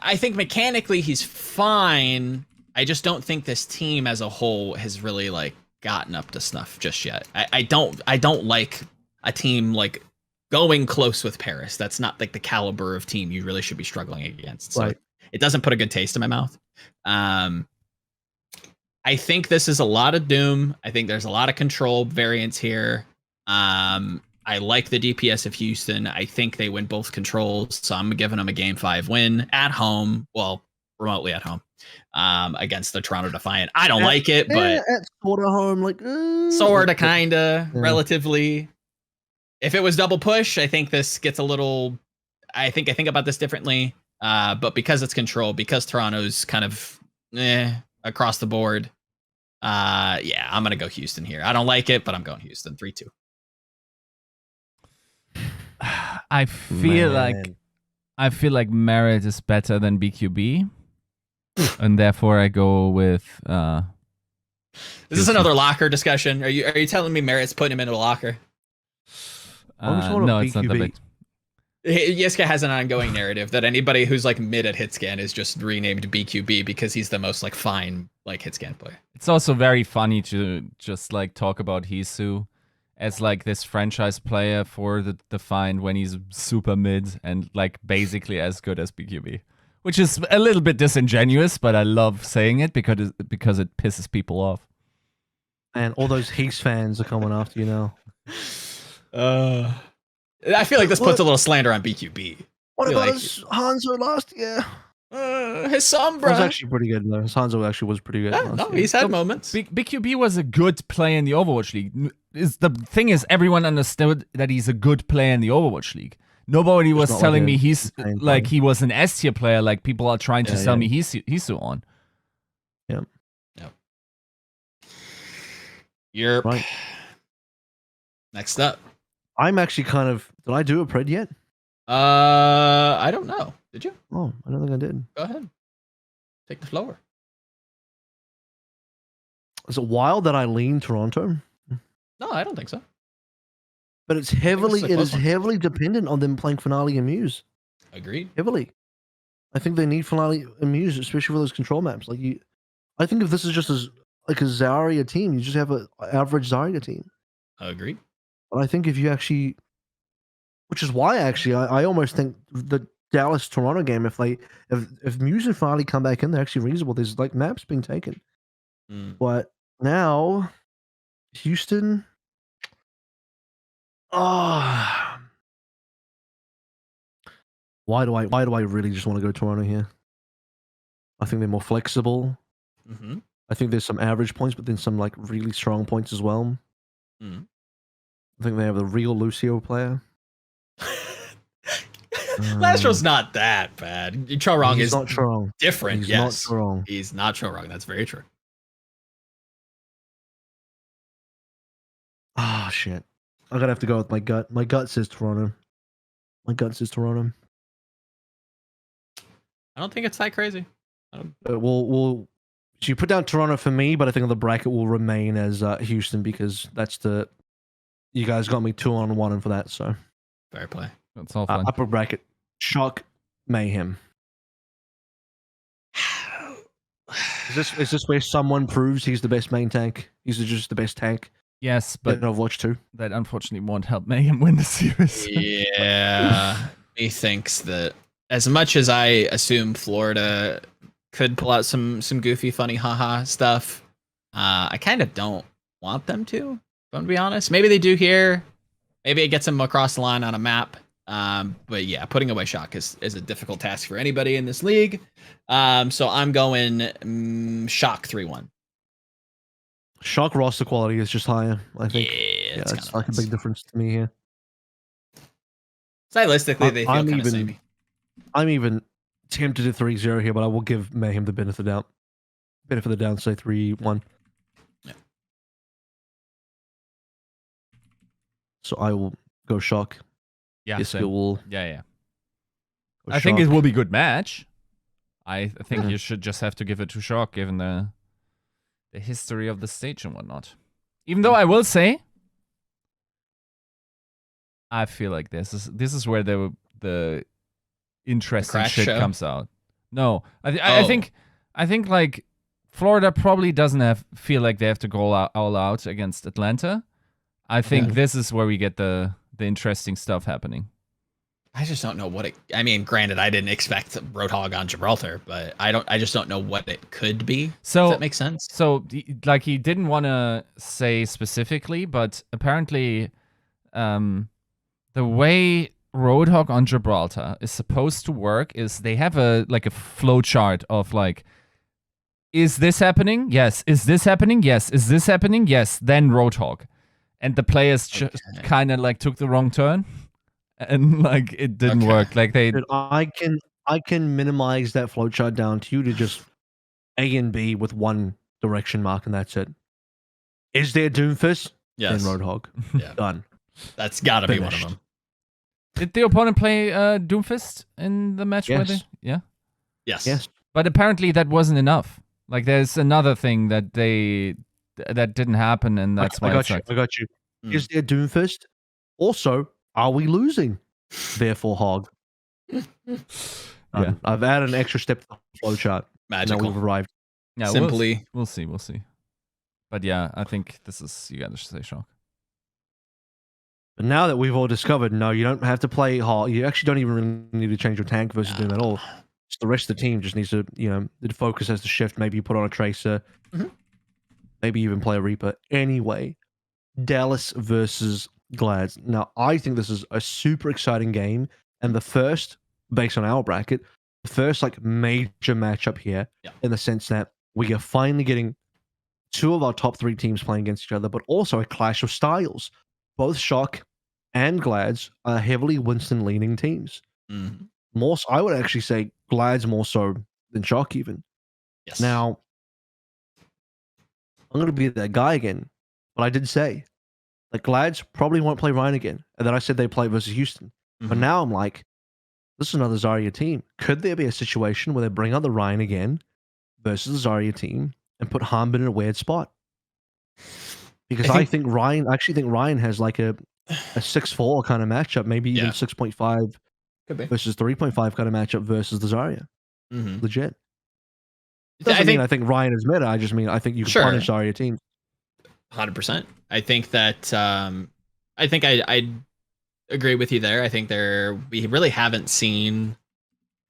Speaker 3: I think mechanically he's fine. I just don't think this team as a whole has really like gotten up to snuff just yet. I don't like a team like going close with Paris. That's not like the caliber of team you really should be struggling against. So it doesn't put a good taste in my mouth. I think this is a lot of Doom. I think there's a lot of control variance here. I like the DPS of Houston. I think they win both controls, so I'm giving them a Game 5 win at home. Well, remotely at home against the Toronto Defiant. I don't like it, but
Speaker 1: at sort of home, like
Speaker 3: sort of, kind of, relatively. If it was double push, I think this gets a little. I think about this differently. But because it's control, because Toronto's kind of across the board, yeah, I'm gonna go Houston here. I don't like it, but I'm going Houston 3-2.
Speaker 2: I feel like Merit is better than BQB, and therefore I go with.
Speaker 3: Is this another locker discussion? Are you telling me Merit's putting him into a locker?
Speaker 2: No, it's not the big.
Speaker 3: Yiska has an ongoing narrative that anybody who's like mid at Hitscan is just renamed BQB because he's the most like fine like Hitscan player.
Speaker 2: It's also very funny to just like talk about Hisu as like this franchise player for the Defiant when he's super mid and like basically as good as BQB, which is a little bit disingenuous, but I love saying it because it pisses people off.
Speaker 1: And all those Heath fans are coming after you now.
Speaker 3: I feel like this puts a little slander on BQB.
Speaker 1: What about his Hanzo last year?
Speaker 3: His Sombra
Speaker 1: was actually pretty good though. His Hanzo actually was pretty good.
Speaker 3: No, he's had moments.
Speaker 2: BQB was a good player in the Overwatch League. The thing is, everyone understood that he's a good player in the Overwatch League. Nobody was telling me he's like he was an S tier player. Like people are trying to sell me Hisu on.
Speaker 1: Yep.
Speaker 3: You're right. Next up.
Speaker 1: I'm actually kind of. Did I do a pred yet?
Speaker 3: I don't know. Did you?
Speaker 1: Oh, I don't think I did.
Speaker 3: Go ahead. Take the floor.
Speaker 1: Is it wild that I lean Toronto?
Speaker 3: No, I don't think so.
Speaker 1: But it's heavily. It is heavily dependent on them playing Finale and Muse.
Speaker 3: Agreed.
Speaker 1: Heavily. I think they need Finale and Muse, especially for those control maps. Like you, I think if this is just like a Zarya team, you just have an average Zarya team.
Speaker 3: Agreed.
Speaker 1: But I think if you actually, which is why actually I almost think the Dallas Toronto game, if Muse and Finale come back in, they're actually reasonable. There's like maps being taken, but now Houston, why do I really just want to go Toronto here? I think they're more flexible. I think there's some average points, but then some like really strong points as well. I think they have the real Lucio player.
Speaker 3: Lastro's not that bad. Chorong is
Speaker 1: not Chorong.
Speaker 3: Different.
Speaker 1: He's
Speaker 3: yes,
Speaker 1: not Chorong.
Speaker 3: He's not Chorong. That's very true.
Speaker 1: Ah, shit. I'm gonna have to go with my gut. My gut says Toronto. I
Speaker 3: don't think it's that crazy.
Speaker 1: We'll you put down Toronto for me, but I think the bracket will remain as Houston because that's the. You guys got me 2-on-1 for that, so
Speaker 3: fair play.
Speaker 2: That's all fun.
Speaker 1: Upper bracket, Shock, Mayhem. Is this where someone proves he's the best main tank? He's just the best tank.
Speaker 2: Yes, but
Speaker 1: Overwatch 2.
Speaker 2: That unfortunately won't help Mayhem win the series.
Speaker 3: Yeah, he thinks that as much as I assume Florida could pull out some goofy, funny, haha stuff, I kind of don't want them to. If I'm to be honest, maybe they do here. Maybe it gets them across the line on a map. But yeah, putting away Shock is a difficult task for anybody in this league. So I'm going Shock 3-1.
Speaker 1: Shock roster quality is just higher, I think.
Speaker 3: Yeah,
Speaker 1: it's like a big difference to me here.
Speaker 3: Stylistically, they feel kind of samey.
Speaker 1: I'm even tempted to 3-0 here, but I will give Mayhem the benefit of the doubt. Benefit of the doubt, say 3-1. So I will go shock.
Speaker 2: Yeah,
Speaker 1: Yiska
Speaker 2: same.
Speaker 1: will
Speaker 2: Yeah.
Speaker 1: go
Speaker 2: I think it
Speaker 1: shock.
Speaker 2: will be a good match. I think you should just have to give it to shock, given the history of the stage and whatnot. Even though I will say, I feel like this is where the interesting shit comes out. No, I think like Florida probably doesn't feel like they have to go all out against Atlanta. I think this is where we get the interesting stuff happening.
Speaker 3: I just don't know what it. I mean, granted, I didn't expect Roadhog on Gibraltar, but I just don't know what it could be.
Speaker 2: So
Speaker 3: if that makes sense.
Speaker 2: So, like, he didn't want to say specifically, but apparently, the way Roadhog on Gibraltar is supposed to work is they have a flow chart of like, is this happening? Yes. Is this happening? Yes. Is this happening? Yes. Then Roadhog, and the players just kind of like took the wrong turn. And like it didn't work. Like they,
Speaker 1: Dude, I can minimize that flowchart down to you to just A and B with one direction mark, and that's it. Is there Doomfist?
Speaker 3: Yes.
Speaker 1: Then Roadhog.
Speaker 3: Yeah.
Speaker 1: Done.
Speaker 3: That's got to be one of them.
Speaker 2: Did the opponent play Doomfist in the match?
Speaker 1: Yes.
Speaker 3: Yes.
Speaker 2: But apparently that wasn't enough. Like there's another thing that didn't happen, and that's why
Speaker 1: I got you. Is there Doomfist? Also, are we losing? Therefore, Hog.
Speaker 2: Yeah.
Speaker 1: I've added an extra step to the flowchart.
Speaker 3: Magical.
Speaker 1: Now we've arrived.
Speaker 2: Yeah,
Speaker 3: Simply.
Speaker 2: We'll see. But yeah, I think you gotta say shock.
Speaker 1: But now that we've all discovered, no, you don't have to play Hog. You actually don't even really need to change your tank versus Doom at all. Just the rest of the team just needs to, the focus has to shift. Maybe you put on a Tracer. Maybe even play a Reaper. Anyway, Dallas versus Glads. Now, I think this is a super exciting game, and the first, based on our bracket, the first like major matchup here, in the sense that we are finally getting two of our top three teams playing against each other, but also a clash of styles. Both Shock and Glads are heavily Winston-leaning teams. More, I would actually say Glads more so than Shock even.
Speaker 3: Yes.
Speaker 1: Now, I'm going to be that guy again, but I did say like Glads probably won't play Ryan again. And then I said they play versus Houston. But now I'm like, this is another Zarya team. Could there be a situation where they bring out the Ryan again versus the Zarya team and put Harbin in a weird spot? Because I think Ryan has like a 6-4 kind of matchup, maybe even 6.5 versus 3.5 kind of matchup versus the Zarya. Legit. I think Ryan is meta. I just mean I think you can punish Zarya teams.
Speaker 3: 100%. I think that I think I agree with you there. I think we really haven't seen.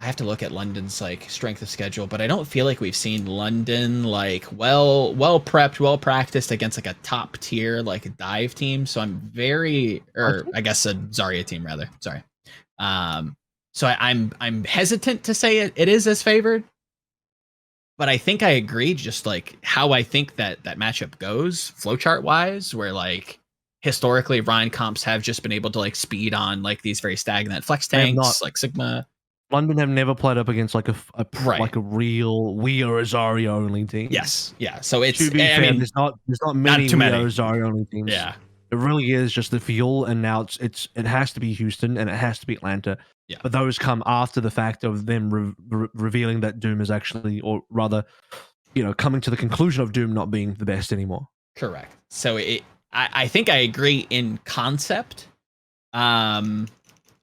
Speaker 3: I have to look at London's like strength of schedule, but I don't feel like we've seen London like well prepped, well practiced against like a top tier like a dive team. So I'm I guess a Zarya team rather. Sorry. So I'm hesitant to say it is as favored. But I think I agree, just like how I think that matchup goes, flowchart wise, where like historically Ryan comps have just been able to like speed on like these very stagnant flex tanks, like Sigma.
Speaker 1: London have never played up against like a real we are a Zarya only team.
Speaker 3: Yes, yeah. So it's
Speaker 1: to be fair, there's not many we are a Zarya only teams.
Speaker 3: Yeah,
Speaker 1: it really is just the fuel, and now it has to be Houston and it has to be Atlanta.
Speaker 3: Yeah.
Speaker 1: But those come after the fact of them revealing that Doom is actually, or rather, coming to the conclusion of Doom not being the best anymore.
Speaker 3: Correct. So I think I agree in concept. And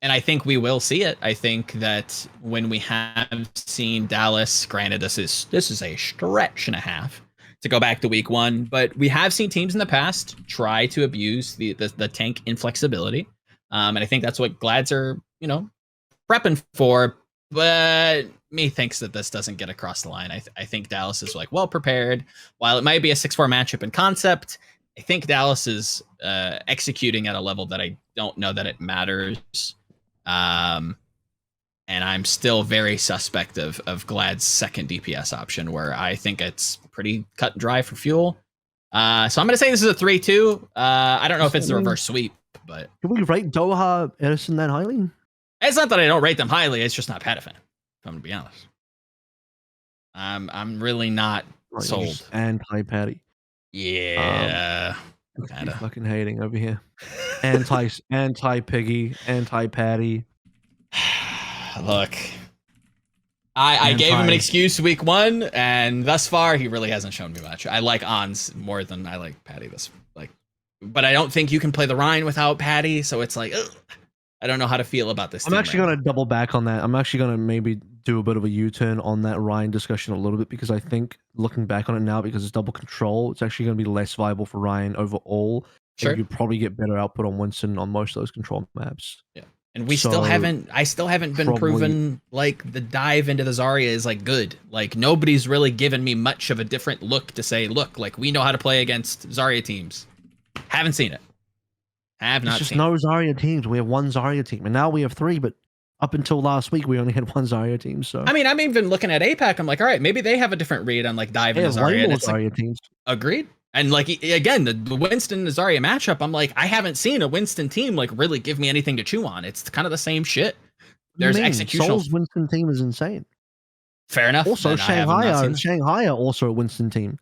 Speaker 3: I think we will see it. I think that when we have seen Dallas, granted this is a stretch and a half to go back to week 1, but we have seen teams in the past try to abuse the tank inflexibility. And I think that's what Glads are, prepping for, but me thinks that this doesn't get across the line. I think Dallas is like well prepared. While it might be a 6-4 matchup in concept, I think Dallas is executing at a level that I don't know that it matters. And I'm still very suspect of Glad's second DPS option, where I think it's pretty cut and dry for fuel. So I'm going to say this is a 3-2. I don't know if it's the reverse sweep, but
Speaker 1: can we rate Doha Edison that highly?
Speaker 3: It's not that I don't rate them highly. It's just not Patafan, if I'm going to be honest. I'm really not sold.
Speaker 1: Anti-Patty.
Speaker 3: Yeah. Panda.
Speaker 1: Fucking hating over here. Anti-Piggy, anti-Patty.
Speaker 3: Look, I gave him an excuse week 1, and thus far he really hasn't shown me much. I like Ons more than I like Patty. But I don't think you can play the Rhine without Patty, so it's like, ugh, I don't know how to feel about this.
Speaker 1: I'm actually going to double back on that. I'm actually going to maybe do a bit of a U-turn on that Rhine discussion a little bit, because I think looking back on it now, because it's double control, it's actually going to be less viable for Rhine overall.
Speaker 3: Sure.
Speaker 1: You probably get better output on Winston on most of those control maps.
Speaker 3: Yeah. And I still haven't been proven like the dive into the Zarya is like good. Like nobody's really given me much of a different look to say, look, like we know how to play against Zarya teams. Haven't seen it. Have not
Speaker 1: just
Speaker 3: seen
Speaker 1: no Zarya teams. We have one Zarya team, and now we have 3, but up until last week, we only had one Zarya team. So
Speaker 3: I mean, I'm even looking at APAC. I'm like, all right, maybe they have a different read on like dive into Zarya. And it's
Speaker 1: Zarya teams.
Speaker 3: Agreed. And like again, the Winston and Zarya matchup, I'm like, I haven't seen a Winston team like really give me anything to chew on. It's kind of the same shit. There's execution.
Speaker 1: Soul's Winston team is insane.
Speaker 3: Fair enough.
Speaker 1: Also, Shanghai are also a Winston team.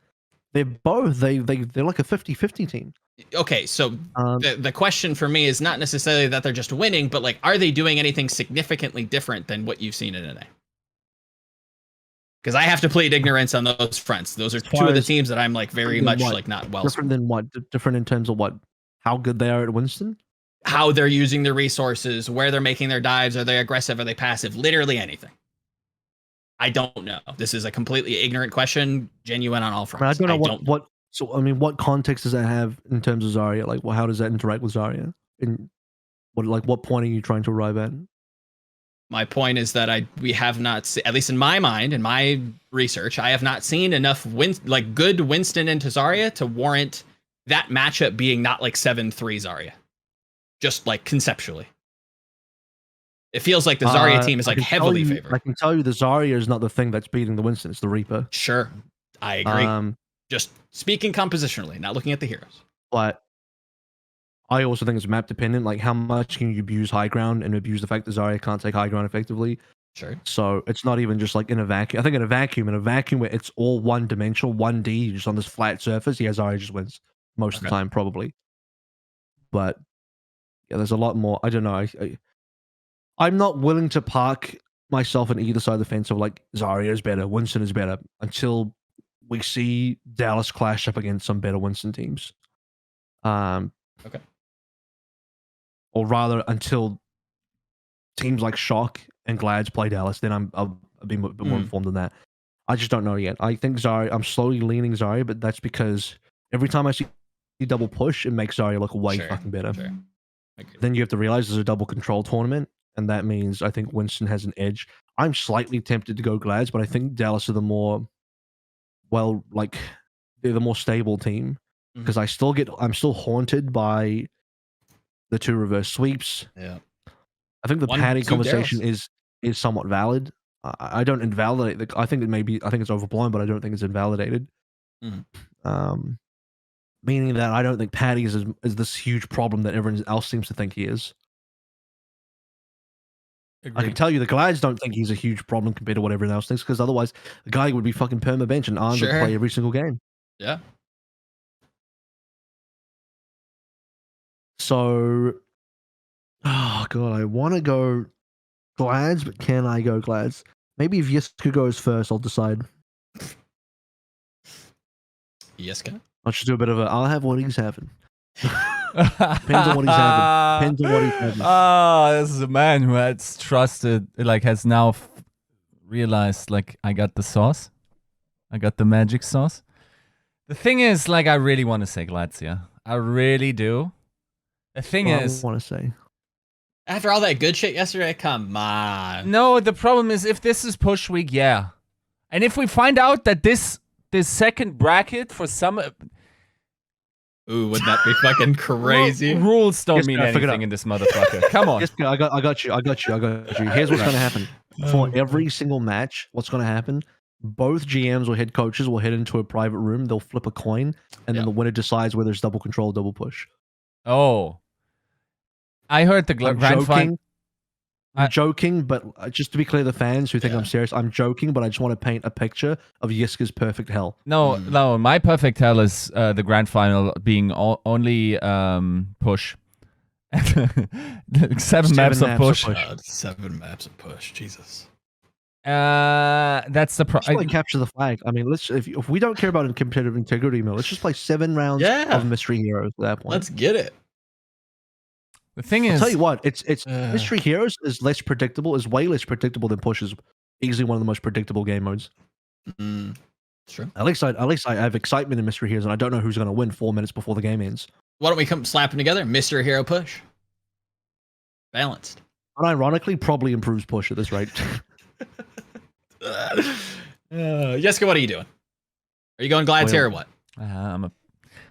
Speaker 1: They're both they're like a 50-50 team.
Speaker 3: Okay, so the question for me is not necessarily that they're just winning, but like, are they doing anything significantly different than what you've seen in NA? Because I have to plead ignorance on those fronts. Those are two of the teams that I'm like very much like not well.
Speaker 1: Different than what? Different in terms of what? How good they are at Winston?
Speaker 3: How they're using their resources, where they're making their dives, are they aggressive, are they passive? Literally anything. I don't know. This is a completely ignorant question, genuine on all fronts.
Speaker 1: I don't know what. So I mean, what context does that have in terms of Zarya? Like, well, how does that interact with Zarya? In what point are you trying to arrive at?
Speaker 3: My point is that we have not, at least in my mind, in my research, I have not seen enough good Winston into Zarya to warrant that matchup being not like 7-3 Zarya. Just like conceptually. It feels like the Zarya team is like heavily favored.
Speaker 1: I can tell you the Zarya is not the thing that's beating the Winston, it's the Reaper.
Speaker 3: Sure. I agree. Just speaking compositionally, not looking at the heroes.
Speaker 1: But I also think it's map dependent. Like, how much can you abuse high ground and abuse the fact that Zarya can't take high ground effectively?
Speaker 3: Sure.
Speaker 1: So it's not even just like in a vacuum. I think in a vacuum where it's all one dimensional, 1D, just on this flat surface, yeah, Zarya just wins most of the time, probably. But yeah, there's a lot more. I don't know. I'm not willing to park myself on either side of the fence of like Zarya is better, Winston is better, until we see Dallas clash up against some better Winston teams.
Speaker 3: Okay.
Speaker 1: Or rather, until teams like Shock and Glads play Dallas, then I'll be a bit more informed on that. I just don't know yet. I think Zarya, I'm slowly leaning Zarya, but that's because every time I see double push, it makes Zarya look way fucking better.
Speaker 3: Sure.
Speaker 1: Then you have to realize there's a double control tournament, and that means I think Winston has an edge. I'm slightly tempted to go Glads, but I think Dallas are the more, they're the more stable team. Because I'm still haunted by the 2 reverse sweeps.
Speaker 3: Yeah.
Speaker 1: I think the Patty conversation is somewhat valid. I don't invalidate I think it's overblown, but I don't think it's invalidated. Meaning that I don't think Patty is this huge problem that everyone else seems to think he is. Agreed. I can tell you the Glads don't think he's a huge problem compared to what everyone else thinks, because otherwise the guy would be fucking perma-bench and Arn would play every single game.
Speaker 3: Yeah.
Speaker 1: So, oh god, I want to go Glads, but can I go Glads? Maybe if Yiska goes first, I'll decide.
Speaker 3: Yiska?
Speaker 1: I'll just do a bit of I'll have what he's having. Depends on what he's having. Depends on what he's having.
Speaker 2: Oh, this is a man who has trusted, like has now realized, like, I got the sauce. I got the magic sauce. The thing is, like, I really want to say Glads, yeah. I really do. The thing is,
Speaker 1: I want to say,
Speaker 3: after all that good shit yesterday, come on.
Speaker 2: No, the problem is if this is push week, yeah, and if we find out that this second bracket for some,
Speaker 3: ooh, wouldn't that be fucking crazy?
Speaker 2: Rules don't mean anything in this motherfucker. Come on.
Speaker 1: I got you. Here's what's gonna happen for every single match. What's gonna happen? Both GMs or head coaches will head into a private room. They'll flip a coin, and then the winner decides whether it's double control, or double push.
Speaker 2: Oh. I heard the grand final.
Speaker 1: I'm joking, but just to be clear, the fans who think I'm serious, I'm joking, but I just want to paint a picture of Yiska's perfect hell.
Speaker 2: No, my perfect hell is the grand final being only push. 7 maps of push.
Speaker 3: 7 maps of push. Jesus.
Speaker 2: That's the
Speaker 1: Let's play capture the flag. I mean, if we don't care about competitive integrity, let's just play 7 rounds of mystery heroes at that point.
Speaker 3: Let's get it.
Speaker 2: The thing is,
Speaker 1: I'll tell you what, it's mystery heroes is less predictable, is way less predictable than push. Is easily one of the most predictable game modes.
Speaker 3: True.
Speaker 1: At least I have excitement in mystery heroes, and I don't know who's going to win 4 minutes before the game ends.
Speaker 3: Why don't we come slap them together? Mystery hero push. Balanced.
Speaker 1: Unironically, probably improves push at this rate.
Speaker 3: Yiska, what are you doing? Are you going Glads here or what?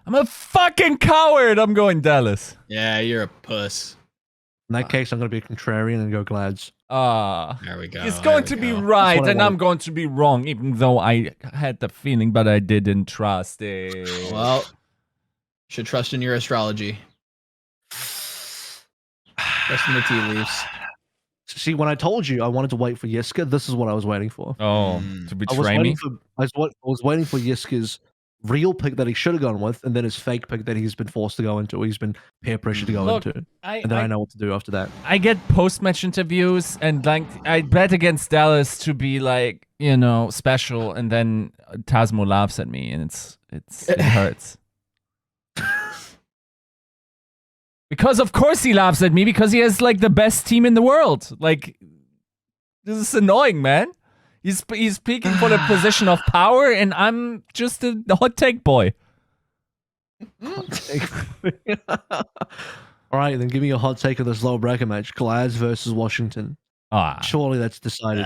Speaker 2: I'm a fucking coward. I'm going Dallas.
Speaker 3: Yeah, you're a puss.
Speaker 1: In that case, I'm going to be a contrarian and go Glads.
Speaker 3: There we go.
Speaker 2: He's going to be right, and I'm going to be wrong, even though I had the feeling, but I didn't trust it.
Speaker 3: Well, should trust in your astrology. Trust in the tea leaves.
Speaker 1: See, when I told you I wanted to wait for Yiska, this is what I was waiting for.
Speaker 2: Oh, to betray me?
Speaker 1: I was waiting for Yiska's real pick that he should have gone with, and then his fake pick that he's been forced to go into. He's been peer pressured to go into. And then I know what to do after that.
Speaker 2: I get post-match interviews, and like I bet against Dallas to be like, you know, special, and then Tasmo laughs at me, and it hurts. Because of course he laughs at me, because he has like the best team in the world. Like, this is annoying, man. He's speaking for the position of power, and I'm just the hot take boy.
Speaker 1: All right, then give me a hot take of this low bracket match: Glads versus Washington. Surely that's decided.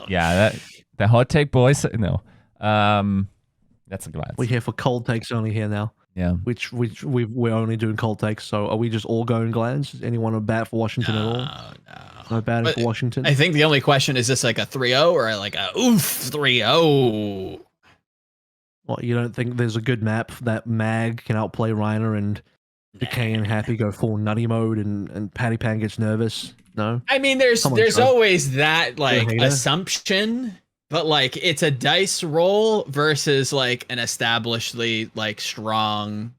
Speaker 2: Yeah, the hot take boys. No, that's a Glads.
Speaker 1: We're here for cold takes only here now.
Speaker 2: Yeah,
Speaker 1: which we're only doing cold takes. So are we just all going Glads? Is anyone a bat for Washington at all? No batting for Washington.
Speaker 3: I think the only question is this like a 3-0 or like a 3-0.
Speaker 1: Well, you don't think there's a good map that Mag can outplay Reiner and Decay and Happy go full nutty mode and Patty Pan gets nervous? No.
Speaker 3: I mean, there's always that like assumption. But like it's a dice roll versus like an establishedly like strong,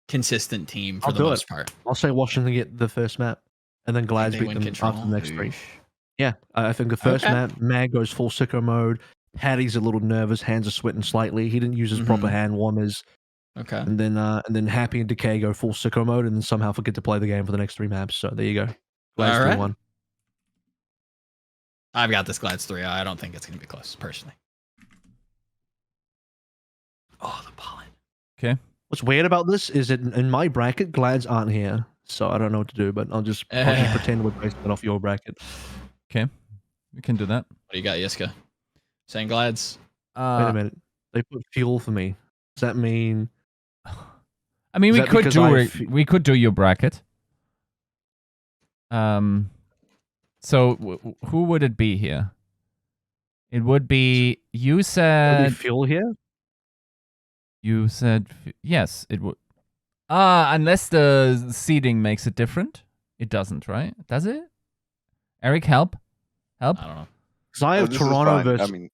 Speaker 3: consistent team for the most part.
Speaker 1: I'll say Washington get the first map, and then Glads beat them after the next 3. Yeah, I think the first map, Mag goes full sicko mode. Patty's a little nervous, hands are sweating slightly. He didn't use his proper hand warmers.
Speaker 3: Okay.
Speaker 1: And then Happy and Decay go full sicko mode, and then somehow forget to play the game for the next 3 maps. So there you go. Glads 3-1.
Speaker 3: I've got this Glads 3. I don't think it's going to be close, personally. Oh, the pollen.
Speaker 2: Okay.
Speaker 1: What's weird about this is that in my bracket, Glads aren't here. So I don't know what to do, but I'll just pretend we're basing it off your bracket.
Speaker 2: Okay. We can do that.
Speaker 3: What do you got, Yiska? Saying Glads?
Speaker 1: Wait a minute. They put fuel for me. Does that mean...
Speaker 2: I mean, we could do your bracket. So who would it be here? It would be, you said...
Speaker 1: fuel here?
Speaker 2: You said, yes, it would. Unless the seeding makes it different. It doesn't, right? Does it? Eric, help?
Speaker 3: I don't know.
Speaker 1: Because I have Toronto versus... I mean...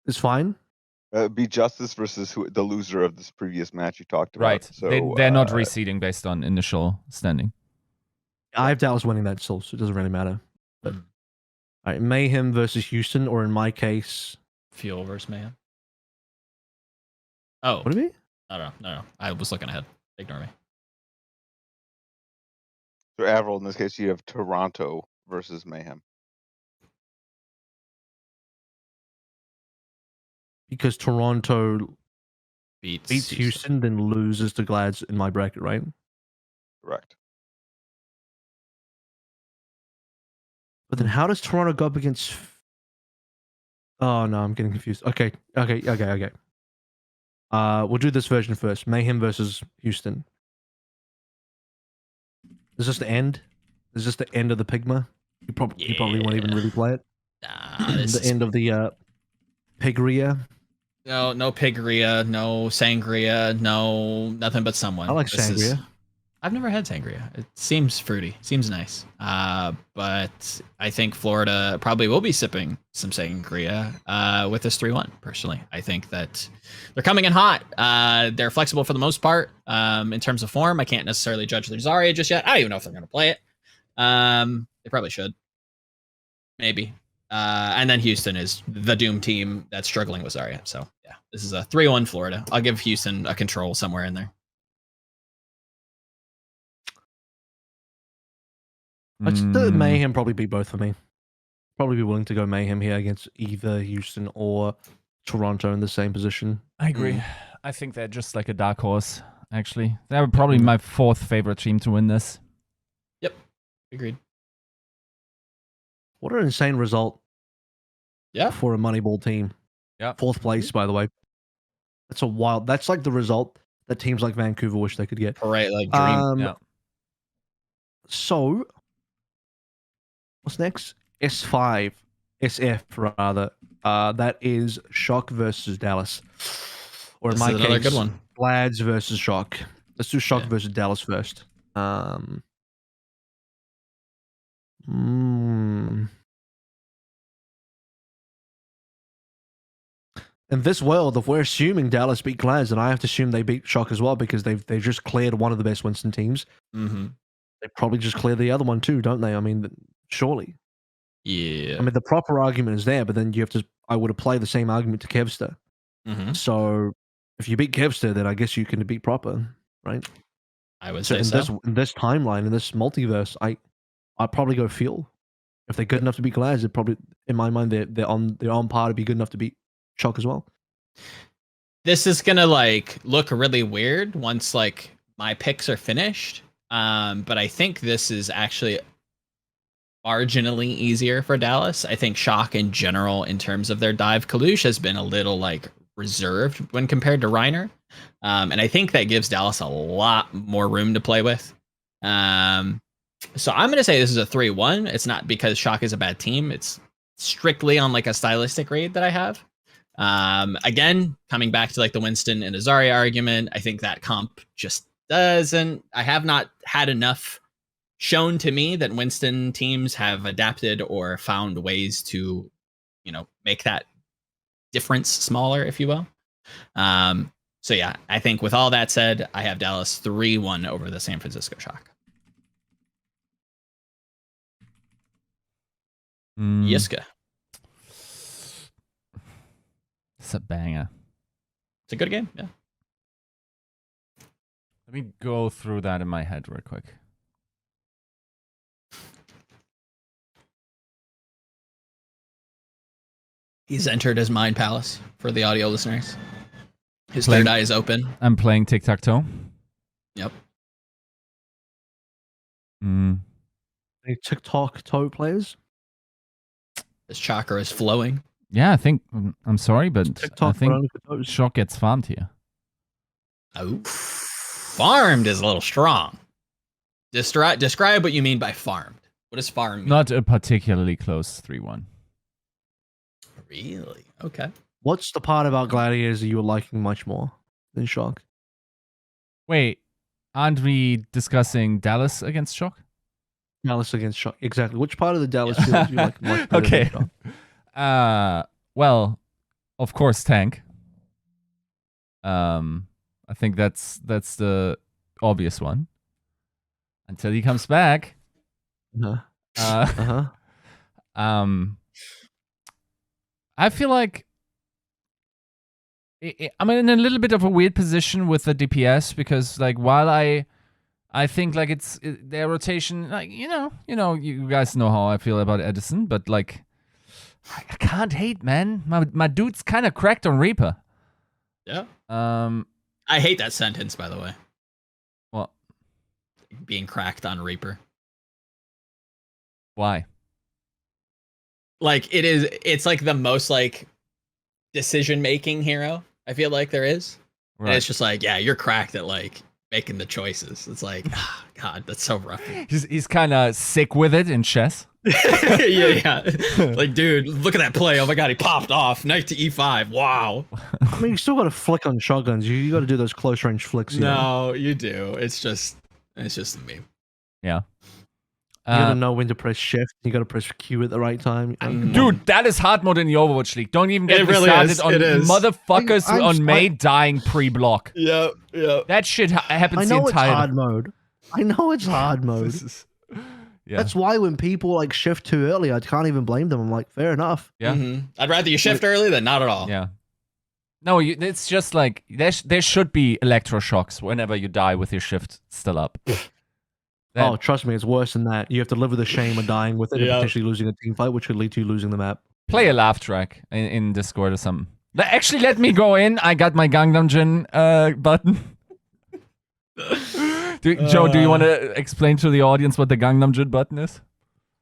Speaker 1: It's fine?
Speaker 4: Be Justice versus the loser of this previous match you talked about.
Speaker 2: Right.
Speaker 4: So,
Speaker 2: they're not reseeding based on initial standing.
Speaker 1: I have Dallas winning that still, so it doesn't really matter. But all right, Mayhem versus Houston, or in my case,
Speaker 3: Fuel versus Mayhem. Oh,
Speaker 1: what do you mean?
Speaker 3: I don't know. No. I was looking ahead. Ignore me.
Speaker 4: So, AVRL, in this case, you have Toronto versus Mayhem.
Speaker 1: Because Toronto
Speaker 3: beats
Speaker 1: Houston, then loses to Glads in my bracket, right?
Speaker 4: Correct.
Speaker 1: But then how does Toronto go up against... Oh, no, I'm getting confused. Okay. We'll do this version first. Mayhem versus Houston. Is this the end? Is this the end of the Pigma? You probably won't even really play it. The end of the Pigria.
Speaker 3: No Pigria, no Sangria, no nothing but someone.
Speaker 1: I like Sangria.
Speaker 3: I've never had sangria. It seems fruity, seems nice. But I think Florida probably will be sipping some sangria with this 3-1. Personally, I think that they're coming in hot. They're flexible for the most part in terms of form. I can't necessarily judge their Zarya just yet. I don't even know if they're going to play it. They probably should, maybe. And then Houston is the Doom team that's struggling with Zarya. So yeah, this is a 3-1 Florida. I'll give Houston a control somewhere in there.
Speaker 1: I'd say Mayhem probably be both for me. Probably be willing to go Mayhem here against either Houston or Toronto in the same position.
Speaker 2: I agree. I think they're just like a dark horse, actually. They're probably my 4th favorite team to win this.
Speaker 3: Yep. Agreed.
Speaker 1: What an insane result.
Speaker 3: Yeah.
Speaker 1: For a Moneyball team.
Speaker 2: Yeah.
Speaker 1: 4th place, by the way. That's a wild. That's like the result that teams like Vancouver wish they could get.
Speaker 3: Right, like dream.
Speaker 2: Yeah.
Speaker 1: So, what's next? S5. SF, rather. That is Shock versus Dallas. Or in
Speaker 3: This
Speaker 1: my
Speaker 3: is another
Speaker 1: case,
Speaker 3: good one.
Speaker 1: Lads versus Shock. Let's do Shock versus Dallas first. In this world, if we're assuming Dallas beat Glads, then I have to assume they beat Shock as well because they've just cleared one of the best Winston teams.
Speaker 3: Mm-hmm.
Speaker 1: They probably just clear the other one too, don't they? I mean, surely.
Speaker 3: Yeah.
Speaker 1: I mean, the proper argument is there, but then you have to. I would apply the same argument to Kevster.
Speaker 3: Mm-hmm.
Speaker 1: So if you beat Kevster, then I guess you can beat proper, right?
Speaker 3: I would
Speaker 1: So
Speaker 3: say
Speaker 1: in
Speaker 3: so.
Speaker 1: this timeline, in this multiverse, I'd probably go Fuel. If they're good enough to beat Glads, they're probably, in my mind, they're on par to be good enough to beat Shock as well.
Speaker 3: This is gonna like look really weird once like my picks are finished. But I think this is actually marginally easier for Dallas. I think Shock in general, in terms of their dive, Kalush has been a little like reserved when compared to Reiner. And I think that gives Dallas a lot more room to play with. So I'm going to say this is a 3-1. It's not because Shock is a bad team. It's strictly on like a stylistic read that I have. Again, coming back to like the Winston and Azaria argument, I think that comp just doesn't. I have not had enough shown to me that Winston teams have adapted or found ways to, make that difference smaller, if you will. So yeah, I think with all that said, I have Dallas 3-1 over the San Francisco Shock. Yiska.
Speaker 2: It's a banger.
Speaker 3: It's a good game, yeah.
Speaker 2: Let me go through that in my head real quick.
Speaker 3: He's entered his mind palace for the audio listeners. His third eye is open.
Speaker 2: I'm playing tic-tac-toe.
Speaker 3: Yep.
Speaker 1: Any tic-tac-toe players?
Speaker 3: His chakra is flowing.
Speaker 2: Yeah, I think, I'm sorry, but
Speaker 1: TikTok
Speaker 2: I think Shock gets farmed here.
Speaker 3: Oh, farmed is a little strong. Describe what you mean by farmed. What does farm mean?
Speaker 2: Not a particularly close 3-1.
Speaker 3: Really? Okay.
Speaker 1: What's the part about Gladiators that you were liking much more than Shock?
Speaker 2: Wait, aren't we discussing Dallas against Shock?
Speaker 1: Dallas against Shock. Exactly. Which part of the Dallas field do you like much better
Speaker 2: Okay.
Speaker 1: than Shock?
Speaker 2: Well, of course, Tank. I think that's the obvious one. Until he comes back. I feel like I'm in a little bit of a weird position with the DPS because, like, while I think like it's their rotation, like you guys know how I feel about Edison, but like I can't hate, man. My dude's kind of cracked on Reaper.
Speaker 3: Yeah. I hate that sentence, by the way.
Speaker 2: What?
Speaker 3: Being cracked on Reaper.
Speaker 2: Why?
Speaker 3: Like it's like the most like decision-making hero I feel like there is. Right. And it's just like, yeah, you're cracked at like making the choices. It's like, oh, God, that's so rough.
Speaker 2: He's kind of sick with it in chess.
Speaker 3: yeah. Like, dude, look at that play. Oh my God, he popped off. Knight to E5. Wow.
Speaker 1: I mean, you still got to flick on shotguns. You got to do those close range flicks.
Speaker 3: No, you do. It's just It's just a meme.
Speaker 2: Yeah.
Speaker 1: You gotta know when to press shift. You gotta press Q at the right time.
Speaker 2: Dude, that is hard mode in the Overwatch League. Don't even get
Speaker 3: It
Speaker 2: me
Speaker 3: really
Speaker 2: started
Speaker 3: is.
Speaker 2: on
Speaker 3: It is.
Speaker 2: motherfuckers on May dying pre-block.
Speaker 3: Yep.
Speaker 2: That shit happens
Speaker 1: I
Speaker 2: the
Speaker 1: know it's
Speaker 2: entire.
Speaker 1: hard mode. I know it's hard mode.
Speaker 2: Yeah.
Speaker 1: That's why when people like shift too early, I can't even blame them. I'm like, fair enough.
Speaker 2: Yeah.
Speaker 3: I'd rather you shift early than not at all.
Speaker 2: Yeah. No, it's just like there should be electroshocks whenever you die with your shift still up.
Speaker 1: Oh, trust me, it's worse than that. You have to live with the shame of dying with it and potentially losing a team fight, which could lead to you losing the map.
Speaker 2: Play a laugh track in Discord or something. Actually, let me go in. I got my Gangnam Jin button. Joe, do you want to explain to the audience what the Gangnam Jin button is?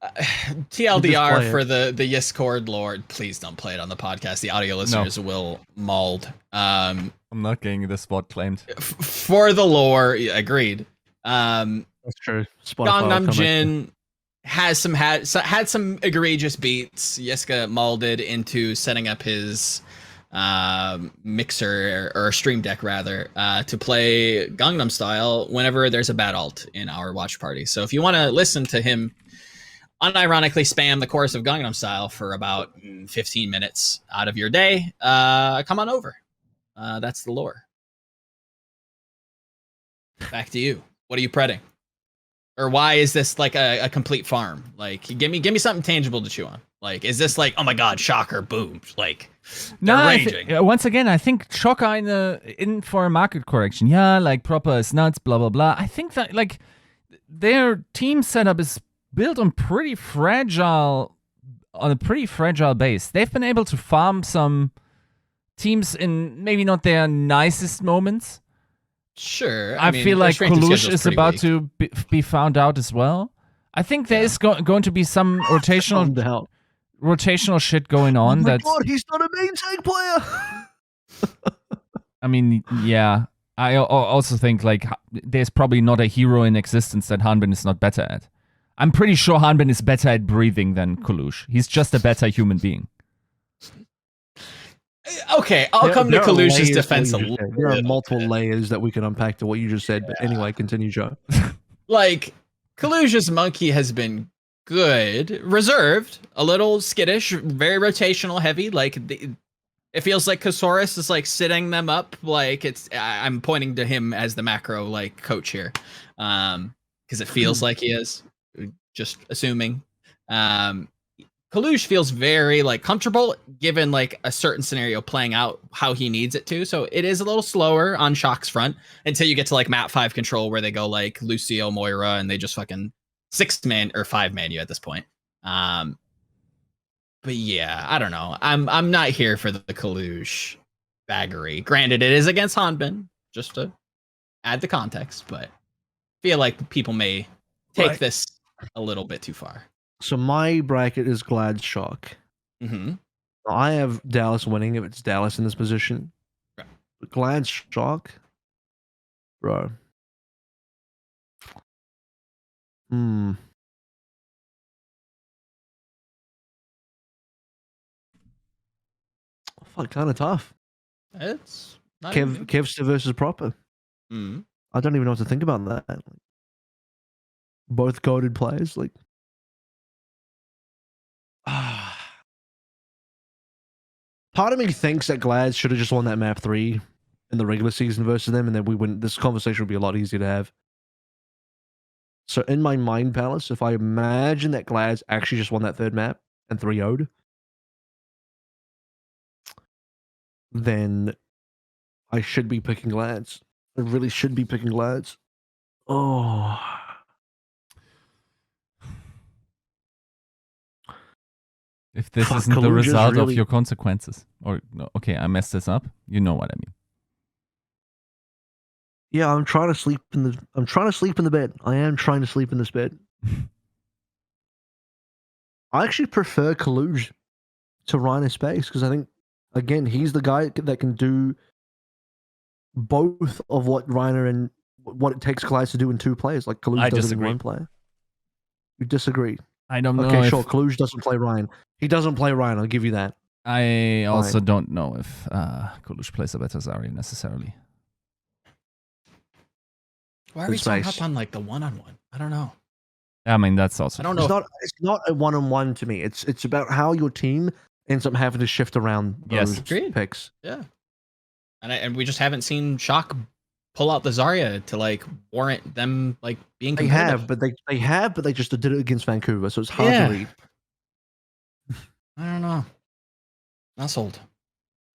Speaker 3: TLDR for the Yiskord Lord. Please don't play it on the podcast. The audio listeners will mauled.
Speaker 2: I'm not getting this spot claimed.
Speaker 3: For the lore, agreed.
Speaker 1: That's true.
Speaker 3: Gangnam Jin had some egregious beats. Yiska molded into setting up his mixer or stream deck rather to play Gangnam Style whenever there's a bad alt in our watch party. So if you want to listen to him unironically spam the chorus of Gangnam Style for about 15 minutes out of your day, come on over. That's the lore. Back to you. What are you pretting? Or why is this like a complete farm? Like, give me something tangible to chew on. Like, is this like, oh my god, shocker, boom? Like,
Speaker 2: once again, I think shocker in for a market correction. Yeah, like proper is nuts, blah blah blah. I think that like their team setup is built on a pretty fragile base. They've been able to farm some teams in maybe not their nicest moments.
Speaker 3: Sure.
Speaker 2: I feel like Kolush is about to be found out as well. I think there is going to be some rotational shit going on.
Speaker 1: Oh my god, he's not a main tank player.
Speaker 2: I mean, yeah. I also think like there's probably not a hero in existence that Hanbin is not better at. I'm pretty sure Hanbin is better at breathing than Kolush. He's just a better human being.
Speaker 3: Okay, I'll come to Kalush's defense a little bit.
Speaker 1: There are multiple layers that we can unpack to what you just said, but anyway, continue, Joe.
Speaker 3: Like, Kalush's monkey has been good, reserved, a little skittish, very rotational heavy. Like, it feels like Kasaurus is like sitting them up. Like, I'm pointing to him as the macro like coach here, because it feels like he is. Just assuming. Kalush feels very like comfortable given like a certain scenario playing out how he needs it to. So it is a little slower on Shock's front until you get to like map 5 control where they go like Lucio, Moira, and they just fucking 6-man or 5-man you at this point. But yeah, I don't know. I'm not here for the Kalush baggery. Granted, it is against Hanbin, just to add the context, but I feel like people may take this a little bit too far.
Speaker 1: So my bracket is Glad Shock.
Speaker 3: Mm-hmm.
Speaker 1: I have Dallas winning if it's Dallas in this position.
Speaker 3: Right.
Speaker 1: But Glad Shock, bro. Fuck, kind of tough.
Speaker 3: It's not
Speaker 1: Kevster versus Proper.
Speaker 3: Mm-hmm.
Speaker 1: I don't even know what to think about that. Both goated players, like. Part of me thinks that Glad should have just won that map 3 in the regular season versus them, and then we wouldn't. This conversation would be a lot easier to have. So in my mind palace, if I imagine that Glad's actually just won that 3rd map and 3-0'd, then I should be picking Glad's. I really should be picking Glad's. Oh.
Speaker 2: If this isn't the result of your consequences. Or, okay, I messed this up. You know what I mean.
Speaker 1: Yeah, I'm trying to sleep in the bed. I am trying to sleep in this bed. I actually prefer Kaluj to Reiner Space because I think, again, he's the guy that can do both of what Reiner and what it takes Kaluj to do in 2 players. Like Kaluj does it in 1 player. You disagree?
Speaker 2: I don't know.
Speaker 1: Okay, sure. Kaluj doesn't play Ryan. He doesn't play Ryan. I'll give you that.
Speaker 2: I also don't know if Kaluj plays a better Zarya necessarily.
Speaker 3: Why are we so up on like the one-on-one? I don't know.
Speaker 2: I mean, that's also.
Speaker 3: I don't know.
Speaker 1: It's not a one-on-one to me. It's about how your team ends up having to shift around those picks.
Speaker 3: Yeah. And we just haven't seen Shock pull out the Zarya to like warrant them like being competitive.
Speaker 1: They have, but they just did it against Vancouver, so it's hard to read.
Speaker 3: I don't know. Not sold.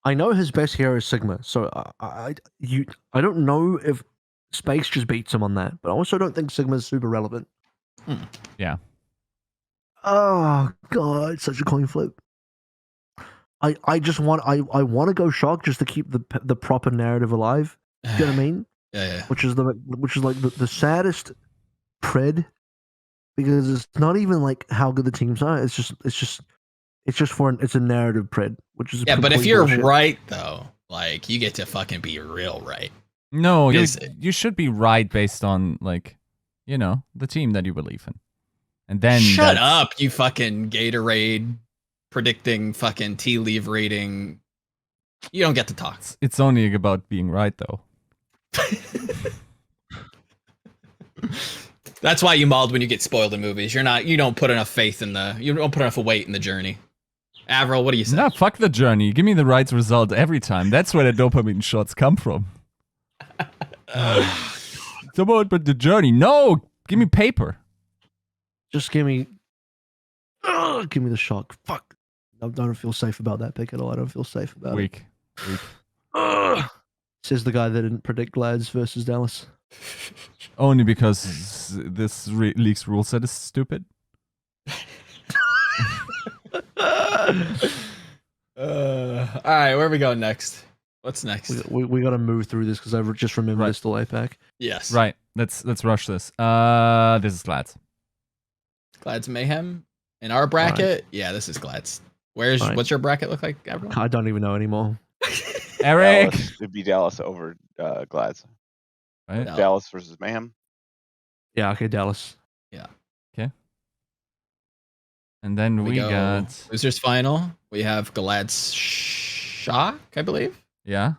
Speaker 1: I know his best hero is Sigma, so I don't know if Space just beats him on that, but I also don't think Sigma is super relevant.
Speaker 2: Yeah.
Speaker 1: Oh god, such a coin flip. I just want I want to go Shock just to keep the proper narrative alive. You know what I mean?
Speaker 3: Yeah.
Speaker 1: Which is like the saddest pred, because it's not even like how good the teams are. It's just it's a narrative pred, which is
Speaker 3: but if you're right though, like you get to fucking be real right.
Speaker 2: No, you should be right based on like, you know, the team that you believe in, and then
Speaker 3: shut up, you fucking Gatorade predicting fucking tea leaf rating. You don't get to talk.
Speaker 2: It's only about being right though.
Speaker 3: That's why you mauled when you get spoiled in movies. You don't put enough faith in you don't put enough weight in the journey. AVRL, what do you say?
Speaker 2: No, fuck the journey. Give me the right result every time. That's where the dopamine shots come from. It's about but the journey. No, give me paper.
Speaker 1: Just give me the Shock. Fuck. I don't feel safe about that pick at all. I don't feel safe about it.
Speaker 2: Weak.
Speaker 1: Says the guy that didn't predict Glads versus Dallas.
Speaker 2: Only because this league's rule set is stupid.
Speaker 3: All right, where are we going next? What's next?
Speaker 1: We got to move through this because I just remembered it's still APAC.
Speaker 3: Yes.
Speaker 2: Right. Let's rush this. This is Glads.
Speaker 3: Glads Mayhem in our bracket. Right. Yeah, this is Glads. What's your bracket look like, Gabriel?
Speaker 1: I don't even know anymore.
Speaker 2: Eric.
Speaker 4: It'd be Dallas over Glads.
Speaker 2: Right.
Speaker 4: Dallas versus Mayhem.
Speaker 1: Yeah. Okay. Dallas.
Speaker 3: Yeah.
Speaker 2: Okay. And then we got
Speaker 3: losers final. We have Glads Shock, I believe.
Speaker 2: Yeah.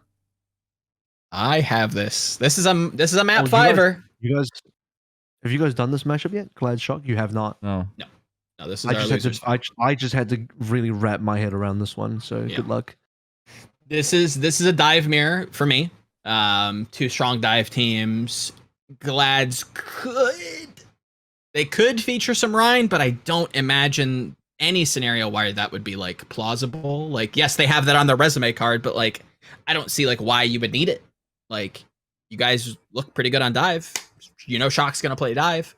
Speaker 3: I have this. This is a map fiver.
Speaker 1: You guys, have you guys done this matchup yet? Glads Shock? You have not.
Speaker 2: No.
Speaker 3: No, this is
Speaker 1: I just had to really wrap my head around this one. So good luck.
Speaker 3: This is a dive mirror for me. Two strong dive teams. Glads could feature some Rhine, but I don't imagine any scenario where that would be like plausible. Like, yes, they have that on their resume card, but like, I don't see like why you would need it. Like, you guys look pretty good on dive. You know, Shock's gonna play dive.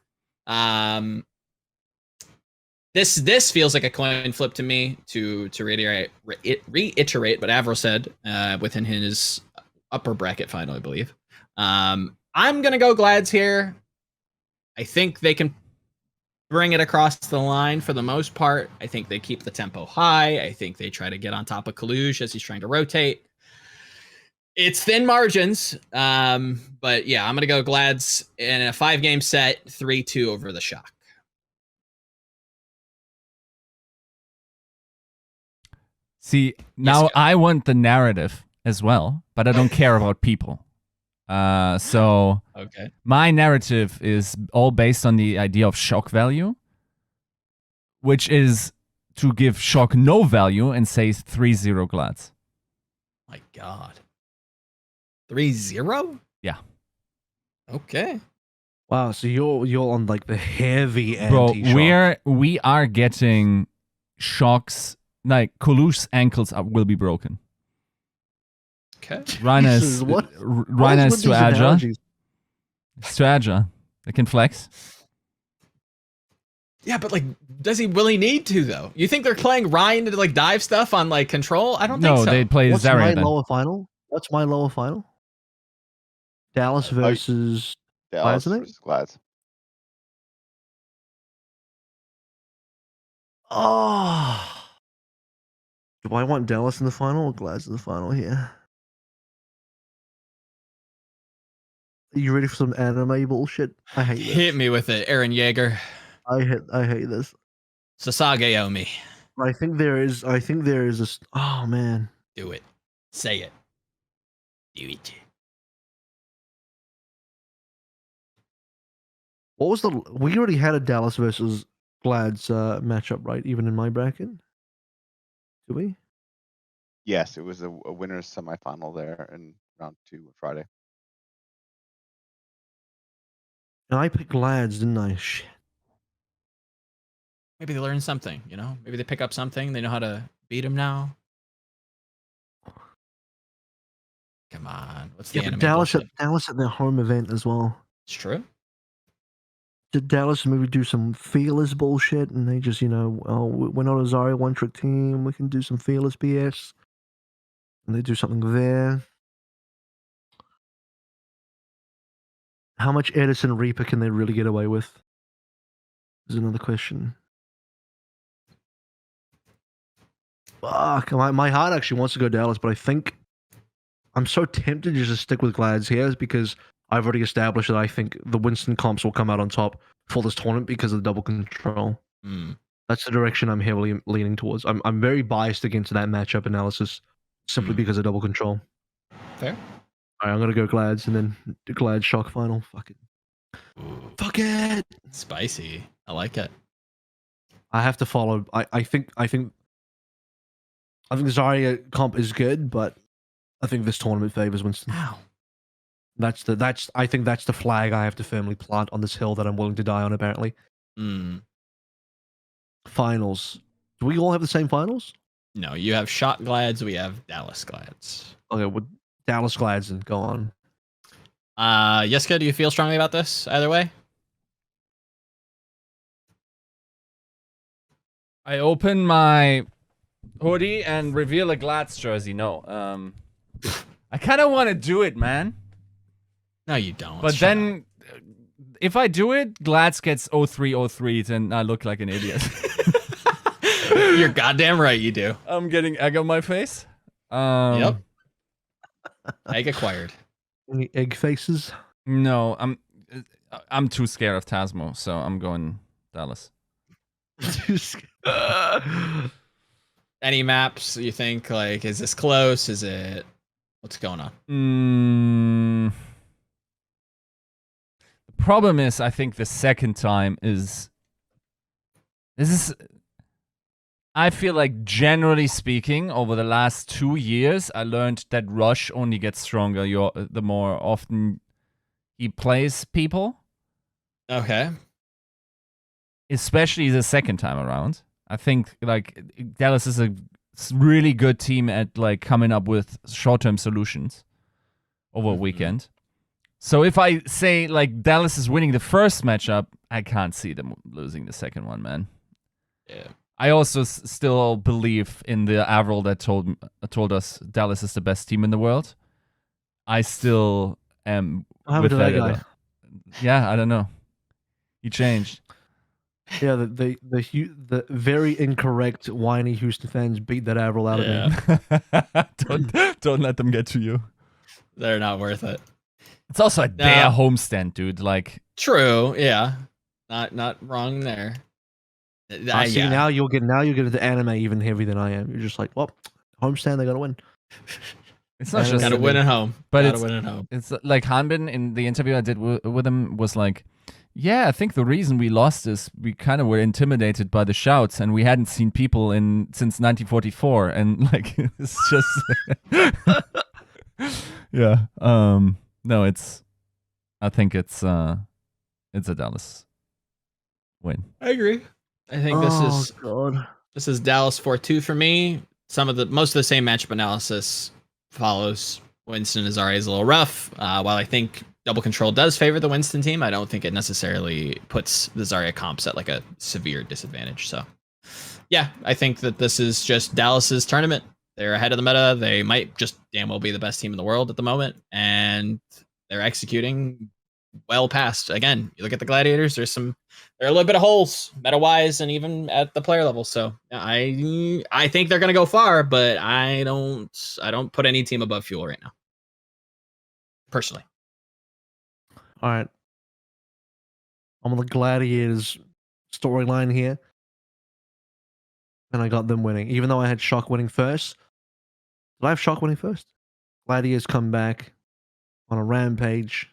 Speaker 3: This feels like a coin flip to me. To reiterate what AVRL said within his upper bracket final, I believe. I'm gonna go Glads here. I think they can bring it across the line for the most part. I think they keep the tempo high. I think they try to get on top of Kalush as he's trying to rotate. It's thin margins, but yeah, I'm gonna go Glads in a 5-game set, 3-2 over the Shock.
Speaker 2: See, now I want the narrative as well, but I don't care about people. So my narrative is all based on the idea of shock value, which is to give Shock no value and say 3-0 Glads.
Speaker 3: My God. 3-0?
Speaker 2: Yeah.
Speaker 3: Okay.
Speaker 1: Wow, so you're on like the heavy
Speaker 2: anti-shock. Bro, we are getting Shock's, like Kalush's ankles will be broken.
Speaker 3: Okay.
Speaker 2: Rhina's too agile. It's too agile. They can flex.
Speaker 3: Yeah, but like, does he really need to though? You think they're playing Ryan to like dive stuff on like control? I don't think so.
Speaker 2: No, they play Zarya.
Speaker 1: What's my lower final? Dallas versus
Speaker 4: Glads.
Speaker 1: Oh. Do I want Dallas in the final or Glads in the final here? Are you ready for some anime bullshit? I hate this.
Speaker 3: Hit me with it, Eren Yeager.
Speaker 1: I hate this.
Speaker 3: Sasage Omi.
Speaker 1: I think there is a. Oh man.
Speaker 3: Do it. Say it. Do it.
Speaker 1: What was the? We already had a Dallas versus Glads matchup, right? Even in my bracket, did we?
Speaker 4: Yes, it was a winner's semifinal there in round 2 on Friday.
Speaker 1: And I picked Glads, didn't I? Shit.
Speaker 3: Maybe they learn something, you know? Maybe they pick up something. They know how to beat him now. Come on. What's the anime
Speaker 1: Dallas
Speaker 3: bullshit?
Speaker 1: at their home event as well.
Speaker 3: It's true.
Speaker 1: Did Dallas maybe do some feelers bullshit and they just, oh, we're not a Zarya one-trick team. We can do some feelers BS. And they do something there. How much Edison Reaper can they really get away with? Is another question. Fuck, my heart actually wants to go Dallas, but I think I'm so tempted just to stick with Glads here because I've already established that I think the Winston comps will come out on top for this tournament because of the double control. That's the direction I'm heavily leaning towards. I'm very biased against that matchup analysis simply because of double control.
Speaker 3: Fair.
Speaker 1: All right, I'm gonna go Glads and then the Glads shock final. Fuck it.
Speaker 3: Ooh.
Speaker 1: Fuck it.
Speaker 3: Spicy. I like it.
Speaker 1: I have to follow. I think Zarya comp is good, but I think this tournament favors Winston.
Speaker 3: Ow.
Speaker 1: I think that's the flag I have to firmly plant on this hill that I'm willing to die on. Apparently. Finals. Do we all have the same finals?
Speaker 3: No, you have Shot Glads. We have Dallas Glads.
Speaker 1: Okay, well, Dallas Glads and go on.
Speaker 3: Yiska, do you feel strongly about this either way?
Speaker 2: I open my hoodie and reveal a Glads jersey. No, I kind of want to do it, man.
Speaker 3: No, you don't.
Speaker 2: But then, if I do it, Glads gets 0303, and I look like an idiot.
Speaker 3: You're goddamn right, you do.
Speaker 2: I'm getting egg on my face.
Speaker 3: Yep. Egg acquired.
Speaker 1: Any egg faces?
Speaker 2: No, I'm too scared of Tasmo, so I'm going Dallas.
Speaker 3: Any maps you think, like, is this close? Is it... What's going on?
Speaker 2: The problem is, I think the second time is... I feel like, generally speaking, over the last 2 years, I learned that Rush only gets stronger the more often he plays people.
Speaker 3: Okay.
Speaker 2: Especially the second time around. I think, like, Dallas is a really good team at, like, coming up with short-term solutions over a weekend. So if I say, like, Dallas is winning the first matchup, I can't see them losing the second one, man.
Speaker 3: Yeah.
Speaker 2: I also still believe in the AVRL that told us Dallas is the best team in the world. I still am with that guy. Yeah, I don't know. He changed.
Speaker 1: Yeah, the very incorrect whiny Houston fans beat that AVRL out
Speaker 2: of me. Don't let them get to you.
Speaker 3: They're not worth it.
Speaker 2: It's also a their homestand, dude. Like,
Speaker 3: true, yeah. Not wrong there.
Speaker 1: See, now you'll get into the anime even heavier than I am. You're just like, well, homestand, they gotta win.
Speaker 2: It's not just
Speaker 3: gotta win at home,
Speaker 2: but
Speaker 3: gotta win at home.
Speaker 2: It's like Hanbin in the interview I did with him was like, yeah, I think the reason we lost is we kind of were intimidated by the shouts, and we hadn't seen people since 1944, and like it's just yeah. No, I think it's a Dallas win.
Speaker 3: I agree. I think this is Dallas 4-2 for me. Most of the same matchup analysis follows. Winston and Zarya is a little rough. While I think double control does favor the Winston team, I don't think it necessarily puts the Zarya comps at like a severe disadvantage. So yeah, I think that this is just Dallas's tournament. They're ahead of the meta. They might just damn well be the best team in the world at the moment, and they're executing well past. Again, you look at the Gladiators, there are a little bit of holes meta-wise and even at the player level. So I think they're gonna go far, but I don't put any team above Fuel right now. Personally.
Speaker 1: All right. I'm on the Gladiators storyline here. And I got them winning. Even though I had Shock winning first. Did I have Shock winning first? Gladiators come back on a rampage.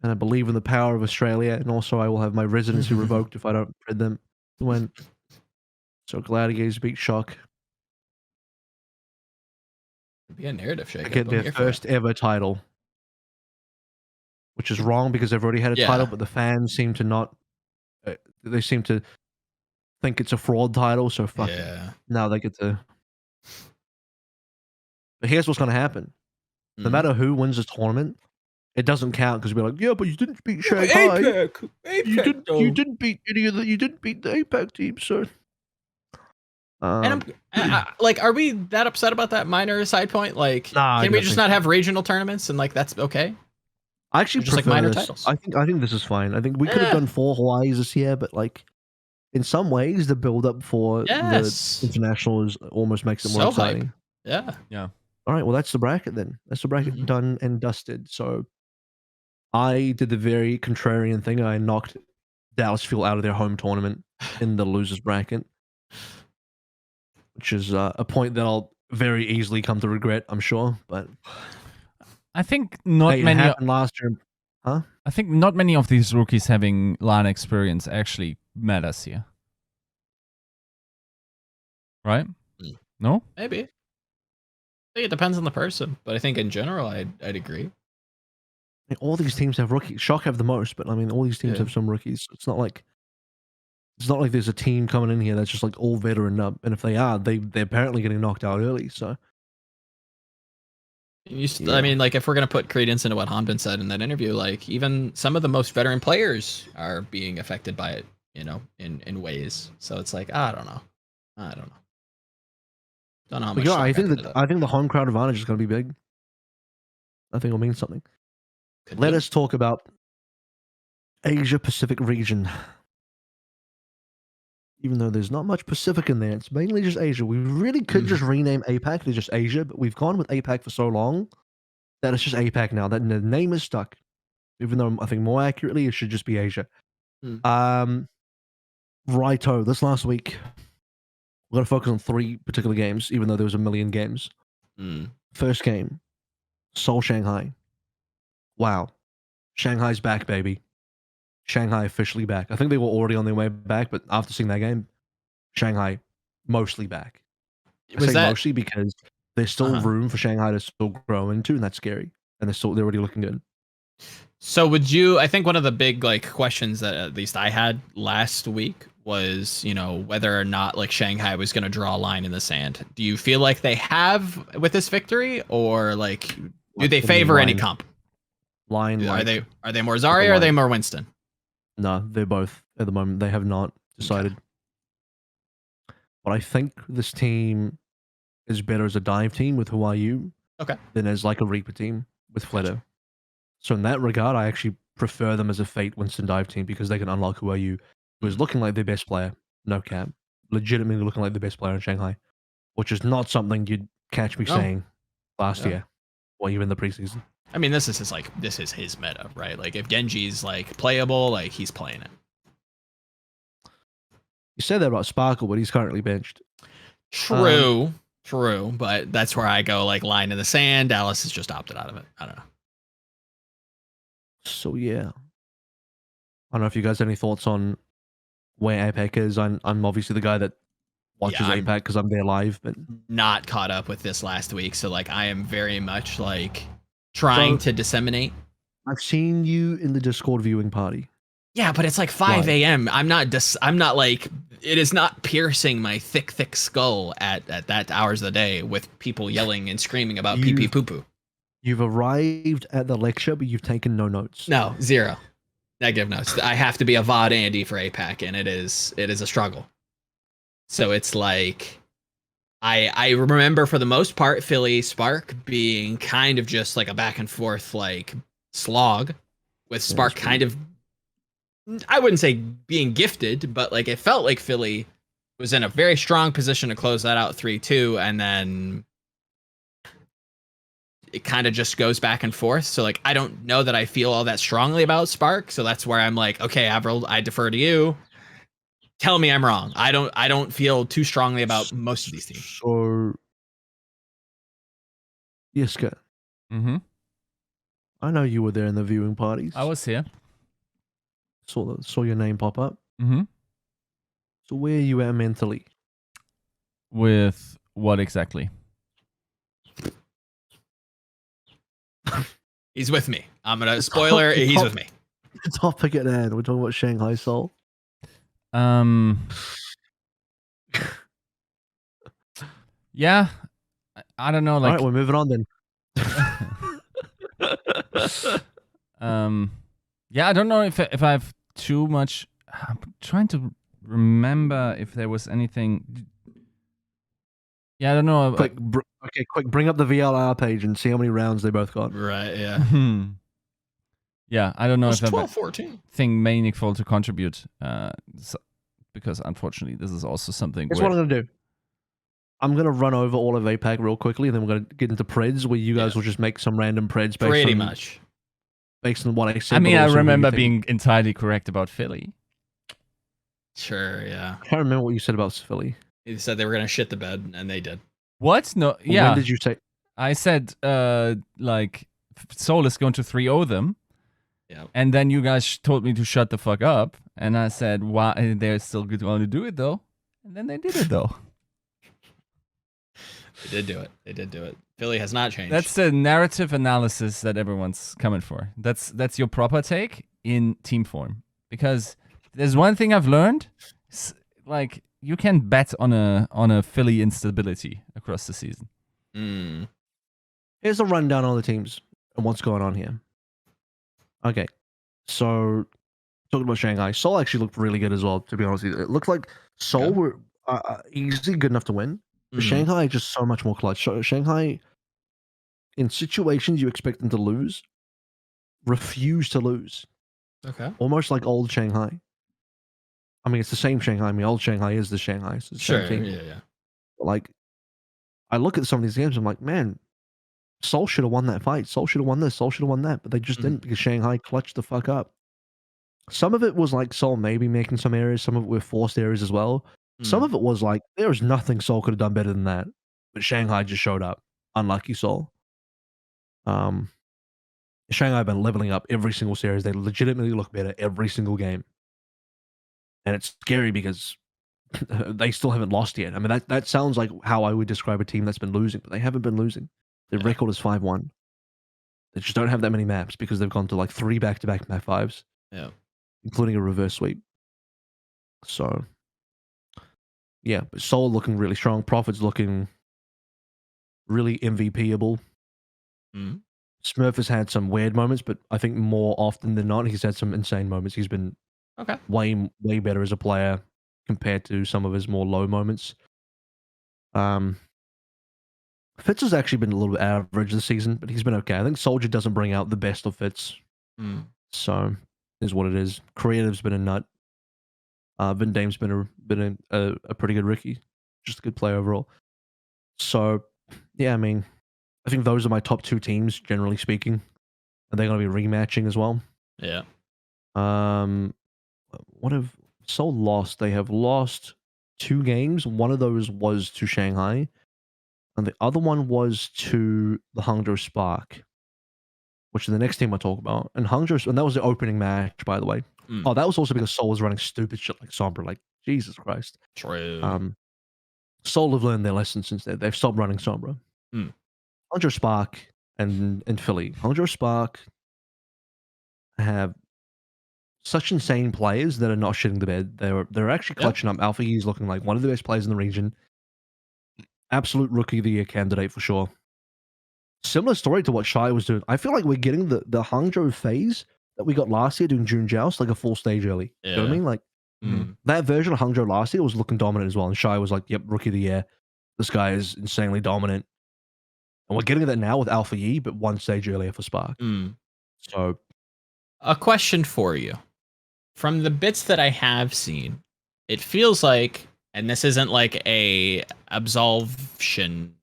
Speaker 1: and I believe in the power of Australia, and also I will have my residency revoked if I don't spread them. So Gladiators beat Shock.
Speaker 3: It'd be a narrative shake.
Speaker 1: To get their first ever title. Which is wrong because they've already had a title, but the fans seem to not. They seem to think it's a fraud title, so fuck it. Now they get to. But here's what's going to happen. No matter who wins the tournament, it doesn't count because we're like, yeah, but you didn't beat Shanghai.
Speaker 3: APAC,
Speaker 1: you didn't beat any of the. You didn't beat the APAC team, so.
Speaker 3: And like, are we that upset about that minor side point? Like, can we just not have regional tournaments and like that's okay?
Speaker 1: I actually
Speaker 3: just
Speaker 1: prefer
Speaker 3: like minor
Speaker 1: this.
Speaker 3: titles.
Speaker 1: I think this is fine. I think we could have done 4 Hawaiis this year, but like, in some ways, the build up for the internationals almost makes it more exciting.
Speaker 3: Hype.
Speaker 2: Yeah.
Speaker 1: All right, well, that's the bracket then. That's the bracket done and dusted. So I did the very contrarian thing. I knocked Dallas Fuel out of their home tournament in the losers bracket, which is a point that I'll very easily come to regret, I'm sure. But
Speaker 2: I think not many
Speaker 1: happened last year. Huh?
Speaker 2: I think not many of these rookies having LAN experience actually matters here. Right? No?
Speaker 3: Maybe. I think it depends on the person, but I think in general, I'd agree.
Speaker 1: All these teams have rookies. Shock have the most, but I mean, all these teams have some rookies. It's not like there's a team coming in here that's just like all veteran up. And if they are, they're apparently getting knocked out early. So.
Speaker 3: I mean, like, if we're going to put credence into what Hanbin said in that interview, like, even some of the most veteran players are being affected by it, you know, in ways. So it's like, I don't know. Don't know how much.
Speaker 1: I think the home crowd advantage is going to be big. I think it'll mean something. Let us talk about Asia Pacific region. Even though there's not much Pacific in there, it's mainly just Asia. We really could just rename APAC to just Asia, but we've gone with APAC for so long that it's just APAC now. That the name is stuck. Even though I think more accurately, it should just be Asia. Righto, this last week, we're going to focus on 3 particular games, even though there was a million games. First game, Seoul, Shanghai. Wow. Shanghai's back, baby. Shanghai officially back. I think they were already on their way back, but after seeing that game, Shanghai mostly back. I say mostly because there's still room for Shanghai to still grow into, and that's scary. And they're already looking good.
Speaker 3: So I think one of the big like questions that at least I had last week was, you know, whether or not like Shanghai was going to draw a line in the sand. Do you feel like they have with this victory, or like do they favor any comp?
Speaker 1: Line.
Speaker 3: Are they more Zarya or are they more Winston?
Speaker 1: No, they're both at the moment. They have not decided. Okay. But I think this team is better as a dive team with Who Are You than as like a Reaper team with Fleto. So in that regard, I actually prefer them as a Fate Winston dive team because they can unlock Who Are You, who is looking like their best player, no cap, legitimately looking like the best player in Shanghai, which is not something you'd catch me saying last year or even the preseason.
Speaker 3: I mean, this is his meta, right? Like, if Genji's like playable, like he's playing it.
Speaker 1: You said that about Sparkle, but he's currently benched.
Speaker 3: True, but that's where I go, like, line in the sand. Dallas has just opted out of it. I don't know.
Speaker 1: So yeah, I don't know if you guys have any thoughts on where APAC is. I'm obviously the guy that watches APAC because I'm there live, but
Speaker 3: not caught up with this last week. So like, I am very much like trying to disseminate.
Speaker 1: I've seen you in the Discord viewing party.
Speaker 3: Yeah, but it's like 5 a.m. I'm not like, it is not piercing my thick skull at that hours of the day with people yelling and screaming about pee poo poo.
Speaker 1: You've arrived at the lecture, but you've taken no notes.
Speaker 3: No, 0. Negative notes. I have to be a VOD Andy for APAC, and it is a struggle. So it's like, I remember for the most part, Philly Spark being kind of just like a back and forth like slog, with Spark kind of, I wouldn't say being gifted, but like it felt like Philly was in a very strong position to close that out 3-2, and then it kind of just goes back and forth. So like, I don't know that I feel all that strongly about Spark. So that's where I'm like, okay, AVRL, I defer to you. Tell me I'm wrong. I don't feel too strongly about most of these teams.
Speaker 1: So, Yiska. I know you were there in the viewing parties.
Speaker 2: I was here.
Speaker 1: Saw your name pop up.
Speaker 2: Mm-hmm.
Speaker 1: So where are you at mentally?
Speaker 2: With what exactly?
Speaker 3: He's with me. I'm gonna spoiler. He's with me.
Speaker 1: The topic at hand. We're talking about Shanghai Soul.
Speaker 2: Yeah. I don't know. Like,
Speaker 1: all right, we're moving on then.
Speaker 2: Yeah, I don't know if I have too much. I'm trying to remember if there was anything. Yeah, I don't know.
Speaker 1: Quick, bring up the VLR page and see how many rounds they both got.
Speaker 3: Right. Yeah.
Speaker 2: Yeah, I don't know if
Speaker 3: 12, 14.
Speaker 2: Thing meaningful to contribute. Because unfortunately, this is also something.
Speaker 1: That's what I'm gonna do. I'm gonna run over all of APAC real quickly, and then we're gonna get into Preds, where you guys will just make some random Preds based on what I said.
Speaker 2: I mean, I remember being entirely correct about Philly.
Speaker 3: Sure, yeah.
Speaker 1: I can't remember what you said about Philly.
Speaker 3: You said they were gonna shit the bed, and they did.
Speaker 2: What? No, yeah.
Speaker 1: When did you say?
Speaker 2: I said, like, Seoul is going to 3-0 them.
Speaker 3: Yeah.
Speaker 2: And then you guys told me to shut the fuck up, and I said, "Why? They're still going to do it though." And then they did it though.
Speaker 3: They did do it. Philly has not changed.
Speaker 2: That's the narrative analysis that everyone's coming for. That's your proper take in team form. Because there's one thing I've learned, like, you can bet on a Philly instability across the season.
Speaker 1: Here's a rundown on the teams and what's going on here. Okay, so talking about Shanghai, Seoul actually looked really good as well, to be honest with you. It looked like Seoul were easily good enough to win. But Shanghai just so much more clutch. So Shanghai, in situations you expect them to lose, refuse to lose.
Speaker 3: Okay.
Speaker 1: Almost like old Shanghai. I mean, it's the same Shanghai. I mean, old Shanghai is the Shanghai. It's the same thing.
Speaker 3: Yeah.
Speaker 1: But like, I look at some of these games, I'm like, man, Seoul should have won that fight. Seoul should have won this. Seoul should have won that. But they just didn't, because Shanghai clutched the fuck up. Some of it was like Seoul maybe making some errors. Some of it were forced errors as well. Some of it was like, there was nothing Seoul could have done better than that. But Shanghai just showed up. Unlucky Seoul. Shanghai have been leveling up every single series. They legitimately look better every single game. And it's scary because they still haven't lost yet. I mean, that sounds like how I would describe a team that's been losing, but they haven't been losing. Their record is 5-1. They just don't have that many maps because they've gone to like 3 back-to-back map 5s.
Speaker 3: Yeah.
Speaker 1: Including a reverse sweep. So, yeah, but Seoul looking really strong. Prophet's looking really MVP-able. Smurf has had some weird moments, but I think more often than not, he's had some insane moments. He's been way better as a player compared to some of his more low moments. Fitz has actually been a little bit average this season, but he's been okay. I think Soldier doesn't bring out the best of Fitz. So, is what it is. Creative's been a nut. Vin Dame's been a pretty good rookie. Just a good player overall. So, yeah, I mean, I think those are my top 2 teams, generally speaking. And they're going to be rematching as well.
Speaker 3: Yeah.
Speaker 1: What have Seoul lost? They have lost 2 games. One of those was to Shanghai. And the other one was to the Hangzhou Spark, which is the next team I talk about. And that was the opening match, by the way. Oh, that was also because Seoul was running stupid shit like Sombra. Like, Jesus Christ.
Speaker 3: True.
Speaker 1: Seoul have learned their lesson since then. They've stopped running Sombra. Hangzhou Spark and Philly. Hangzhou Spark have such insane players that are not shitting the bed. They're actually clutching up. Alpha E is looking like one of the best players in the region. Absolute Rookie of the Year candidate for sure. Similar story to what SHI was doing. I feel like we're getting the Hangzhou phase that we got last year doing June Joust like a full stage early. You know what I mean? Like, that version of Hangzhou last year was looking dominant as well. And SHI was like, yep, Rookie of the Year. This guy is insanely dominant. And we're getting that now with Alpha E, but one stage earlier for Spark. So,
Speaker 3: a question for you. From the bits that I have seen, it feels like, and this isn't like a absolution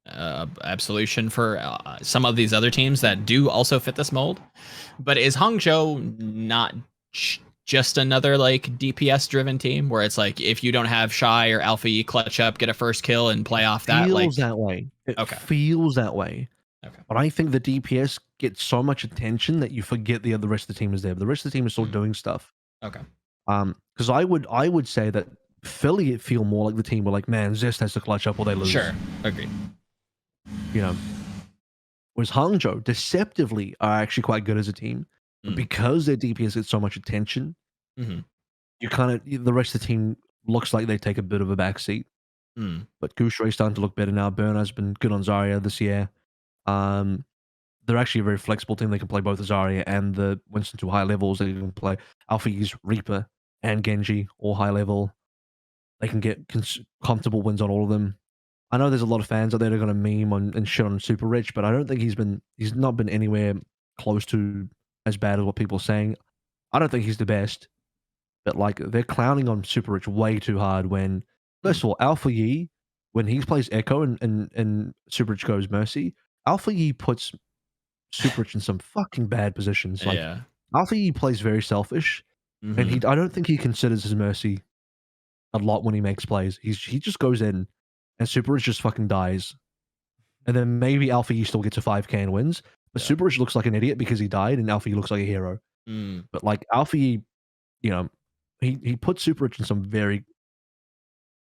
Speaker 3: for some of these other teams that do also fit this mold, but is Hangzhou not just another like DPS driven team where it's like if you don't have SHI or Alpha E clutch up, get a first kill and play off that?
Speaker 1: Feels that way. It feels that way.
Speaker 3: Okay.
Speaker 1: But I think the DPS gets so much attention that you forget the rest of the team is there. But the rest of the team is still doing stuff.
Speaker 3: Okay.
Speaker 1: Because I would say that Philly feel more like the team where like, man, Zest has to clutch up or they lose.
Speaker 3: Sure. Agreed.
Speaker 1: You know. Whereas Hangzhou deceptively are actually quite good as a team. But because their DPS gets so much attention, you kind of the rest of the team looks like they take a bit of a backseat. But Gooshray's starting to look better now. Burner's been good on Zarya this year. They're actually a very flexible team. They can play both the Zarya and the Winston to high levels. They can play Alpha Yi's Reaper and Genji all high level. They can get comfortable wins on all of them. I know there's a lot of fans out there that are going to meme and shit on Super Rich, but I don't think he's not been anywhere close to as bad as what people are saying. I don't think he's the best, but like they're clowning on Super Rich way too hard when, first of all, Alpha Yi, when he plays Echo and Super Rich goes Mercy, Alpha Yi puts Super Rich in some fucking bad positions. Like Alpha Yi plays very selfish, and I don't think he considers his Mercy a lot when he makes plays. He just goes in, and Super Rich just fucking dies, and then maybe Alpha Yi still gets a 5k and wins. But Super Rich looks like an idiot because he died, and Alpha Yi looks like a hero. But like Alpha Yi, you know, he puts Super Rich in some very,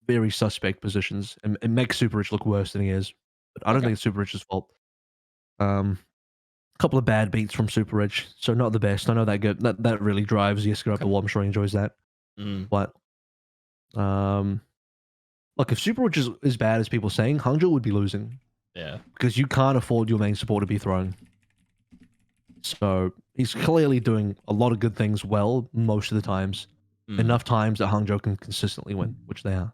Speaker 1: very suspect positions and makes Super Rich look worse than he is. But I don't think it's Super Rich's fault. A couple of bad beats from Super Rich, so not the best. I know that good. That really drives Yiska up the wall. I'm sure he enjoys that. But look, if Super Rich is as bad as people are saying, Hangzhou would be losing. Yeah, because you can't afford your main support to be thrown. So he's clearly doing a lot of good things well most of the times. Enough times that Hangzhou can consistently win, which they are.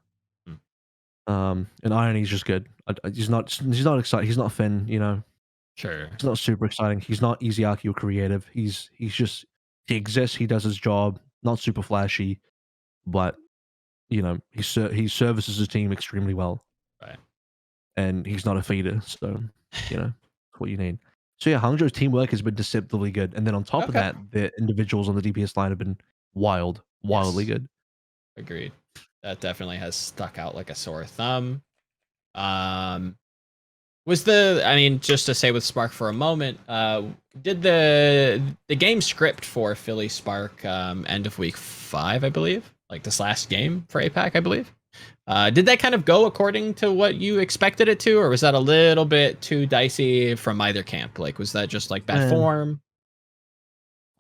Speaker 1: And Irony's just good. He's not exciting. He's not Finn, you know.
Speaker 3: Sure.
Speaker 1: He's not super exciting. He's not Easy-Aki or creative. He exists. He does his job. Not super flashy, but you know he services his team extremely well.
Speaker 3: Right.
Speaker 1: And he's not a feeder, so you know that's what you need. So yeah, Hangzhou's teamwork has been deceptively good, and then on top of that, the individuals on the DPS line have been wildly good.
Speaker 3: Agreed. That definitely has stuck out like a sore thumb. Was just to say with Spark for a moment, did the game script for Philly Spark end of week 5, I believe, like this last game for APAC, I believe. Did that kind of go according to what you expected it to, or was that a little bit too dicey from either camp? Like, was that just like bad form?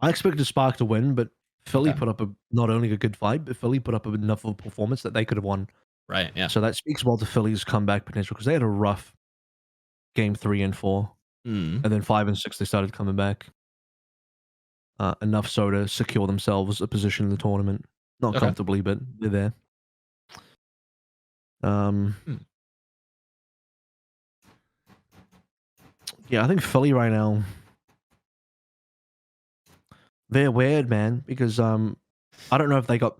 Speaker 1: I expected Spark to win, but Philly put up not only a good fight, but Philly put up enough of a performance that they could have won.
Speaker 3: Right, yeah.
Speaker 1: So that speaks well to Philly's comeback potential, because they had a rough game 3 and 4. And then 5 and 6, they started coming back. Enough so to secure themselves a position in the tournament. Not comfortably, but they're there. Yeah, I think Philly right now, they're weird, man, because I don't know if they got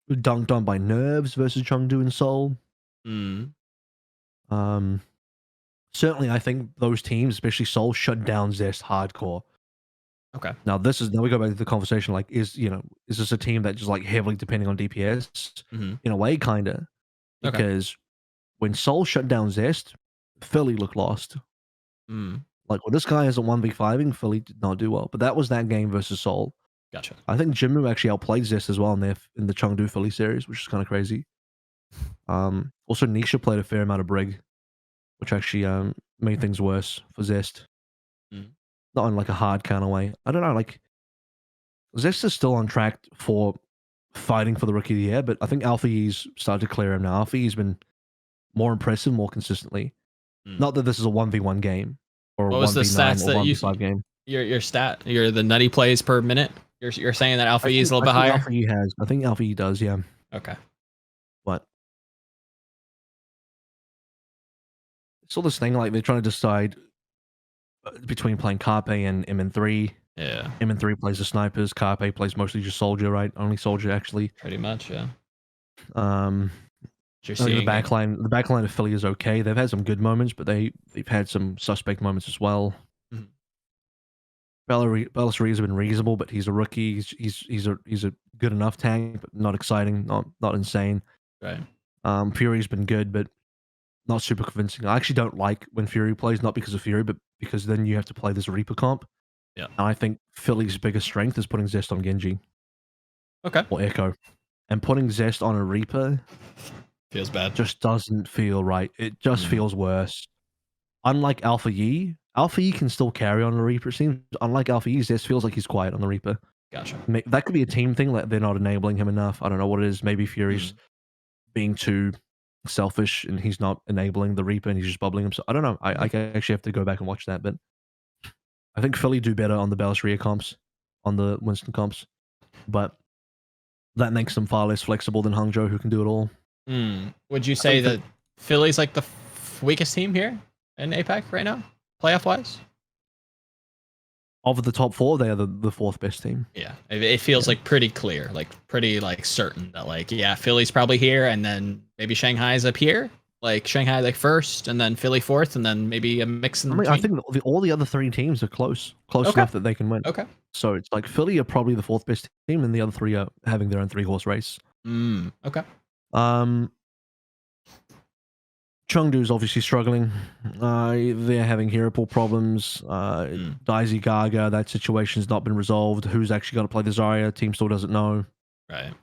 Speaker 1: dunked on by Nerves versus Chengdu and Seoul. Certainly, I think those teams, especially Seoul, shut down Zest hardcore. Now we go back to the conversation. Like, is this a team that just like heavily depending on DPS in a way, kinda? Because when Seoul shut down Zest, Philly looked lost. Like, when this guy isn't 1v5ing, Philly did not do well. But that was that game versus Seoul.
Speaker 3: Gotcha.
Speaker 1: I think Jinmu actually outplayed Zest as well in the Chengdu Philly series, which is kind of crazy. Also, Nisha played a fair amount of Brig, which actually made things worse for Zest. Not in like a hard kind of way. I don't know, like Zest is still on track for fighting for the Rookie of the Year, but I think Alpha Yi's started to clear him now. Alpha Yi's been more impressive, more consistently. Not that this is a 1v1 game or a 1v9 or 1v5 game.
Speaker 3: Your stat, the nutty plays per minute. You're saying that Alpha Yi is a little bit higher?
Speaker 1: I think Alpha Yi does, yeah.
Speaker 3: Okay.
Speaker 1: But it's all this thing, like they're trying to decide between playing Carpe and MN3.
Speaker 3: Yeah.
Speaker 1: MN3 plays the snipers, Carpe plays mostly just Soldier, right? Only Soldier, actually.
Speaker 3: Pretty much, yeah.
Speaker 1: The backline of Philly is okay. They've had some good moments, but they've had some suspect moments as well. Bellassari has been reasonable, but he's a rookie. He's a good enough tank, but not exciting, not insane.
Speaker 3: Right.
Speaker 1: Fury's been good, but not super convincing. I actually don't like when Fury plays, not because of Fury, but because then you have to play this Reaper comp.
Speaker 3: Yeah.
Speaker 1: And I think Philly's biggest strength is putting Zest on Genji.
Speaker 3: Okay.
Speaker 1: Or Echo. And putting Zest on a Reaper
Speaker 3: feels bad.
Speaker 1: Just doesn't feel right. It just feels worse. Unlike Alpha Yi can still carry on the Reaper, it seems. Unlike Alpha Yi, Zest feels like he's quiet on the Reaper.
Speaker 3: Gotcha.
Speaker 1: That could be a team thing, like they're not enabling him enough. I don't know what it is. Maybe Fury's being too selfish and he's not enabling the Reaper and he's just bubbling himself. I don't know. I actually have to go back and watch that, but I think Philly do better on the Balisria comps, on the Winston comps, but that makes them far less flexible than Hangzhou, who can do it all.
Speaker 3: Would you say that Philly's like the weakest team here in APAC right now, playoff wise?
Speaker 1: Of the top 4, they are the fourth best team.
Speaker 3: Yeah, it feels like pretty clear, like pretty like certain that like Philly's probably here, and then maybe Shanghai's up here, like Shanghai like first, and then Philly fourth, and then maybe a mix.
Speaker 1: I think all the other 3 teams are close enough that they can win.
Speaker 3: Okay.
Speaker 1: So it's like Philly are probably the 4th best team, and the other 3 are having their own 3-horse race.
Speaker 3: Okay.
Speaker 1: Chengdu's obviously struggling. They're having hero pool problems. Daisy Gaga, that situation's not been resolved. Who's actually going to play the Zarya? Team still doesn't know.
Speaker 3: Right.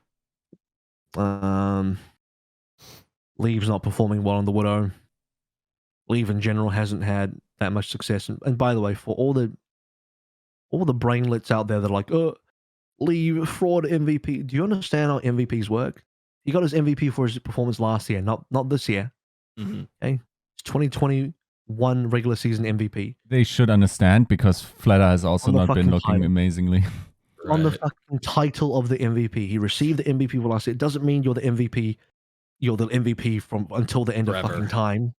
Speaker 1: Leave's not performing well on the Widow. Leave in general hasn't had that much success. And by the way, for all the brainlets out there that are like, Leave fraud MVP. Do you understand how MVPs work? He got his MVP for his performance last year, not this year. Okay, it's 2021 regular season MVP.
Speaker 2: They should understand because Fleta has also not been looking amazingly.
Speaker 1: On the fucking title of the MVP, he received the MVP for last year. It doesn't mean you're the MVP. You're the MVP from until the end of fucking time.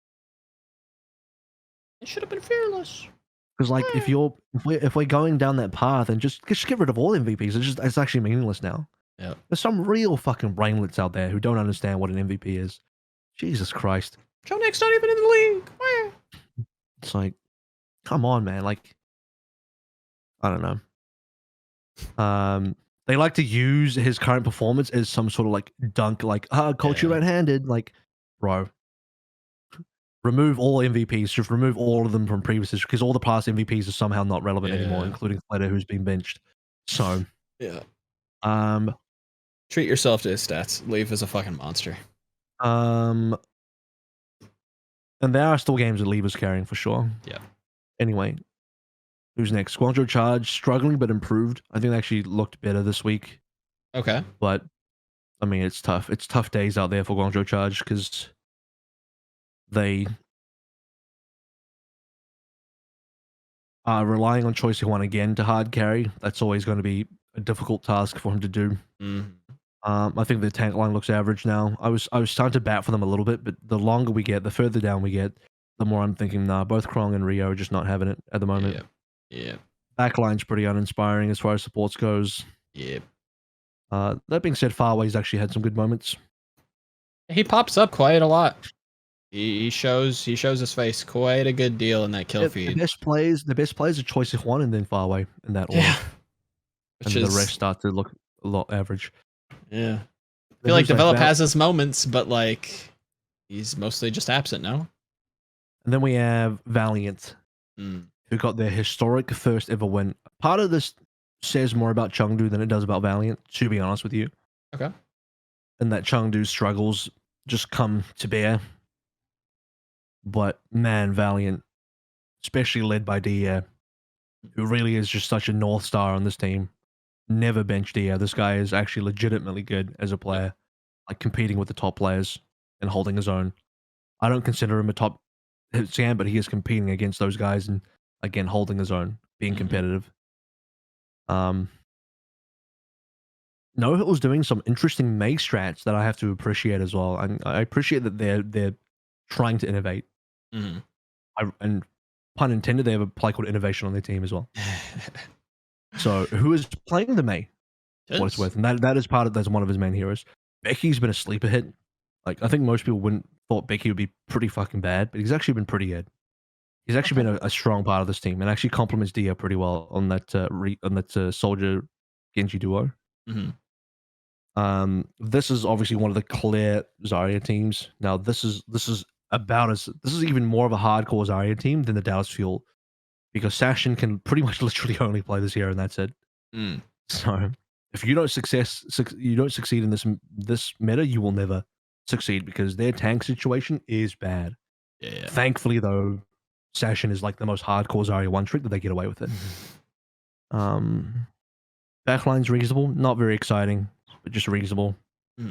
Speaker 3: It should have been fearless.
Speaker 1: Because like if we're going down that path and just get rid of all MVPs, it's actually meaningless now.
Speaker 3: Yeah.
Speaker 1: There's some real fucking brainlets out there who don't understand what an MVP is. Jesus Christ.
Speaker 3: Joe Nick's not even in the league.
Speaker 1: It's like, come on, man. Like, I don't know. They like to use his current performance as some sort of like dunk, like, caught you red-handed. Like, bro, remove all MVPs. Just remove all of them from previous history because all the past MVPs are somehow not relevant anymore, including Fleta, who's been benched. So,
Speaker 3: treat yourself to his stats. Leave is a fucking monster.
Speaker 1: And there are still games that Leave is carrying for sure.
Speaker 3: Yeah.
Speaker 1: Anyway, who's next? Guangzhou Charge, struggling but improved. I think they actually looked better this week.
Speaker 3: Okay.
Speaker 1: But, I mean, it's tough. It's tough days out there for Guangzhou Charge because they are relying on Choi Si-hwan again to hard carry. That's always going to be a difficult task for him to do. I think the tank line looks average now. I was starting to bat for them a little bit, but the longer we get, the further down we get, the more I'm thinking, nah, both Krong and Rio are just not having it at the moment.
Speaker 3: Yeah.
Speaker 1: Backline's pretty uninspiring as far as supports goes.
Speaker 3: Yeah.
Speaker 1: That being said, Farway's actually had some good moments.
Speaker 3: He pops up quite a lot. He shows his face quite a good deal in that kill feed.
Speaker 1: The best players are Choi Si-hwan and then Farway in that order. And the rest start to look a lot average.
Speaker 3: Yeah. I feel like Develop has his moments, but like he's mostly just absent now.
Speaker 1: And then we have Valiant, who got their historic first ever win. Part of this says more about Chengdu than it does about Valiant, to be honest with you.
Speaker 3: Okay.
Speaker 1: And that Chengdu's struggles just come to bear. But man, Valiant, especially led by Dia, who really is just such a North Star on this team. Never bench Dia. This guy is actually legitimately good as a player, like competing with the top players and holding his own. I don't consider him a top Sam, but he is competing against those guys and again holding his own, being competitive. No Hittle's doing some interesting Mei strats that I have to appreciate as well. And I appreciate that they're trying to innovate. And pun intended, they have a play called Innovation on their team as well. So who is playing the Mei? What it's worth, and that is that's one of his main heroes. Becky's been a sleeper hit. Like I think most people wouldn't thought Becky would be pretty fucking bad, but he's actually been pretty good. He's actually been a strong part of this team and actually complements Dia pretty well on that Soldier Genji duo. This is obviously one of the clear Zarya teams. Now this is this is even more of a hardcore Zarya team than the Dallas Fuel, because Sashin can pretty much literally only play this hero and that's it. So if you don't succeed in this meta, you will never succeed because their tank situation is bad.
Speaker 3: Yeah.
Speaker 1: Thankfully, though, Sashin is like the most hardcore Zarya one trick that they get away with it. Backline's reasonable, not very exciting, but just reasonable.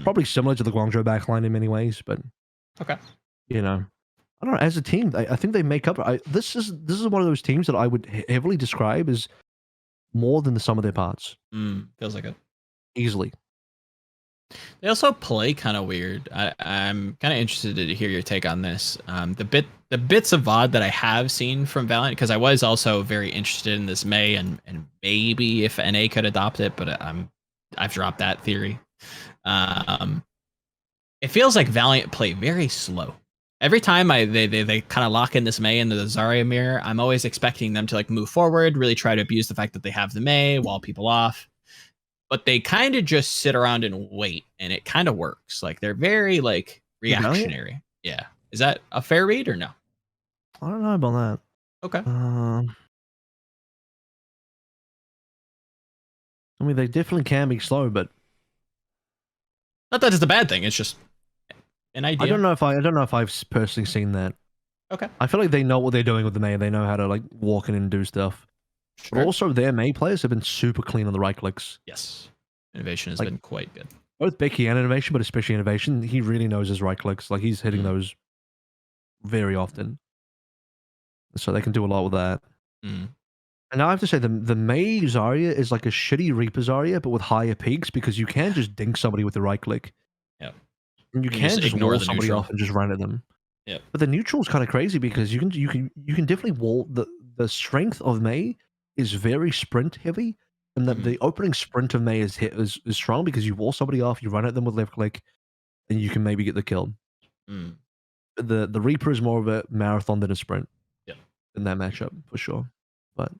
Speaker 1: Probably similar to the Guangzhou backline in many ways, but
Speaker 3: okay.
Speaker 1: You know, I don't know. As a team, I think they make up. This is one of those teams that I would heavily describe as more than the sum of their parts.
Speaker 3: Feels like it.
Speaker 1: Easily.
Speaker 3: They also play kind of weird. I'm kind of interested to hear your take on this. The bits of VOD that I have seen from Valiant, because I was also very interested in this Mei and maybe if NA could adopt it, but I've dropped that theory. It feels like Valiant play very slow. Every time they kind of lock in this Mei into the Zarya mirror, I'm always expecting them to like move forward, really try to abuse the fact that they have the Mei, wall people off. But they kind of just sit around and wait, and it kind of works. Like they're very like reactionary. Yeah. Is that a fair read or no?
Speaker 1: I don't know about that.
Speaker 3: Okay.
Speaker 1: I mean, they definitely can be slow, but
Speaker 3: not that it's a bad thing. It's just an idea.
Speaker 1: I don't know if I've personally seen that.
Speaker 3: Okay.
Speaker 1: I feel like they know what they're doing with the Mei. They know how to like walk in and do stuff. Sure. But also, their Mei players have been super clean on the right clicks.
Speaker 3: Yes. Innovation has been quite good.
Speaker 1: Both Becky and Innovation, but especially Innovation, he really knows his right clicks. Like, he's hitting those very often. So they can do a lot with that. And now I have to say, the Mei Zarya is like a shitty Reaper Zarya, but with higher peaks, because you can just dink somebody with the right click.
Speaker 3: Yep.
Speaker 1: And you can just wall somebody off and just run at them.
Speaker 3: Yep.
Speaker 1: But the neutral is kind of crazy because you can definitely wall the strength of Mei is very sprint heavy, and the opening sprint of Mei is strong because you wall somebody off, you run at them with left click, and you can maybe get the kill. The Reaper is more of a marathon than a sprint.
Speaker 3: Yeah.
Speaker 1: In that matchup for sure. But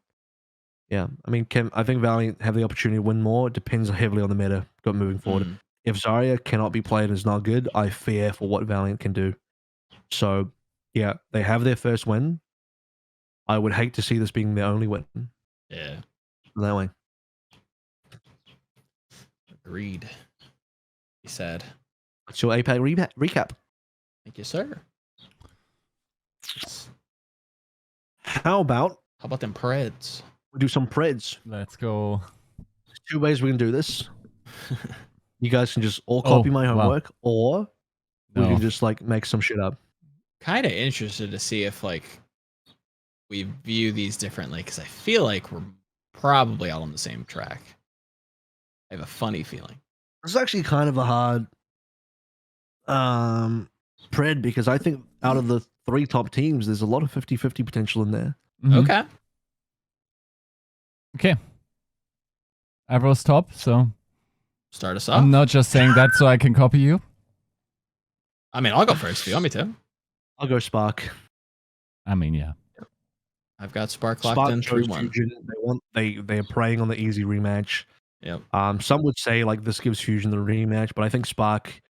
Speaker 1: yeah, I mean, I think Valiant have the opportunity to win more. It depends heavily on the meta moving forward. If Zarya cannot be played and is not good, I fear for what Valiant can do. So yeah, they have their first win. I would hate to see this being their only win.
Speaker 3: Yeah.
Speaker 1: That way.
Speaker 3: Agreed. He said.
Speaker 1: What's your APAC recap?
Speaker 3: Thank you, sir.
Speaker 1: How about
Speaker 3: them Preds?
Speaker 1: We do some Preds.
Speaker 2: Let's go.
Speaker 1: There's 2 ways we can do this. You guys can just all copy my homework, or we can just like make some shit up.
Speaker 3: Kind of interested to see if like we view these differently, because I feel like we're probably all on the same track. I have a funny feeling.
Speaker 1: This is actually kind of a hard Pred, because I think out of the 3 top teams, there's a lot of 50-50 potential in there.
Speaker 3: Okay.
Speaker 2: Okay. AVRL's top, so
Speaker 3: start us off.
Speaker 2: I'm not just saying that so I can copy you.
Speaker 3: I mean, I'll go first if you want me to.
Speaker 1: I'll go Spark.
Speaker 2: I mean, yeah.
Speaker 3: I've got Spark locked in 3-1.
Speaker 1: They're preying on the easy rematch.
Speaker 3: Yep.
Speaker 1: Some would say like this gives Fusion the rematch, but I think Spark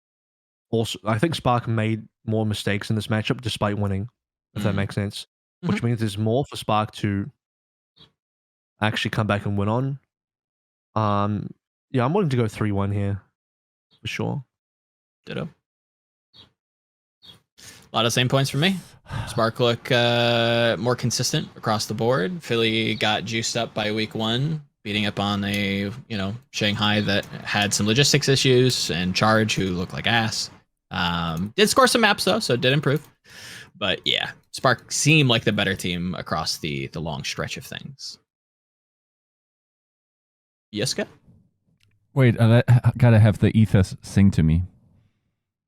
Speaker 1: made more mistakes in this matchup despite winning, if that makes sense. Which means there's more for Spark to actually come back and win on. Yeah, I'm willing to go 3-1 here for sure.
Speaker 3: Ditto. A lot of same points for me. Spark look more consistent across the board. Philly got juiced up by week 1, beating up on a Shanghai that had some logistics issues, and Charge, who looked like ass. Did score some maps though, so it did improve. But yeah, Spark seemed like the better team across the long stretch of things. Yiska?
Speaker 2: Wait, I gotta have the ethos sing to me.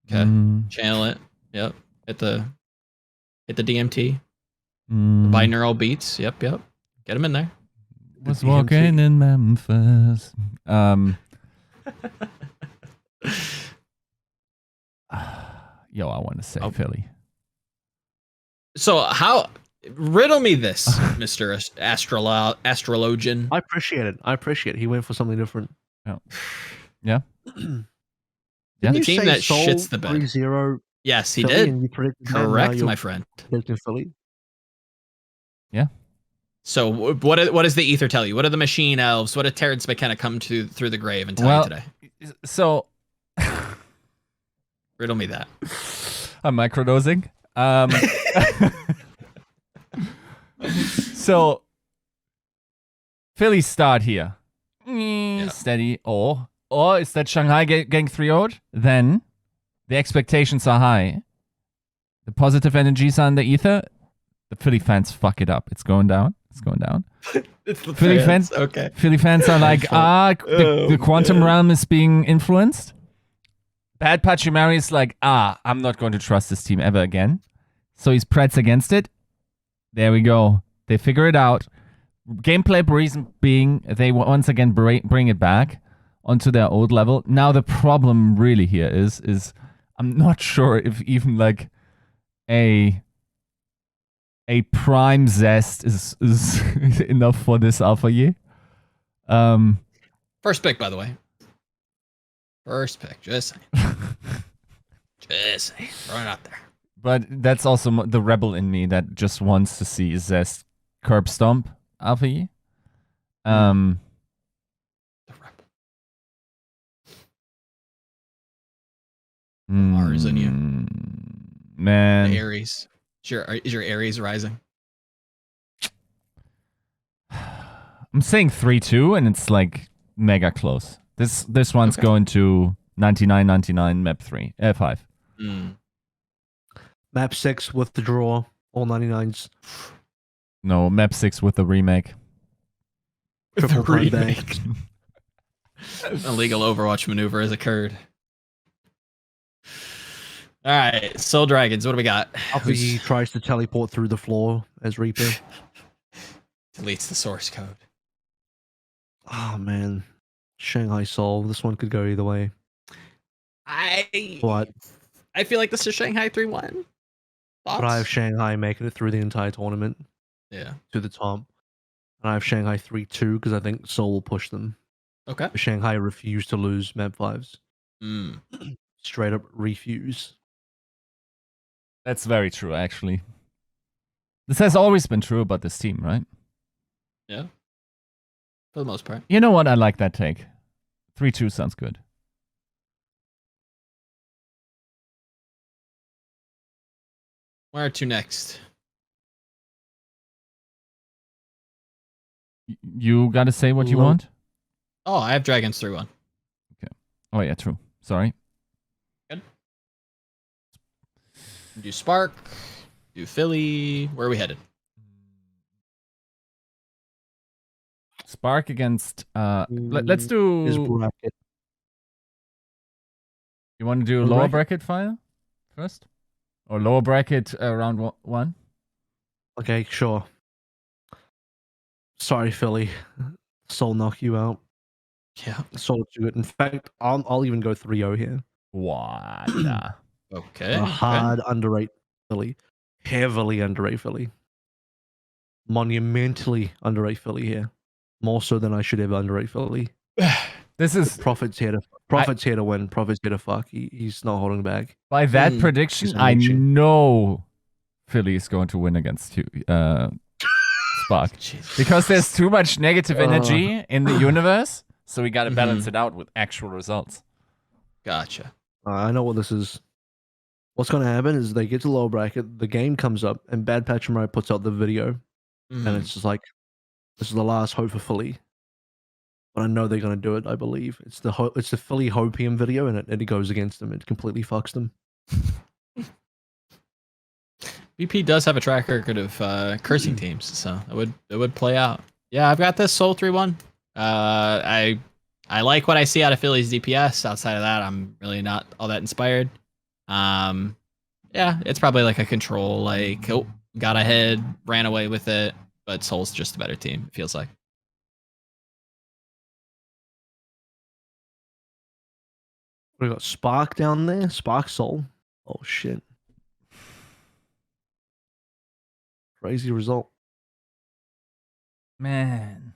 Speaker 3: Okay, channel it. Yep, hit the DMT. The binaural beats. Yep. Get them in there.
Speaker 2: Was walking in Memphis. Yo, I want to say Philly.
Speaker 3: So riddle me this, Mr. Astrologian.
Speaker 1: I appreciate it. He went for something different.
Speaker 2: Yeah.
Speaker 1: Didn't
Speaker 3: The
Speaker 1: you
Speaker 3: team
Speaker 1: say
Speaker 3: that
Speaker 1: Seoul
Speaker 3: shits the bed.
Speaker 1: 3-0
Speaker 3: Yes, he
Speaker 1: Philly,
Speaker 3: did.
Speaker 1: and you predicted that, now
Speaker 3: Correct,
Speaker 1: you're
Speaker 3: my friend.
Speaker 1: predicting Philly.
Speaker 2: Yeah.
Speaker 3: So what does the ether tell you? What are the machine elves? What did Terrence McKenna come through the grave and tell you today?
Speaker 2: So
Speaker 3: Riddle me that.
Speaker 2: I'm microdosing. So Philly start here. Steady. Or is that Shanghai getting 3-0'd? Then the expectations are high. The positive energies are in the ether. The Philly fans fuck it up. It's going down. It's going down.
Speaker 3: It's the
Speaker 2: Philly fans.
Speaker 3: Okay.
Speaker 2: Philly fans are like, the quantum realm is being influenced. Bad Pachimari is like, I'm not going to trust this team ever again. So he spreads against it. There we go. They figure it out. Gameplay reason being, they once again bring it back onto their old level. Now the problem really here is I'm not sure if even like a prime zest is enough for this alpha year.
Speaker 3: First pick, by the way. First pick. Just saying. Just saying. Throwing it out there.
Speaker 2: But that's also the rebel in me that just wants to see Zest curb stomp alpha year.
Speaker 3: The rebel. Mars in you.
Speaker 2: Man.
Speaker 3: The Aries. Is your Aries rising?
Speaker 2: I'm saying 3-2, and it's like mega close. This one's going to 99-99 map 3. 5.
Speaker 1: Map 6 with the draw. All 99s.
Speaker 2: No, map 6 with the remake.
Speaker 1: Triple
Speaker 3: The
Speaker 1: time
Speaker 3: remake.
Speaker 1: bank.
Speaker 3: Illegal Overwatch maneuver has occurred. All right, Soul Dragons. What do we got?
Speaker 1: He tries to teleport through the floor as Reaper.
Speaker 3: Deletes the source code.
Speaker 1: Oh man, Shanghai Soul. This one could go either way. What?
Speaker 3: I feel like this is Shanghai 3-1.
Speaker 1: But I have Shanghai making it through the entire tournament.
Speaker 3: Yeah.
Speaker 1: To the top. And I have Shanghai 3-2 because I think Seoul will push them.
Speaker 3: Okay.
Speaker 1: But Shanghai refuse to lose map 5s. Straight up refuse.
Speaker 2: That's very true, actually. This has always been true about this team, right?
Speaker 3: Yeah. For the most part.
Speaker 2: You know what? I like that take. 3-2 sounds good.
Speaker 3: Where to next?
Speaker 2: You got to say what you want?
Speaker 3: Oh, I have Dragons 3-1.
Speaker 2: Okay. Oh, yeah, true. Sorry.
Speaker 3: Good. Do Spark. Do Philly. Where are we headed?
Speaker 2: Spark against... let's do...
Speaker 1: Is bracket.
Speaker 2: You want to do lower bracket file first? Or lower bracket round 1?
Speaker 1: Okay, sure. Sorry, Philly. Soul knock you out.
Speaker 3: Yeah.
Speaker 1: Soul do it. In fact, I'll even go 3-0 here.
Speaker 2: What?
Speaker 3: Okay.
Speaker 1: Hard underrate Philly. Heavily underrate Philly. Monumentally underrate Philly here. More so than I should ever underrate Philly.
Speaker 2: This is...
Speaker 1: Prophet's here to win. Prophet's here to fuck. He's not holding back.
Speaker 2: By that prediction, I know Philly is going to win against Spark. Because there's too much negative energy in the universe, so we got to balance it out with actual results.
Speaker 3: Gotcha.
Speaker 1: I know what this is. What's going to happen is they get to lower bracket, the game comes up, and Bad Patrimony puts out the video, and it's just like, this is the last hope for Philly. But I know they're going to do it, I believe. It's the Philly Hopium video, and it goes against them. It completely fucks them.
Speaker 3: BP does have a track record of cursing teams, so it would play out. Yeah, I've got this Soul 3-1. I like what I see out of Philly's DPS. Outside of that, I'm really not all that inspired. Yeah, it's probably like a control, like, oh, got ahead, ran away with it, but Soul's just a better team, it feels like.
Speaker 1: We got Spark down there. Spark Soul. Oh shit. Crazy result.
Speaker 2: Man.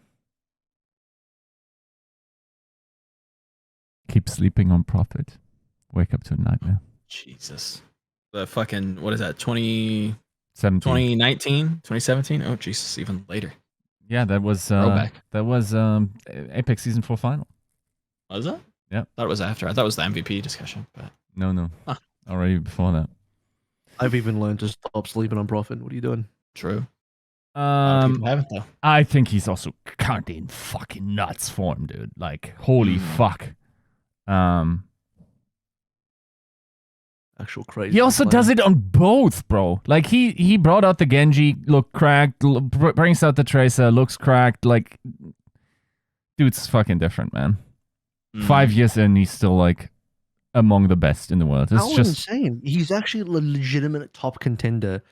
Speaker 2: Keep sleeping on Prophet. Wake up to a nightmare.
Speaker 3: Jesus. the fucking, what is that? 2019, 2017? Oh, Jesus, even later.
Speaker 2: Yeah, that was Apex Season 4 final.
Speaker 3: Was that?
Speaker 2: Yeah.
Speaker 3: Thought it was after. I thought it was the MVP discussion, but
Speaker 2: No.
Speaker 3: Huh.
Speaker 2: Already before that.
Speaker 1: I've even learned to stop sleeping on Prophet. What are you doing?
Speaker 3: true. Haven't though.
Speaker 2: I think he's also currently in fucking nuts form, dude. Like, holy fuck.
Speaker 1: Actual crazy.
Speaker 2: He also does it on both, bro. Like, he brought out the Genji, look cracked, brings out the Tracer, looks cracked. Like, dude's fucking different, man. 5 years in, he's still, like, among the best in the world. It's just
Speaker 1: insane. He's actually a legitimate top contender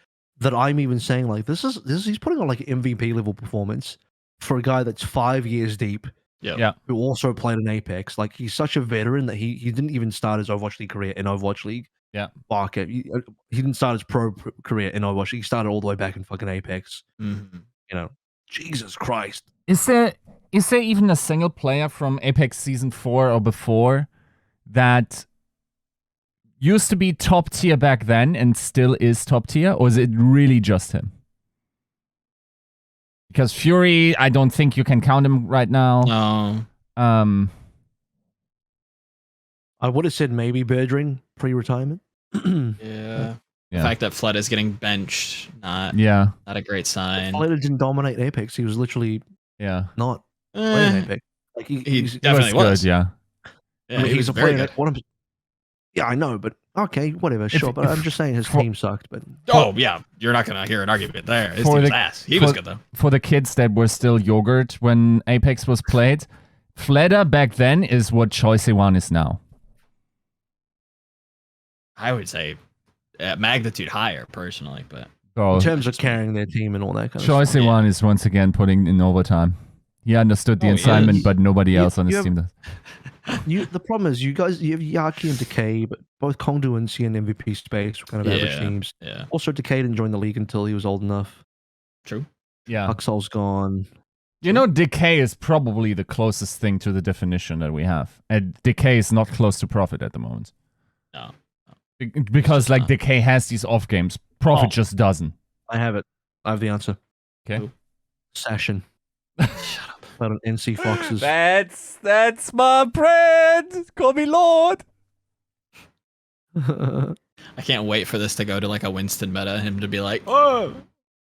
Speaker 1: that I'm even saying, like, this is he's putting on, like, MVP level performance for a guy that's 5 years deep.
Speaker 2: Yeah.
Speaker 1: Who also played in Apex. Like, he's such a veteran that he didn't even start his Overwatch League career in Overwatch League.
Speaker 2: Yeah.
Speaker 1: Fuck it. He didn't start his pro career in Overwatch. He started all the way back in fucking Apex. You know, Jesus Christ.
Speaker 2: Is there even a single player from Apex Season 4 or before that used to be top tier back then and still is top tier, or is it really just him? Because Fury, I don't think you can count him right now.
Speaker 3: No.
Speaker 1: I would have said maybe Birdring pre-retirement.
Speaker 3: Yeah. The fact that Flood is getting benched, not a great sign.
Speaker 1: Flood didn't dominate Apex. He was literally not playing Apex. Like
Speaker 3: he definitely was.
Speaker 2: Good, yeah.
Speaker 3: Yeah,
Speaker 1: I mean,
Speaker 3: he was very good.
Speaker 1: Yeah, I know, but okay, whatever, sure. But I'm just saying his team sucked. But
Speaker 3: yeah, you're not gonna hear an argument there. His team's ass. He was good though.
Speaker 2: For the kids that were still yogurt when Apex was played, Fleda back then is what Choice One is now.
Speaker 3: I would say magnitude higher, personally, but
Speaker 1: in terms of carrying their team and all that kind of
Speaker 2: stuff. Choice One is once again putting in overtime. He understood the assignment, but nobody else on his team does.
Speaker 1: The problem is, you have Yaki and Decay, but both Kongdu and C and MVP space were kind of average teams.
Speaker 3: Yeah.
Speaker 1: Also, Decay didn't join the league until he was old enough.
Speaker 3: True.
Speaker 2: Yeah.
Speaker 1: Huxall's gone.
Speaker 2: You know, Decay is probably the closest thing to the definition that we have. And Decay is not close to Prophet at the moment.
Speaker 3: No.
Speaker 2: Because, like, Decay has these off games. Prophet just doesn't.
Speaker 1: I have it. I have the answer.
Speaker 2: Okay.
Speaker 1: Session. Shut up. About an NC Foxes.
Speaker 2: That's my friend. Call me Lord.
Speaker 3: I can't wait for this to go to like a Winston meta. Him to be like, oh.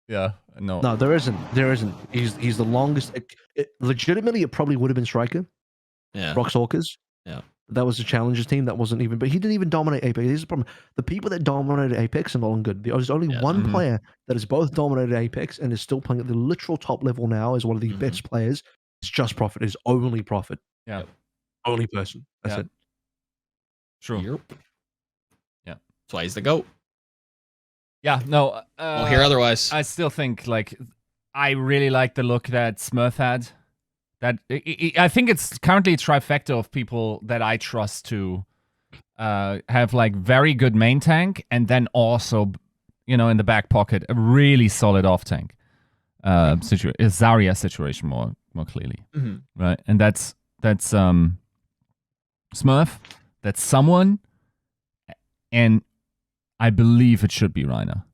Speaker 2: Yeah. No.
Speaker 1: No, there isn't. There isn't. He's the longest. Legitimately, it probably would have been Striker.
Speaker 3: Yeah.
Speaker 1: Rox Orcas.
Speaker 3: Yeah.
Speaker 1: That was the Challengers team. That wasn't even. But he didn't even dominate Apex. Here's the problem. The people that dominated Apex are not good. There's only one player that has both dominated Apex and is still playing at the literal top level now. Is one of the best players. It's just Prophet. It's only Prophet.
Speaker 2: Yeah.
Speaker 1: Only person. That's it.
Speaker 2: True.
Speaker 3: Yep.
Speaker 2: Yeah.
Speaker 3: That's why he's the GOAT.
Speaker 2: Yeah. No.
Speaker 3: We'll hear otherwise.
Speaker 2: I still think, like, I really like the look that Smurf had. That I think it's currently a trifecta of people that I trust to have, like, very good main tank and then also, you know, in the back pocket, a really solid off tank. Zarya situation more clearly, right? And that's Smurf, that's someone, and I believe it should be Reiner.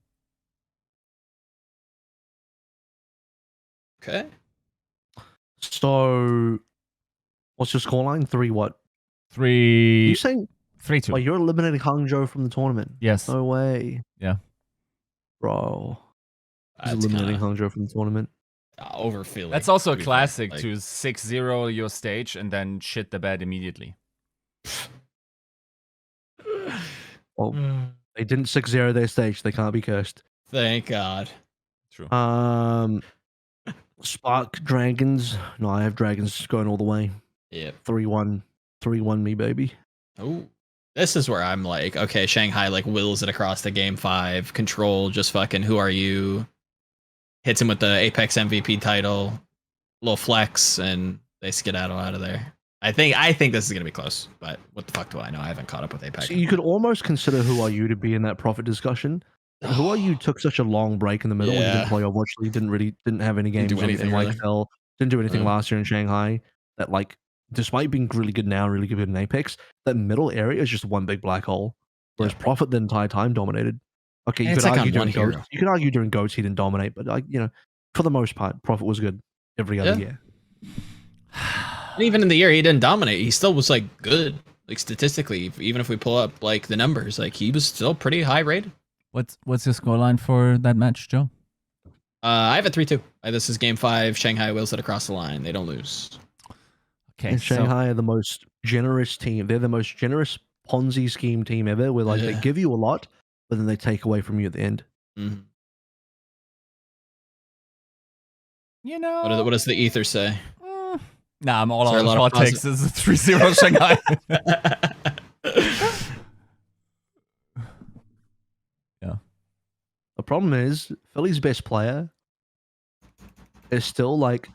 Speaker 3: Okay.
Speaker 1: So, what's your scoreline? 3 what?
Speaker 2: 3.
Speaker 1: You saying
Speaker 2: 3-2?
Speaker 1: Like, you're eliminating Hangzhou from the tournament?
Speaker 2: Yes.
Speaker 1: No way.
Speaker 2: Yeah.
Speaker 1: Bro. He's eliminating Hangzhou from the tournament.
Speaker 3: Overfeeling.
Speaker 2: That's also a classic, like, to 6-0 your stage and then shit the bed immediately.
Speaker 1: Well, they didn't 6-0 their stage. They can't be cursed.
Speaker 3: Thank God.
Speaker 2: True.
Speaker 1: Spark Dragons. No, I have Dragons going all the way.
Speaker 3: Yep.
Speaker 1: 3-1. 3-1 me, baby.
Speaker 3: Oh. This is where I'm like, okay, Shanghai like wills it across the game 5. Control, just fucking, who are you? Hits him with the Apex MVP title. Little flex, and they skedaddle out of there. I think this is gonna be close, but what the fuck do I know? I haven't caught up with Apex.
Speaker 1: So you could almost consider Who Are You to be in that Prophet discussion. Who Are You took such a long break in the middle. He didn't play Overwatch League, didn't have any games in Whitehall, didn't do anything last year in Shanghai. That, like, despite being really good now, really good in Apex, that middle area is just one big black hole. Whereas Profit the entire time dominated. Okay, you
Speaker 3: And
Speaker 1: could
Speaker 3: it's like
Speaker 1: argue
Speaker 3: on
Speaker 1: during
Speaker 3: one
Speaker 1: Goats.
Speaker 3: hero.
Speaker 1: You could argue during Goats he didn't dominate, but like for the most part, Profit was good every other year.
Speaker 3: And even in the year he didn't dominate, he still was like good. Like statistically, even if we pull up like the numbers, like he was still pretty high rated.
Speaker 2: What's your scoreline for that match, Joe?
Speaker 3: I have a 3-2. This is game 5. Shanghai wills it across the line. They don't lose.
Speaker 2: Okay,
Speaker 1: And Shanghai are the most generous team. They're the most generous Ponzi scheme team ever, where like they give you a lot, but then they take away from you at the end.
Speaker 3: Mm-hmm.
Speaker 2: You know,
Speaker 3: What does the ether say?
Speaker 2: Nah, I'm all
Speaker 3: Is there
Speaker 2: out
Speaker 3: a
Speaker 2: of
Speaker 3: lot
Speaker 2: hot
Speaker 3: of
Speaker 2: takes. This is 3-0 Shanghai. Yeah.
Speaker 1: The problem is Philly's best player is still like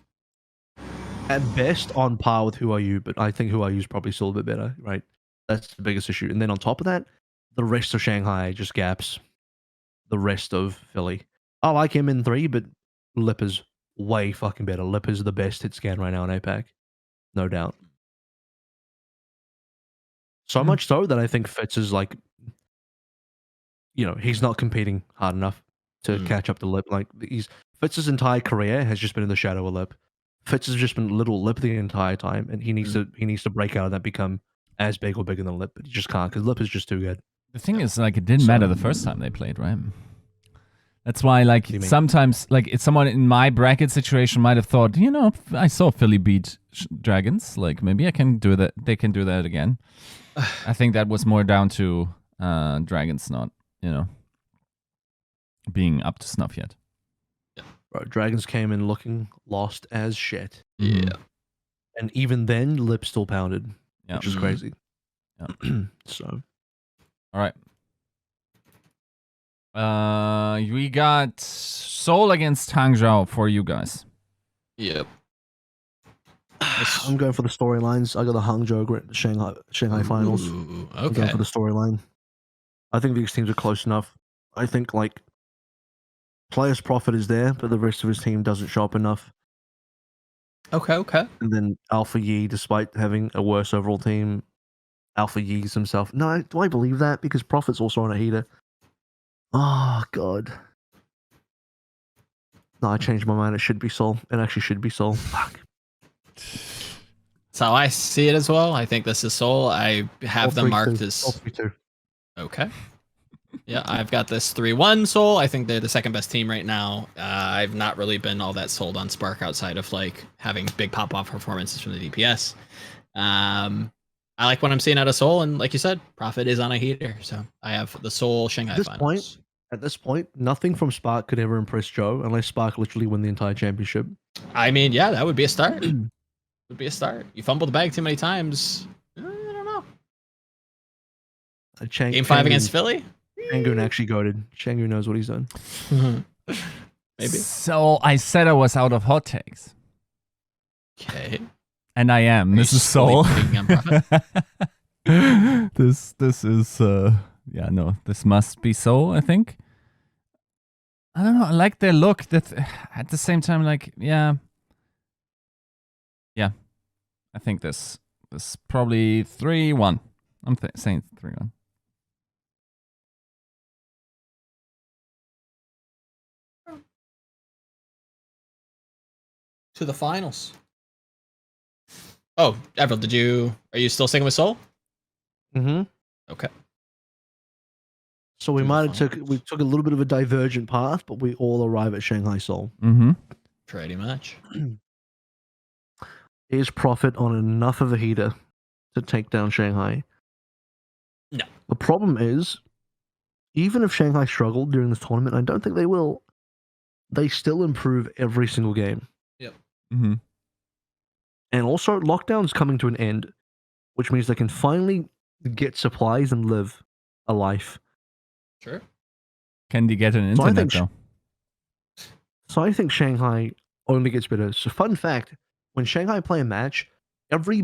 Speaker 1: at best on par with Who Are You, but I think Who Are You is probably still a bit better, right? That's the biggest issue. And then on top of that, the rest of Shanghai just gaps the rest of Philly. I like him in 3, but Lip is way fucking better. Lip is the best hit scan right now in APAC. No doubt. So much so that I think Fitz is like, he's not competing hard enough to catch up to Lip. Like Fitz's entire career has just been in the shadow of Lip. Fitz has just been little Lip the entire time, and he needs to break out of that, become as big or bigger than Lip, but he just can't because Lip is just too good.
Speaker 2: The thing is, like, it didn't matter the first time they played, right? That's why, like, sometimes, like, it's someone in my bracket situation might have thought, I saw Philly beat Dragons. Like, maybe I can do that. They can do that again. I think that was more down to Dragons not, being up to snuff yet.
Speaker 1: Bro, Dragons came in looking lost as shit.
Speaker 3: Yeah.
Speaker 1: And even then, Lip still pounded, which is crazy.
Speaker 2: Yeah.
Speaker 1: So.
Speaker 2: All right. We got Seoul against Hangzhou for you guys.
Speaker 3: Yep.
Speaker 1: I'm going for the storylines. I got the Hangzhou Shanghai finals.
Speaker 3: Okay.
Speaker 1: I'm going for the storyline. I think these teams are close enough. I think like Player's Profit is there, but the rest of his team doesn't show up enough.
Speaker 3: Okay.
Speaker 1: And then Alpha Yi, despite having a worse overall team, Alpha Yi's himself. No, do I believe that? Because Profit's also on a heater. Oh, God. No, I changed my mind. It should be Seoul. It actually should be Seoul. Fuck.
Speaker 3: That's how I see it as well. I think this is Seoul. I have them marked as... Okay. Yeah, I've got this 3-1 Seoul. I think they're the second best team right now. I've not really been all that sold on Spark outside of like having big pop-off performances from the DPS. I like what I'm seeing out of Seoul, and like you said, Profit is on a heater, so I have the Seoul Shanghai finals.
Speaker 1: At this point, nothing from Spark could ever impress Joe unless Spark literally win the entire championship.
Speaker 3: I mean, yeah, that would be a start. Would be a start. You fumble the bag too many times. I don't know. Game 5 against Philly?
Speaker 1: Shangun actually goated. Shangun knows what he's done.
Speaker 3: Maybe.
Speaker 2: So I said I was out of hot takes.
Speaker 3: Okay.
Speaker 2: And I am. This is Seoul. This is this must be Seoul, I think. I don't know. I like their look. At the same time, like, yeah. I think this probably 3-1. I'm saying 3-1.
Speaker 3: To the finals. Oh, Avril, are you still sticking with Seoul?
Speaker 1: Mm-hmm.
Speaker 3: Okay.
Speaker 1: So we took a little bit of a divergent path, but we all arrive at Shanghai Seoul.
Speaker 2: Mm-hmm.
Speaker 3: Pretty much.
Speaker 1: Is Profit on enough of a heater to take down Shanghai?
Speaker 3: No.
Speaker 1: The problem is, even if Shanghai struggled during this tournament, I don't think they will, they still improve every single game.
Speaker 3: Yep.
Speaker 2: Mm-hmm.
Speaker 1: And also, lockdown's coming to an end, which means they can finally get supplies and live a life.
Speaker 3: Sure.
Speaker 2: Can they get an internet, though?
Speaker 1: So I think Shanghai only gets better. So fun fact, when Shanghai play a match, every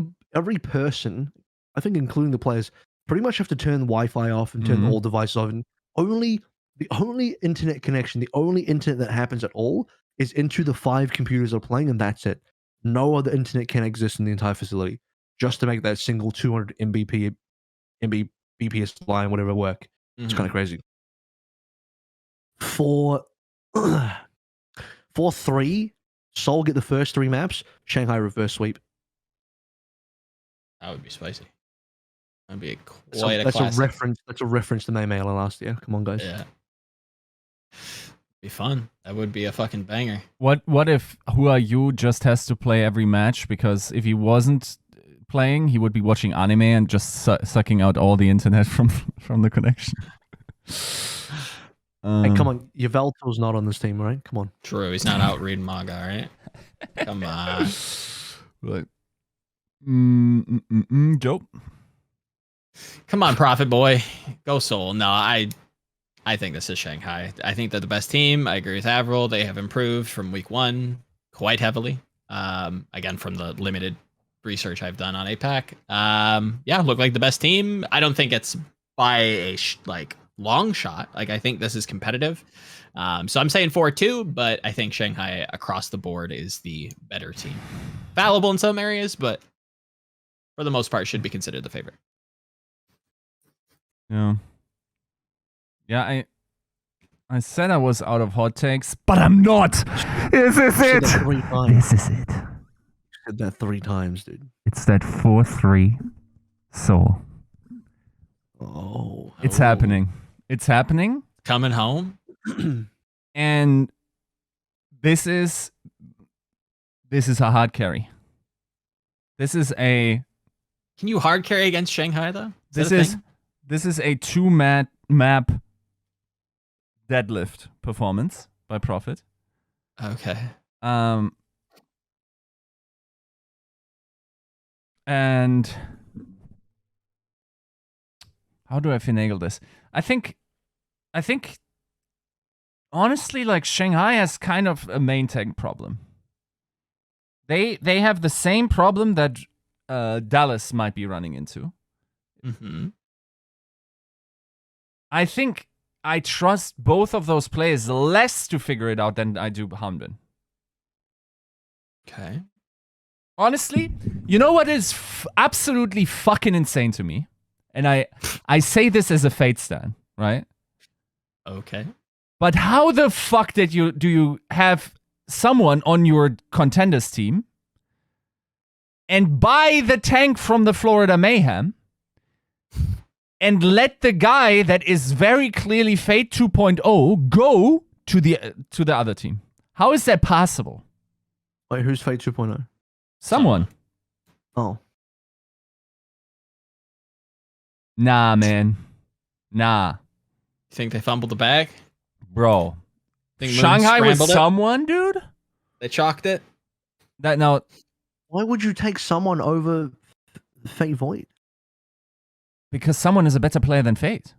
Speaker 1: person, I think including the players, pretty much have to turn the Wi-Fi off and turn all devices off. And the only internet connection, the only internet that happens at all is into the 5 computers they're playing, and that's it. No other internet can exist in the entire facility, just to make that single 200 MB BPS line, whatever work. It's kind of crazy. 4-3, Seoul get the first 3 maps, Shanghai reverse sweep.
Speaker 3: That would be spicy. That'd be quite a
Speaker 1: that's
Speaker 3: classic.
Speaker 1: a reference. That's a reference to May Mailer last year. Come on, guys.
Speaker 3: Yeah. Be fun. That would be a fucking banger.
Speaker 2: What if Who Are You just has to play every match, because if he wasn't playing, he would be watching anime and just sucking out all the internet from the connection.
Speaker 1: Hey, come on, Yveltal's not on this team, right? Come on.
Speaker 3: True, he's not out reading manga, right? Come on.
Speaker 2: Right. Joe.
Speaker 3: Come on, Prophet Boy. Go Seoul. No, I think this is Shanghai. I think they're the best team. I agree with AVRL. They have improved from week 1 quite heavily. Again, from the limited research I've done on APAC. Yeah, look like the best team. I don't think it's by a long shot. Like, I think this is competitive. So I'm saying 4-2, but I think Shanghai across the board is the better team. Fallible in some areas, but for the most part should be considered the favorite.
Speaker 2: Yeah. Yeah, I said I was out of hot takes, but I'm not. This is it. This is it.
Speaker 1: You said that 3 times, dude.
Speaker 2: It's that 4-3 Seoul.
Speaker 1: Oh.
Speaker 2: It's happening. It's happening.
Speaker 3: Coming home.
Speaker 2: And this is a hard carry. This is a...
Speaker 3: Can you hard carry against Shanghai, though?
Speaker 2: This is a 2 map deadlift performance by Prophet.
Speaker 3: Okay.
Speaker 2: And how do I finagle this? I think honestly, like, Shanghai has kind of a main tank problem. They have the same problem that Dallas might be running into.
Speaker 3: Mm-hmm.
Speaker 2: I think I trust both of those players less to figure it out than I do Hanbin.
Speaker 3: Okay.
Speaker 2: Honestly, you know what is absolutely fucking insane to me? And I say this as a Fate stan, right?
Speaker 3: Okay.
Speaker 2: But how the fuck do you have someone on your Contenders team and buy the tank from the Florida Mayhem and let the guy that is very clearly Fate 2.0 go to the other team? How is that possible?
Speaker 1: Wait, who's Fate 2.0?
Speaker 2: Someone.
Speaker 1: Oh.
Speaker 2: Nah, man. Nah.
Speaker 3: You think they fumbled the bag?
Speaker 2: Bro.
Speaker 3: Think
Speaker 2: Shanghai was
Speaker 3: scrambled it?
Speaker 2: someone, dude?
Speaker 3: They chalked it?
Speaker 2: That now...
Speaker 1: Why would you take someone over Fate Void?
Speaker 2: Because someone is a better player than Fate.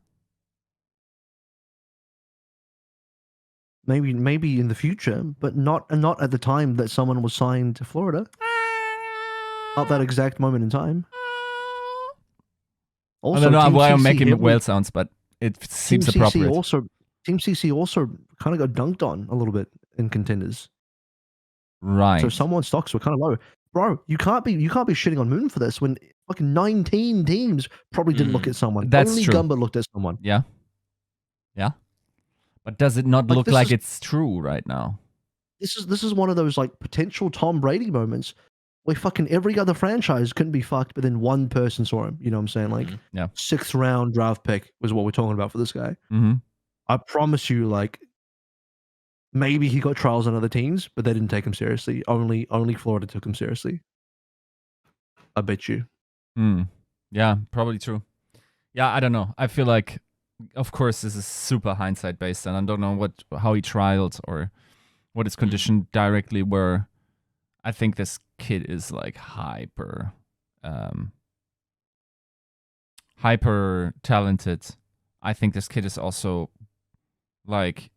Speaker 1: Maybe in the future, but not at the time that someone was signed to Florida. Not that exact moment in time. Also,
Speaker 2: I don't know
Speaker 1: Team
Speaker 2: why I'm
Speaker 1: CC
Speaker 2: making
Speaker 1: heavily-
Speaker 2: whale sounds, but it seems appropriate.
Speaker 1: Team CC also kind of got dunked on a little bit in Contenders.
Speaker 2: Right.
Speaker 1: So someone's stocks were kind of low. Bro, you can't be shitting on Moon for this when fucking 19 teams probably didn't look at someone.
Speaker 2: That's
Speaker 1: Only
Speaker 2: true.
Speaker 1: Gumba looked at someone.
Speaker 2: Yeah. Yeah. But does it not
Speaker 1: Like,
Speaker 2: look
Speaker 1: this
Speaker 2: like
Speaker 1: is-
Speaker 2: it's true right now?
Speaker 1: This is one of those like potential Tom Brady moments where fucking every other franchise couldn't be fucked, but then one person saw him. You know what I'm saying? Like,
Speaker 2: Yeah.
Speaker 1: 6th round draft pick was what we're talking about for this guy.
Speaker 2: Mm-hmm.
Speaker 1: I promise you, like, maybe he got trials on other teams, but they didn't take him seriously. Only Florida took him seriously. I bet you.
Speaker 2: Yeah, probably true. Yeah, I don't know. I feel like, of course, this is super hindsight based, and I don't know how he trialed or what his condition directly were. I think this kid is like hyper talented. I think this kid is also like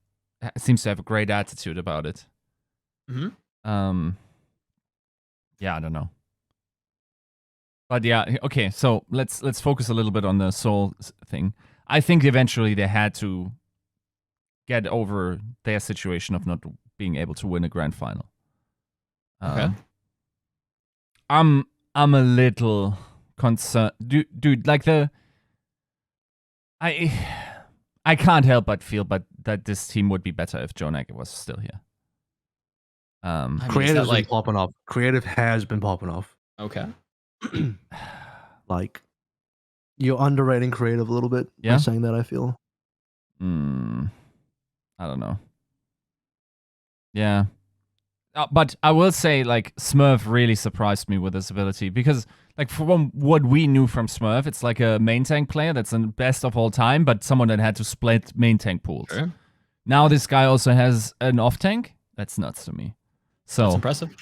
Speaker 2: seems to have a great attitude about it.
Speaker 3: Mm-hmm.
Speaker 2: Yeah, I don't know. But yeah, okay, so let's focus a little bit on the Seoul thing. I think eventually they had to get over their situation of not being able to win a grand final.
Speaker 3: Okay.
Speaker 2: I'm a little concerned, dude. Like I can't help but feel that this team would be better if Joe Nagy was still here.
Speaker 1: Creative's been popping off. Creative has been popping off.
Speaker 3: Okay.
Speaker 1: Like, you're underrating Creative a little bit by saying that, I feel.
Speaker 2: I don't know. Yeah. But I will say, like, Smurf really surprised me with his ability because, like, from what we knew from Smurf, it's like a main tank player that's the best of all time, but someone that had to split main tank pools.
Speaker 3: Sure.
Speaker 2: Now this guy also has an off tank. That's nuts to me. So
Speaker 3: that's impressive.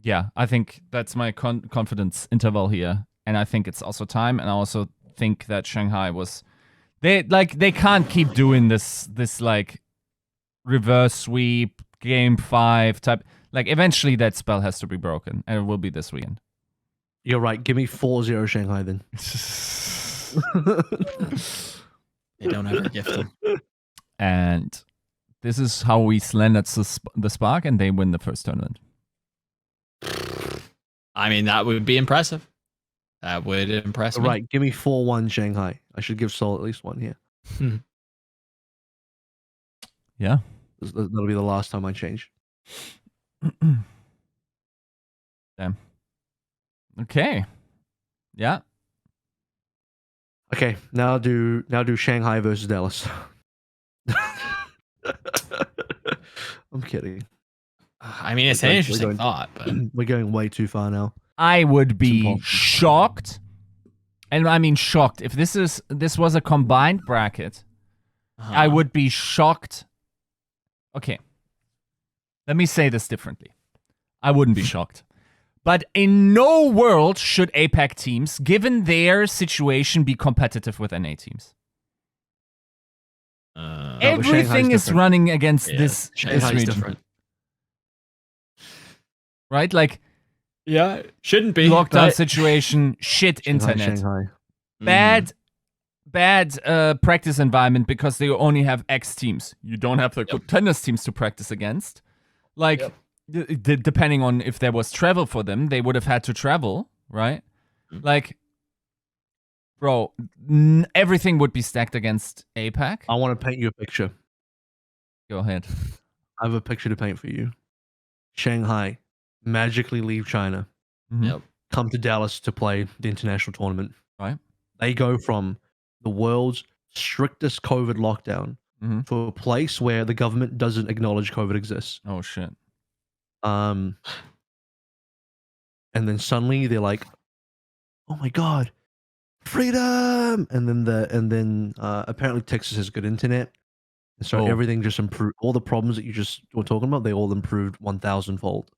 Speaker 2: Yeah, I think that's my confidence interval here, and I think it's also time. And I also think that Shanghai was they can't keep doing this like reverse sweep game 5 type. Like, eventually that spell has to be broken, and it will be this weekend.
Speaker 1: You're right. Give me 4-0 Shanghai then.
Speaker 3: They don't have a gift them.
Speaker 2: And this is how we slandered the Spark, and they win the first tournament.
Speaker 3: I mean, that would be impressive. That would impress me.
Speaker 1: Right. Give me 4-1 Shanghai. I should give Seoul at least one here.
Speaker 2: Yeah.
Speaker 1: That'll be the last time I change.
Speaker 2: Damn. Okay. Yeah.
Speaker 1: Okay. Now do Shanghai versus Dallas. I'm kidding.
Speaker 3: I mean, it's an interesting thought, but
Speaker 1: we're going way too far now.
Speaker 2: I would be shocked, and I mean shocked, if this was a combined bracket. I would be shocked. Okay. Let me say this differently. I wouldn't be shocked. But in no world should APAC teams, given their situation, be competitive with NA teams. Everything is running against this region.
Speaker 3: Different.
Speaker 2: Right? Like,
Speaker 3: yeah, shouldn't be.
Speaker 2: Lockdown situation, shit internet. Bad practice environment because they only have X teams. You don't have the Contenders teams to practice against. Like, depending on if there was travel for them, they would have had to travel, right? Like, bro, everything would be stacked against APAC.
Speaker 1: I want to paint you a picture.
Speaker 2: Go ahead.
Speaker 1: I have a picture to paint for you. Shanghai magically leave China. Come to Dallas to play the international tournament.
Speaker 2: Right.
Speaker 1: They go from the world's strictest COVID lockdown to a place where the government doesn't acknowledge COVID exists.
Speaker 2: Oh shit.
Speaker 1: And then suddenly they're like, "Oh my god, freedom!" And then apparently Texas has good internet, and so everything just improved. All the problems that you just were talking about, they all improved 1,000-fold.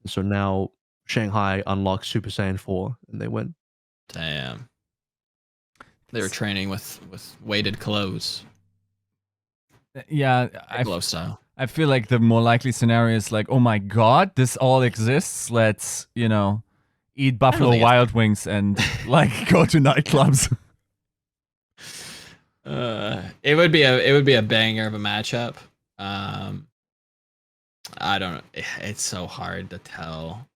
Speaker 1: So now Shanghai unlocks Super Saiyan 4, and they win.
Speaker 3: Damn. They were training with weighted clothes.
Speaker 2: Yeah,
Speaker 3: glow style.
Speaker 2: I feel like the more likely scenario is like, oh my god, this all exists. Let's, eat Buffalo Wild Wings and like go to nightclubs.
Speaker 3: It would be a banger of a matchup. I don't know. It's so hard to tell.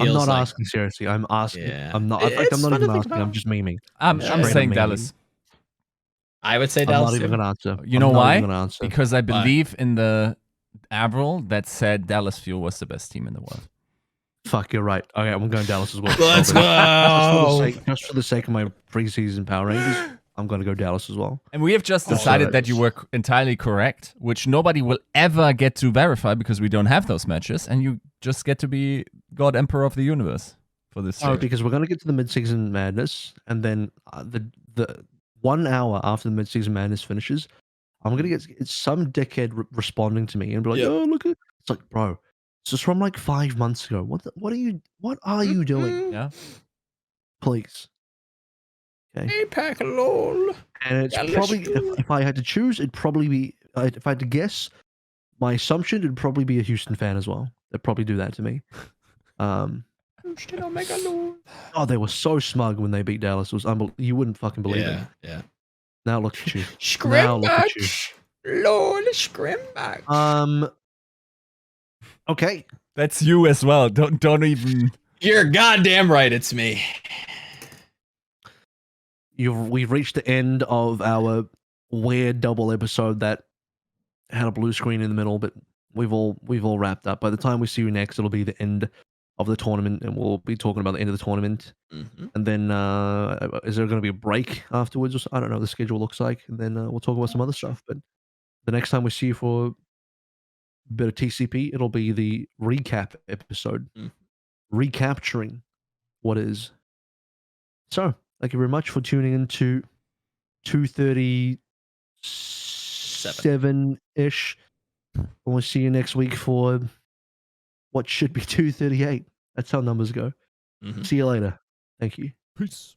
Speaker 1: I'm not asking seriously. I'm asking.
Speaker 3: Yeah.
Speaker 1: I'm not. I'm not even asking. I'm just memeing.
Speaker 2: I'm saying Dallas.
Speaker 3: I would say
Speaker 1: I'm
Speaker 3: Dallas.
Speaker 1: not even gonna answer.
Speaker 2: You know why? Because I believe in the AVRL that said Dallas Fuel was the best team in the world.
Speaker 1: Fuck, you're right. Okay, I'm going Dallas as well.
Speaker 3: Let's go.
Speaker 1: Just for the sake of my preseason Power Rangers, I'm going to go Dallas as well.
Speaker 2: And we have just decided that you were entirely correct, which nobody will ever get to verify because we don't have those matches, and you just get to be God Emperor of the Universe for this.
Speaker 1: Oh, because we're going to get to the Midseason Madness, and then the 1 hour after the Midseason Madness finishes, I'm going to get some dickhead responding to me and be like, "Oh, look at." It's like, bro, this is from like 5 months ago. What are you doing?
Speaker 2: Yeah,
Speaker 1: please. Okay.
Speaker 3: APAC lol.
Speaker 1: And it's probably, if I had to choose, it'd probably be, if I had to guess, my assumption, it'd probably be a Houston fan as well. They'd probably do that to me.
Speaker 3: Houston Omega lol.
Speaker 1: Oh, they were so smug when they beat Dallas. It was unbelievable. You wouldn't fucking believe it.
Speaker 3: Yeah.
Speaker 1: Now look at you.
Speaker 3: Scrimback. Lol, scrimback.
Speaker 1: Okay.
Speaker 2: That's you as well. Don't even.
Speaker 3: You're goddamn right. It's me.
Speaker 1: we've reached the end of our weird double episode that had a blue screen in the middle, but we've all wrapped up. By the time we see you next, it'll be the end of the tournament, and we'll be talking about the end of the tournament. And then is there going to be a break afterwards? I don't know what the schedule looks like, and then we'll talk about some other stuff. But the next time we see you for a bit of TCP, it'll be the recap episode, recapturing what is. So thank you very much for tuning in to 237-ish. And we'll see you next week for what should be 238. That's how numbers go. See you later. Thank you.
Speaker 2: Peace.